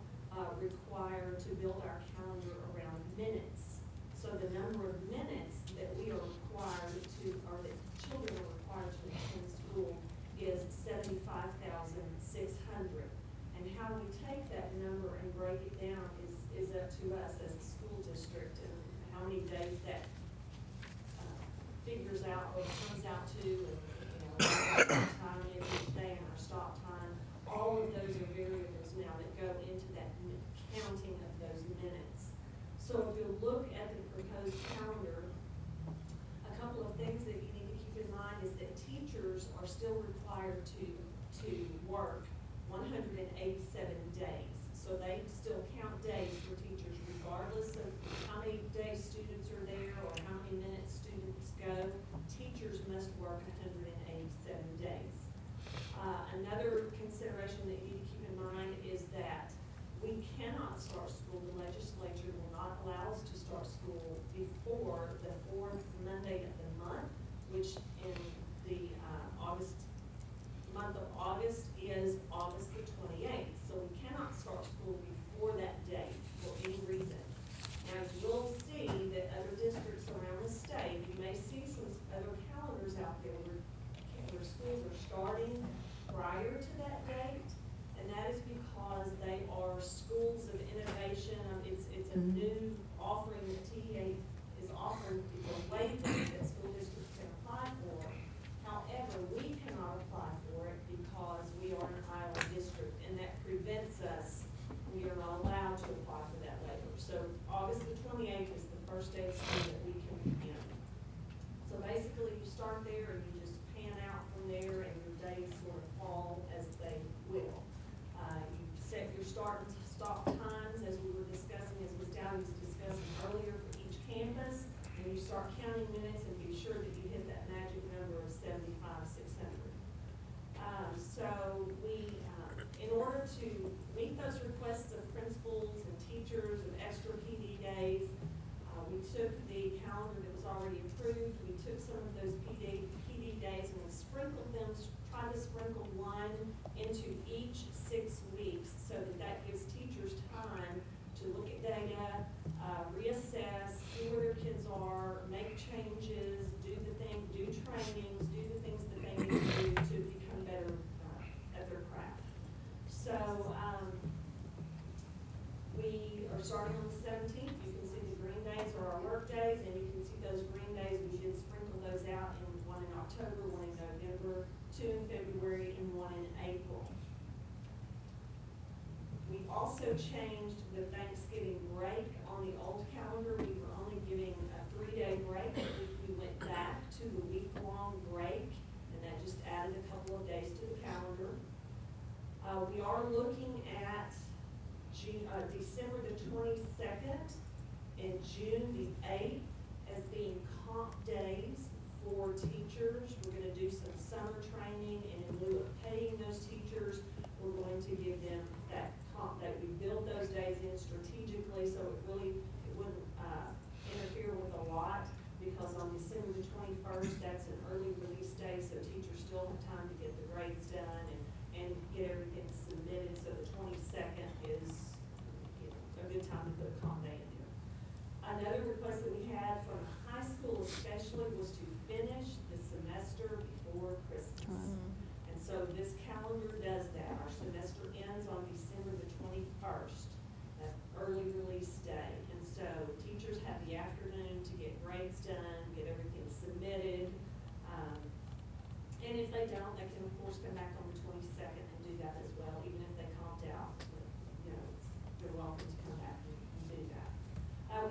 required to build our calendar around minutes. So the number of minutes that we are required to, or that children are required to attend school is 75,600. And how we take that number and break it down is up to us as a school district, and how many days that figures out or comes out to, and our time in each day and our stop time. All of those are variables now that go into that counting of those minutes. So if you look at the proposed calendar, a couple of things that you need to keep in mind is that teachers are still required to work 100% 87 days. So they still count days for teachers regardless of how many days students are there or how many minutes students go. Teachers must work 187 days. Another consideration that you need to keep in mind is that we cannot start school, the legislature will not allow us to start school before the 4th Monday of the month, which in the month of August is August the 28th. So we cannot start school before that date for any reason. Now, you'll see that other districts around the state, you may see some other calendars out there where schools are starting prior to that date, and that is because they are schools of innovation. It's a new offering that TEA is offering. It's a waiver that school districts can apply for. However, we cannot apply for it because we are an island district, and that prevents us. We are not allowed to apply for that waiver. So August the 28th is the first day of school that we can begin. So basically, you start there and you just pan out from there, and your days sort of fall as they will. You set your start and stop times, as we were discussing, as Ms. Dowdy was discussing earlier, for each campus, and you start counting minutes and be sure that you hit that magic number of 75,600. So we, in order to meet those requests of principals and teachers of extra PD days, we took the calendar that was already approved, we took some of those PD days and we sprinkled them, tried to sprinkle one into each 6 weeks so that gives teachers time to look at data, reassess, see where their kids are, make changes, do trainings, do the things that they need to do to become better at their craft. So we are starting on the 17th. You can see the green days are our work days, and you can see those green days. We did sprinkle those out, in one in October, one in November, 2 in February, and 1 in April. We also changed the Thanksgiving break. On the old calendar, we were only giving a 3-day break. We went back to the week-long break, and that just added a couple of days to the calendar. We are looking at December the 22nd and June the 8th as being comp days for teachers. We're going to do some summer training, and in lieu of paying those teachers, we're going to give them that comp day. We build those days in strategically so it wouldn't interfere with a lot, because on December the 21st, that's an early release day, so teachers still have time to get the grades done and get everything submitted. So the 22nd is a good time to put a comp day in there. Another request that we had from the high school especially was to finish the semester before Christmas. And so this calendar does that. Our semester ends on December the 21st, that early release day. And so teachers have the afternoon to get grades done, get everything submitted. And if they don't, they can of course come back on the 22nd and do that as well, even if they comped out. You know, they're welcome to come back and do that.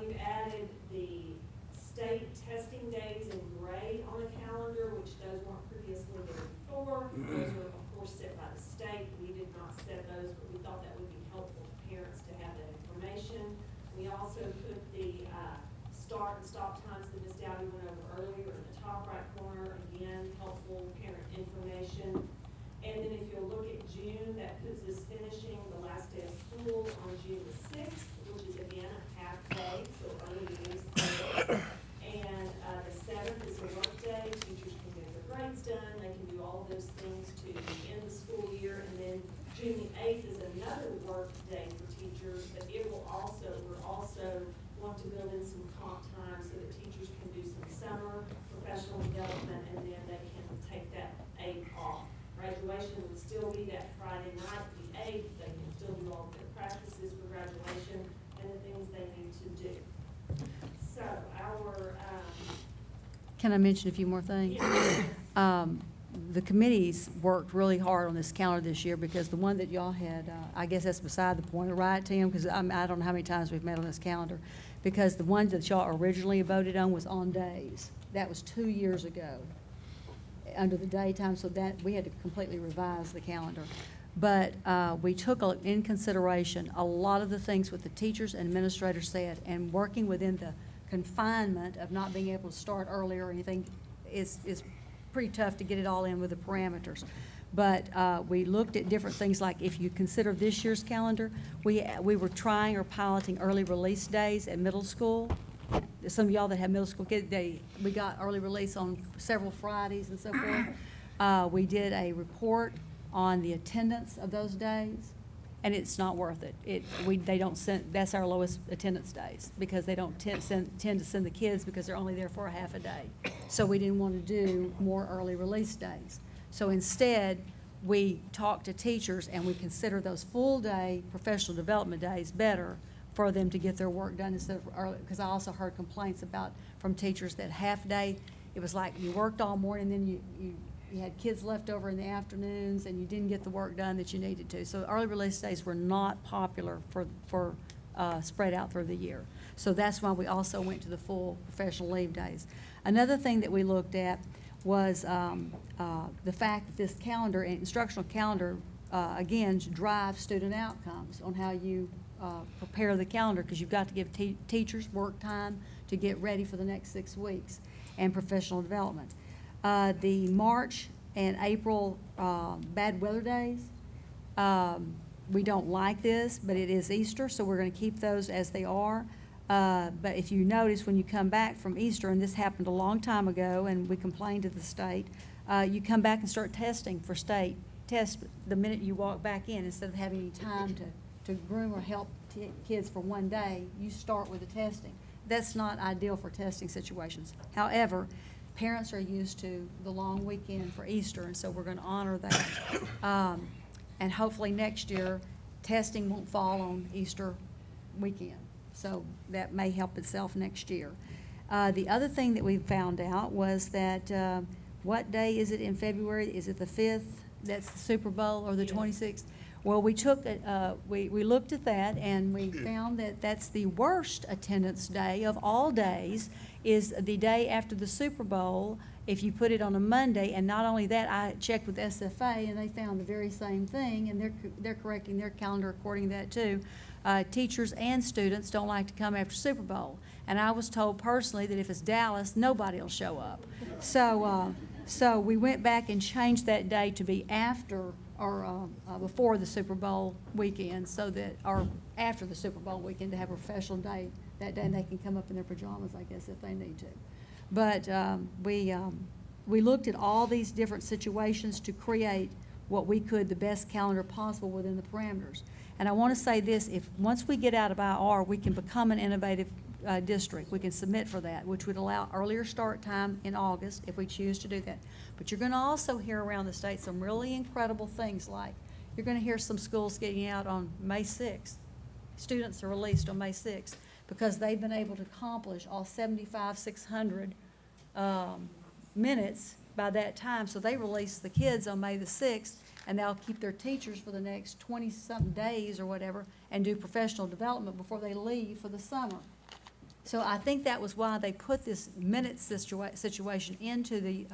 We've added the state testing days in gray on the calendar, which those weren't previously there before. Those were of course set by the state. We did not set those, but we thought that would be helpful to parents to have that information. We also put the start and stop times that Ms. Dowdy went over earlier in the top right corner. Again, helpful parent information. And then if you'll look at June, that puts us finishing the last day of school on June the 6th, which is again a half day, so early release day. And the 7th is a work day. Teachers can get their grades done. They can do all of those things to end the school year. And then June the 8th is another work day for teachers, but it will also, we're also want to build in some comp time so that teachers can do some summer professional development, and then they can take that 8th off. Graduation would still be that Friday night, the 8th. They can still do all of their practices for graduation and the things they need to do. So our Can I mention a few more things? The committees worked really hard on this calendar this year, because the one that y'all had, I guess that's beside the point, right, Tim? Because I don't know how many times we've met on this calendar, because the one that y'all originally voted on was on days. That was 2 years ago under the daytime, so that we had to completely revise the calendar. But we took in consideration a lot of the things what the teachers and administrators said, and working within the confinement of not being able to start earlier or anything is pretty tough to get it all in with the parameters. But we looked at different things, like if you consider this year's calendar, we were trying or piloting early release days at middle school. Some of y'all that have middle school kids, we got early release on several Fridays and so forth. We did a report on the attendance of those days, and it's not worth it. They don't send, that's our lowest attendance days, because they don't tend to send the kids because they're only there for a half a day. So we didn't want to do more early release days. So instead, we talked to teachers and we consider those full-day professional development days better for them to get their work done instead of early, because I also heard complaints from teachers that half-day, it was like you worked all morning, then you had kids left over in the afternoons, and you didn't get the work done that you needed to. So early release days were not popular for spread out through the year. So that's why we also went to the full professional leave days. Another thing that we looked at was the fact that this calendar, instructional calendar, again, drives student outcomes on how you prepare the calendar, because you've got to give teachers work time to get ready for the next 6 weeks, and professional development. The March and April bad weather days, we don't like this, but it is Easter, so we're going to keep those as they are. But if you notice, when you come back from Easter, and this happened a long time ago, and we complained to the state, you come back and start testing for state tests the minute you walk back in. Instead of having any time to groom or help kids for one day, you start with the testing. That's not ideal for testing situations. However, parents are used to the long weekend for Easter, and so we're going to honor that. And hopefully next year, testing won't fall on Easter weekend. So that may help itself next year. The other thing that we found out was that, what day is it in February? Is it the 5th? That's the Super Bowl, or the 26th? Well, we looked at that, and we found that that's the worst attendance day of all days, is the day after the Super Bowl, if you put it on a Monday. And not only that, I checked with SFA, and they found the very same thing, and they're correcting their calendar according to that too. Teachers and students don't like to come after Super Bowl. And I was told personally that if it's Dallas, nobody will show up. So we went back and changed that day to be after or before the Super Bowl weekend, or after the Super Bowl weekend, to have a professional day that day, and they can come up in their pajamas, I guess, if they need to. But we looked at all these different situations to create what we could, the best calendar possible within the parameters. And I want to say this, once we get out of IR, we can become an innovative district. We can submit for that, which would allow earlier start time in August if we choose to do that. But you're going to also hear around the state some really incredible things, like you're going to hear some schools getting out on May 6th. Students are released on May 6th because they've been able to accomplish all 600 minutes by that time. So they release the kids on May the 6th, and they'll keep their teachers for the next 20-something days or whatever, and do professional development before they leave for the summer. So I think that was why they put this minute situation into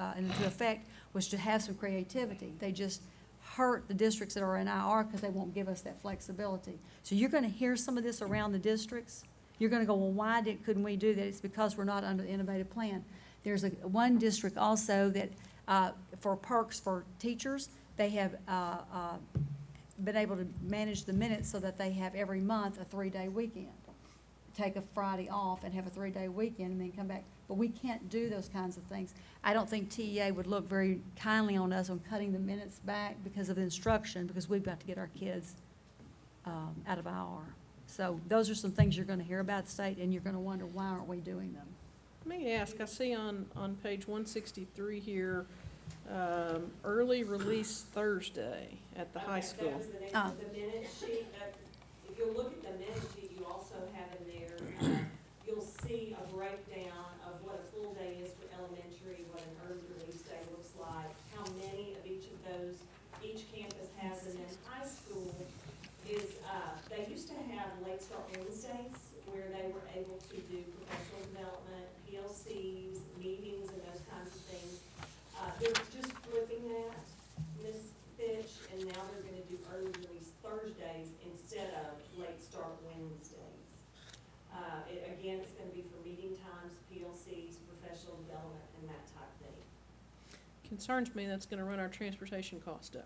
effect, was to have some creativity. They just hurt the districts that are in IR because they won't give us that flexibility. So you're going to hear some of this around the districts. You're going to go, well, why couldn't we do that? It's because we're not under the innovative plan. There's one district also that, for perks for teachers, they have been able to manage the minutes so that they have every month a 3-day weekend. Take a Friday off and have a 3-day weekend and then come back. But we can't do those kinds of things. I don't think TEA would look very kindly on us on cutting the minutes back because of the instruction, because we've got to get our kids out of IR. So those are some things you're going to hear about the state, and you're going to wonder, why aren't we doing them? Let me ask, I see on page 163 here, early release Thursday at the high school. That was the name of the minute sheet. If you'll look at the minute sheet, you also have in there, you'll see a breakdown of what a full day is for elementary, what an early release day looks like, how many of each of those each campus has, and then high school is, they used to have late start Wednesdays where they were able to do professional development, PLCs, meetings, and those kinds of things. They're just flipping that, Ms. Fitch, and now they're going to do concerns me, that's gonna run our transportation cost up.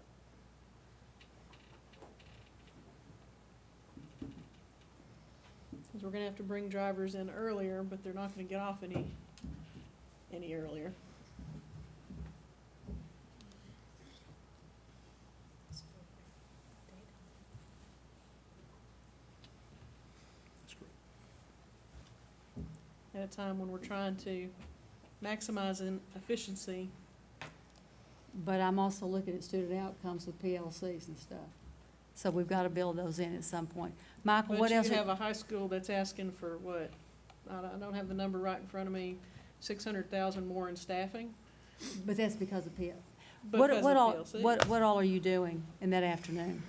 Because we're gonna have to bring drivers in earlier, but they're not gonna get off any earlier. At a time when we're trying to maximize efficiency. But I'm also looking at student outcomes with PLCs and stuff. So we've got to build those in at some point. Michael, what else? But you have a high school that's asking for what? I don't have the number right in front of me, 600,000 more in staffing. But that's because of PL. Because of PLC. What all are you doing in that afternoon?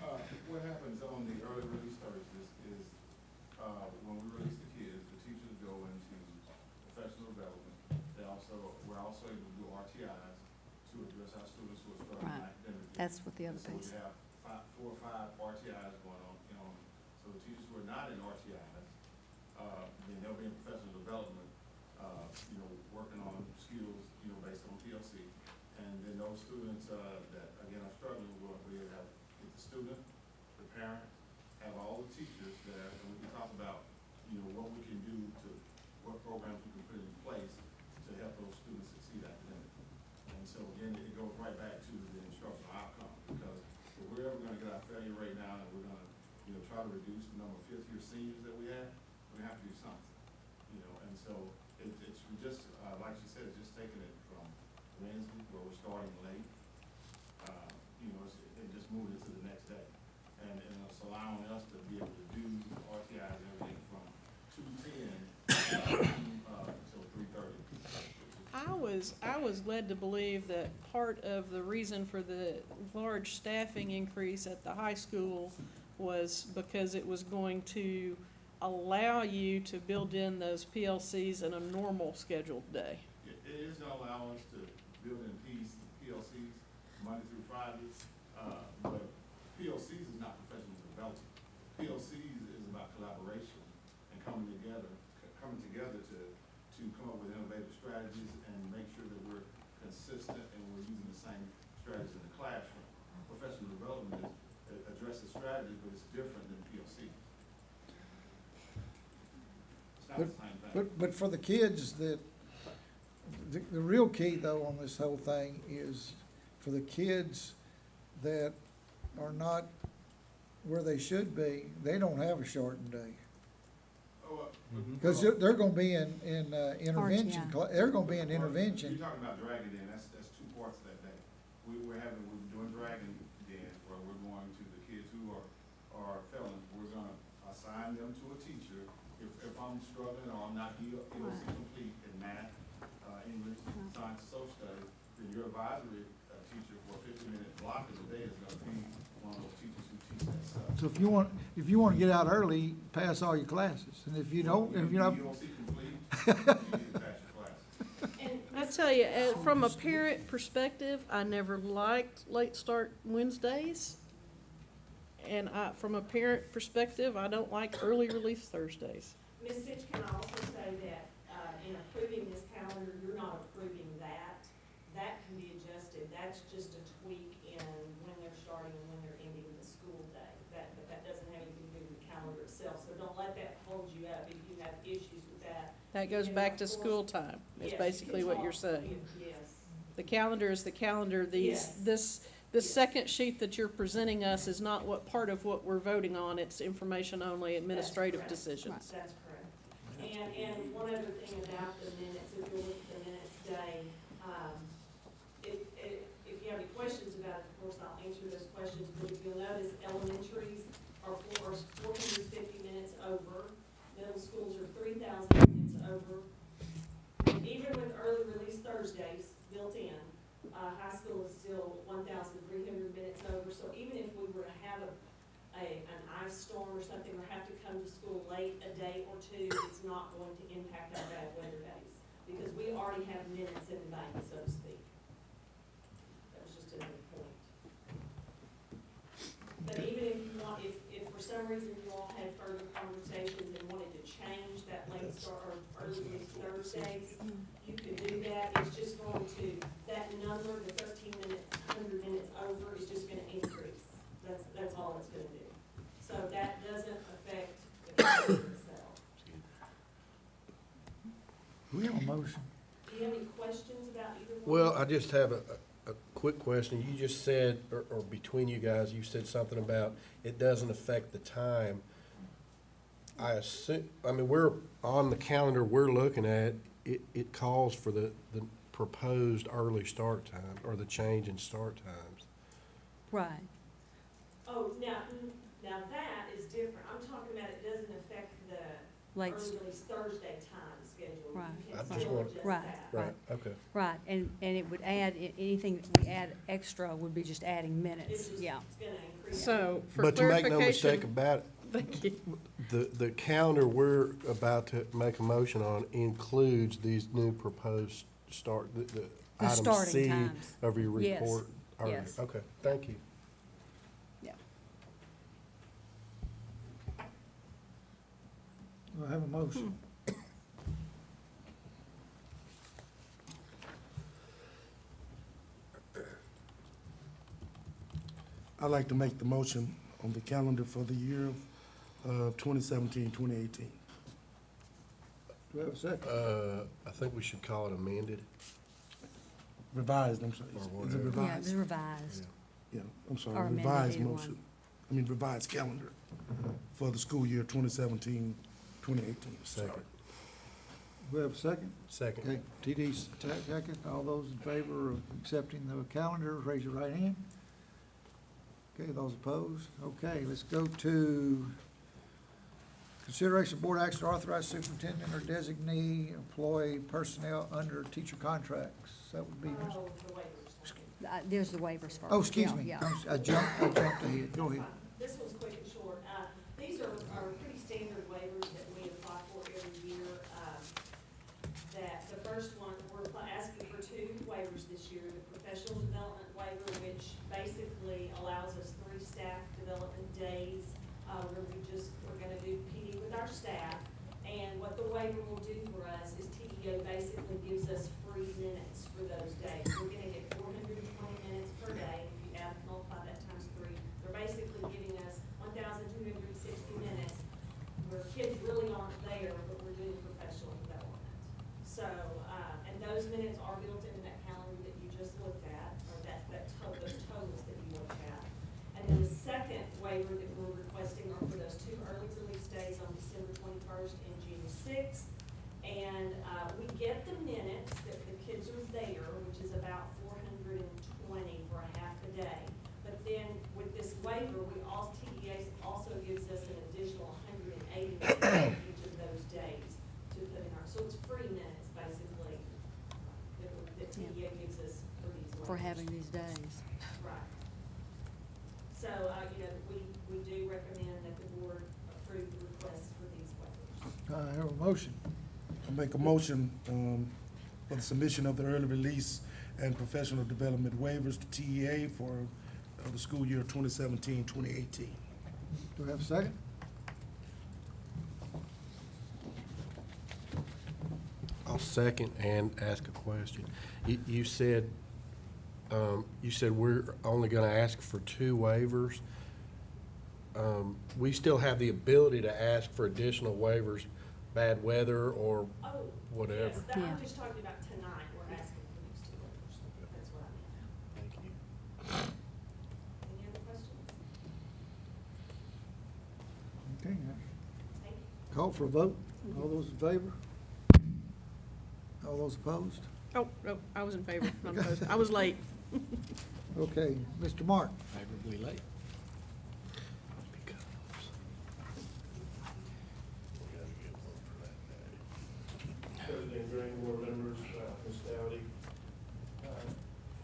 What happens on the early release Thursdays is, when we release the kids, the teachers go into professional development. We're also able to do RTIs to address our students who are struggling Right. academically. That's what the other So piece. we have 4 or 5 RTIs going on, so the teachers who are not in RTIs, then they'll be in professional development, working on skills, based on PLC. And then those students, that again are struggling, we have get the student, the parent, have all the teachers there, and we can talk about, what we can do what programs we can put in place to help those students succeed academically. And so again, it goes right back to the instructional outcome, because if we're ever gonna get our failure rate down and we're gonna, try to reduce the number of fifth-year seniors that we have, we're gonna have to do something, and so it's just, like she said, it's just taking it from Wednesday, where we're starting late, and just moving it to the next day. And it's allowing us to be able to do RTIs and everything from 2:10 until 3:30. I was led to believe that part of the reason for the large staffing increase at the high school was because it was going to allow you to build in those PLCs in a normal scheduled day. It is gonna allow us to build in PLCs Monday through Friday, but PLCs is not professional development. PLCs is about collaboration and coming together to come up with innovative strategies and make sure that we're consistent and we're using the same strategies in the classroom. Professional development addresses strategies, but it's different than PLC. It's not the same thing. But for the kids the real key though on this whole thing is for the kids that are not where they should be, they don't have a shortened day. Because they're gonna be in intervention, they're gonna be in intervention. You're talking about Dragon Den, that's 2 parts of that day. We're doing Dragon Den, where we're going to the kids who are felons, we're gonna assign them to a teacher. If I'm struggling or I'm not EOC complete in math, English, science, and social studies, then your advisory teacher for a 50-minute block of the day is gonna be one of those teachers who teach that stuff. So if you want to get out early, pass all your classes, and if you don't, if you're not. EOC complete, you need to pass your classes. I tell you, from a parent perspective, I never liked late start Wednesdays. And from a parent perspective, I don't like early release Thursdays. Ms. Fitch, can I also say that, in approving this calendar, you're not approving that. That can be adjusted. That's just a tweak in when they're starting and when they're ending the school day. But that doesn't have anything to do with the calendar itself. So don't let that hold you up if you have issues with that. That goes back to school time, is Yes, basically what you're saying. Yes. The calendar is the calendar. Yes. This second sheet that you're presenting us is not what part of what we're voting on. It's information only, administrative decisions. That's correct. And one other thing about the minutes, if you look at the minutes today, if you have any questions about it, of course, I'll answer those questions, but if you'll notice, elementaries are 450 minutes over, middle schools are 3,000 minutes over. Even with early release Thursdays built in, high school is still 1,300 minutes over, so even if we were to have an ice storm or something, or have to come to school late a day or two, it's not going to impact our bad weather days, because we already have minutes in the bank, so to speak. That was just another point. But even if you want, if for some reason you all had further conversations and wanted to change that late start or early release Thursdays, you could do that. It's just going to, that number, the 13 minutes, 100 minutes over is just gonna increase. That's all it's gonna do. So that doesn't affect the calendar itself. Do we have a motion? Do you have any questions about either one? Well, I just have a quick question. You just said, or between you guys, you said something about it doesn't affect the time. I assume, I mean, we're on the calendar we're looking at, it calls for the proposed early start time or the change in start times. Right. Oh, now that is different. I'm talking about it doesn't affect the Late early Thursday time schedule. Right. You I can just still want- adjust Right. that. Right, okay. Right, and it would add, anything that we add extra would be just adding minutes, It's just, yeah. it's gonna increase. So, for But to make no mistake clarification, about it, thank you. the calendar we're about to make a motion on includes these new proposed start, the item starting C times. of your Yes, report. earlier. yes. Okay, thank you. Yeah. Do I have a motion? I'd like to make the motion on the calendar for the year of 2017, 2018. Do I have a second? I think we should call it amended. Revised, I'm sorry. Or Is it whatever. Yeah, revised? it's revised. Yeah, I'm sorry, Or amended, revised either one. motion. I mean, revised calendar for the school year 2017, 2018. Second. Do we have a second? Second. Okay, TD's second. All those in favor of accepting the calendar, raise your right hand. Okay, those opposed? Okay, let's go to consideration of board action to authorize superintendent or designee employee personnel under teacher contracts. That would be, Oh, the waivers. There's the waivers first. oh, excuse Yeah, me. yeah. I jumped ahead. Go ahead. This one's quick and short. These are pretty standard waivers that we apply for every year. That the first one, we're asking for 2 waivers this year. The professional development waiver, which basically allows us 3 staff development days, where we're gonna do PD with our staff. And what the waiver will do for us is TDO basically gives us free minutes for those days. We're gonna get 420 minutes per day. If you multiply that times 3, they're basically giving us 1,260 minutes where kids really aren't there, but we're doing professional development. So, and those minutes are built into that calendar that you just looked at, or those totals that you looked at. And then the second waiver that we're requesting are for those 2 early release days on December 21st and June 6th. And we get the minutes that the kids are there, which is about 420 for a half a day. But then with this waiver, TDA also gives us an additional 180 minutes each of those days to put in our, so it's free minutes basically that TDA gives us for these waivers. For having these days. Right. So, we do recommend that the board approve the requests for these waivers. I have a motion. I make a motion for the submission of the early release and professional development waivers to TEA for the school year 2017, 2018. Do I have a second? I'll second and ask a question. You said we're only gonna ask for 2 waivers. We still have the ability to ask for additional waivers, bad weather or Oh, whatever. yes, Yeah. I'm just talking about tonight, we're asking for these 2 waivers. That's what I meant. Thank you. Any other questions? Okay, Thank you. call for a vote. All those in favor? All those opposed? Oh, no, I was in favor, not opposed. I was late. Okay, Mr. Mark. Favorably late. President Green, board members, Ms. Dowdy.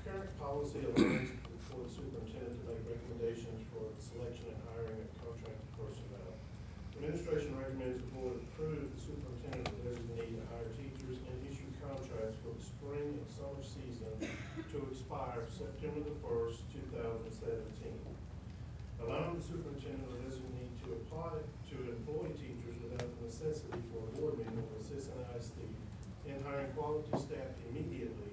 Current policy allows for the superintendent to make recommendations for the selection and hiring of contracted personnel. Administration recommends the board approve the superintendent or designee to hire teachers and issue contracts for the spring and summer season to expire September the 1st, 2017. Allowing the superintendent or designee to apply to employ teachers without the necessity for a board meeting will assist in ISD and hiring quality staff immediately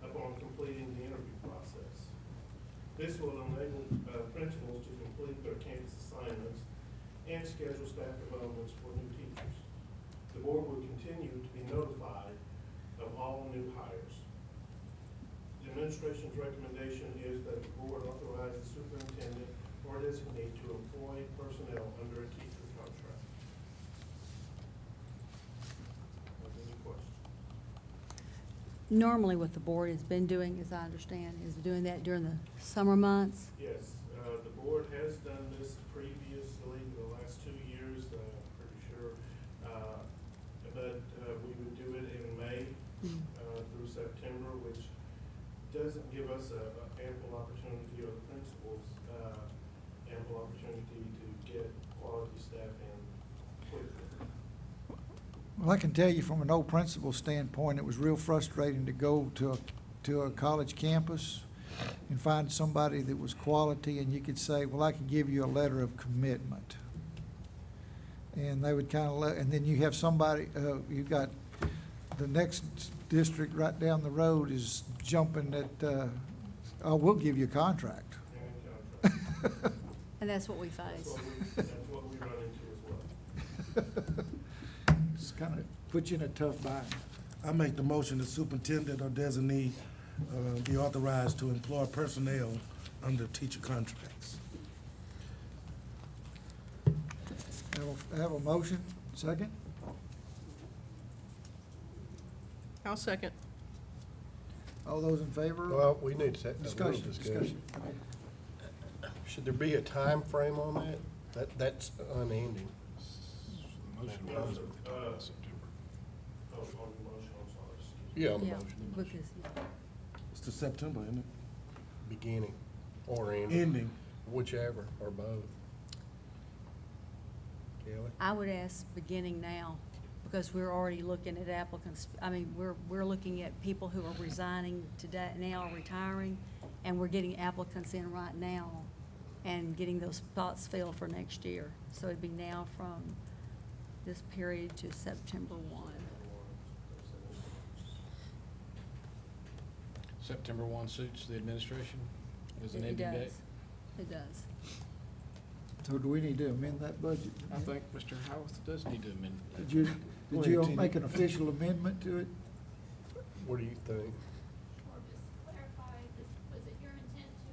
upon completing the interview process. This will enable principals to complete their campus assignments and schedule staff developments for new teachers. The board will continue to be notified of all new hires. The administration's recommendation is that the board authorize the superintendent or designate to employ personnel under a teacher contract. Are there any questions? Normally what the board has been doing, as I understand, is doing that during the summer months. Yes, the board has done this previously, the last 2 years, pretty sure. But we would do it in May through September, which doesn't give us ample opportunity, or the principals, ample opportunity to get quality staff in quickly. Well, I can tell you from an old principal standpoint, it was real frustrating to go to a college campus and find somebody that was quality, and you could say, well, I can give you a letter of commitment. And they would kind of and then you have somebody, you've got the next district right down the road is jumping at, oh, we'll give you a contract. And that's what we face. That's what we run into as well. It's kind of puts you in a tough bind. I make the motion the superintendent or designee be authorized to employ personnel under teacher contracts. Have a motion, second? I'll second. All those in favor? Well, we need to have a little Discussion. discussion. Should there be a time frame on that? That's unending. Motion Yes, runs sir. with the top of September. Oh, on the motion, I'm sorry. excuse me. Yeah, on the Yeah, motion. because, It's to September, isn't it? Beginning or ending. Ending. Whichever, or both. Kelly? I would ask beginning now, because we're already looking at applicants. I mean, we're looking at people who are resigning today, now retiring, and we're getting applicants in right now and getting those spots filled for next year. So it'd be now from this period to September 1. September 1 suits the administration as an It ending date? does. It does. So do we need to amend that budget? I think Mr. Howarth does need to amend that. Did you, Go did you ahead, Tina. make an official amendment to it? What do you think? Or just clarify, was it your intent to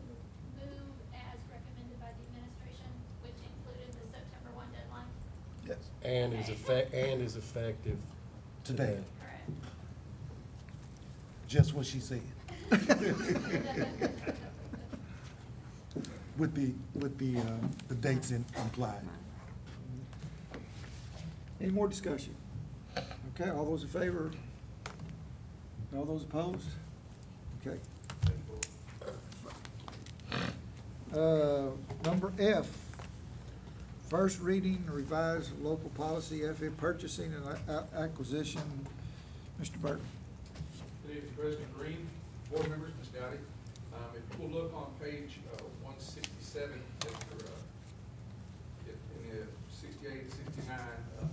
move as recommended by the administration, which included the September 1 deadline? Yes. And is effective Today. Correct. Just what she said. With the dates implied. Any more discussion? Okay, all those in favor? All those opposed? Okay. Number F, first reading revised local policy, FA purchasing and acquisition. Mr. Burton. Good evening, President Green, board members, Ms. Dowdy. If you will look on page 167, in the 68, 69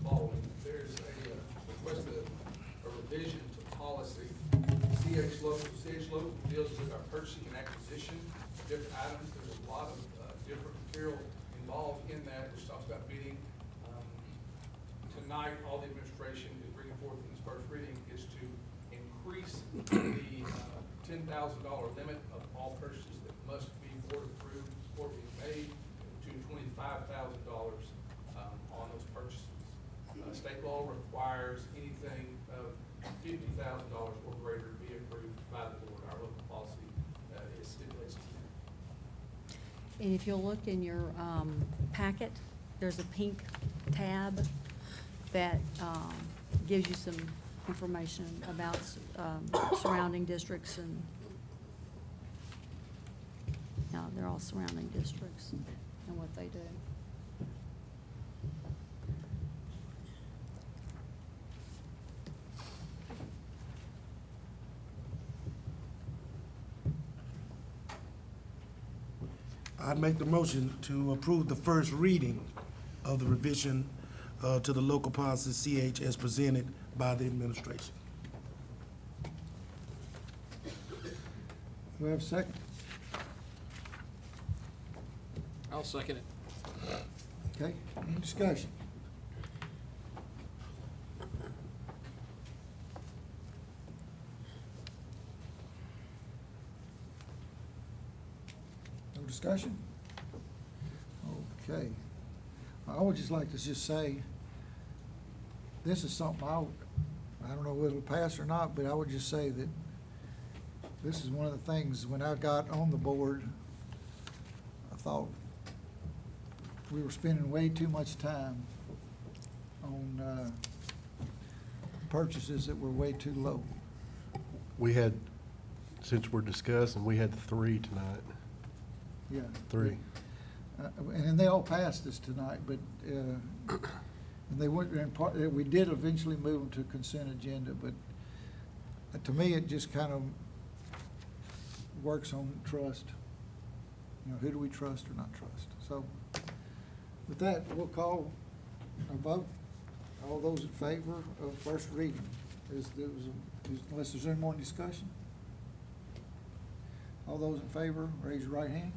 following, there's a request of a revision to policy. CH local deals with our purchasing and acquisition of different items. There's a lot of different material involved in that, which talks about bidding. Tonight, all the administration is bringing forth in this first reading is to increase the $10,000 limit of all purchases that must be board approved before being made to $25,000 on those purchases. State law requires anything of $50,000 or greater be approved by the board. Our local policy is stipulates to that. And if you'll look in your packet, there's a pink tab that gives you some information about surrounding districts, and they're all surrounding districts and what they do. I'd make the motion to approve the first reading of the revision to the local policy CH as presented by the administration. Do we have a second? I'll second it. Okay, any discussion? No discussion? Okay. I would just like to just say, this is something I don't know whether it'll pass or not, but I would just say that this is one of the things, when I got on the board, I thought we were spending way too much time on purchases that were way too low. We had, since we're discussing, we had 3 tonight. Yeah. 3. And they all passed this tonight, but, and they weren't, and part, we did eventually move them to consent agenda, but to me, it just kind of works on trust. You know, who do we trust or not trust? So with that, we'll call a vote. All those in favor of first reading, unless there's any more discussion? All those in favor, raise your right hand.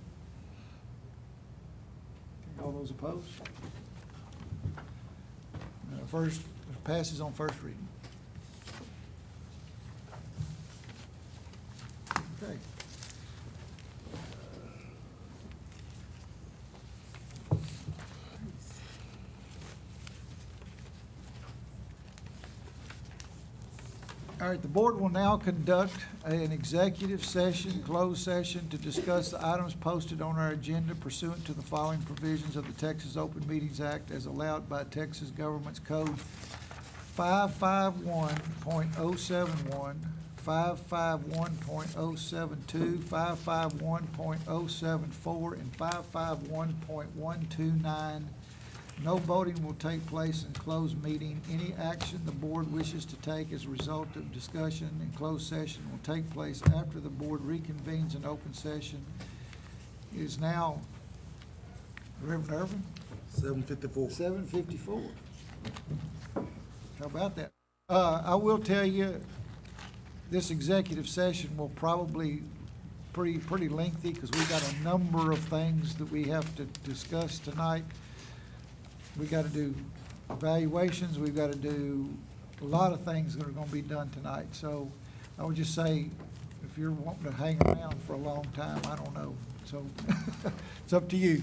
All those opposed? First, passes on first reading. Okay. All right, the board will now conduct an executive session, closed session, to discuss the items posted on our agenda pursuant to the following provisions of the Texas Open Meetings Act as allowed by Texas Government's Code 551.071, 551.072, 551.074, and 551.129. No voting will take place in closed meeting. Any action the board wishes to take as a result of discussion in closed session will take place after the board reconvenes in open session. It is now, Reverend Irvin? 7:54. 7:54. How about that? I will tell you, this executive session will probably pretty lengthy because we've got a number of things that we have to discuss tonight. We got to do evaluations, we've got to do a lot of things that are going to be done tonight. So I would just say, if you're wanting to hang around for a long time, I don't know. So it's up to you.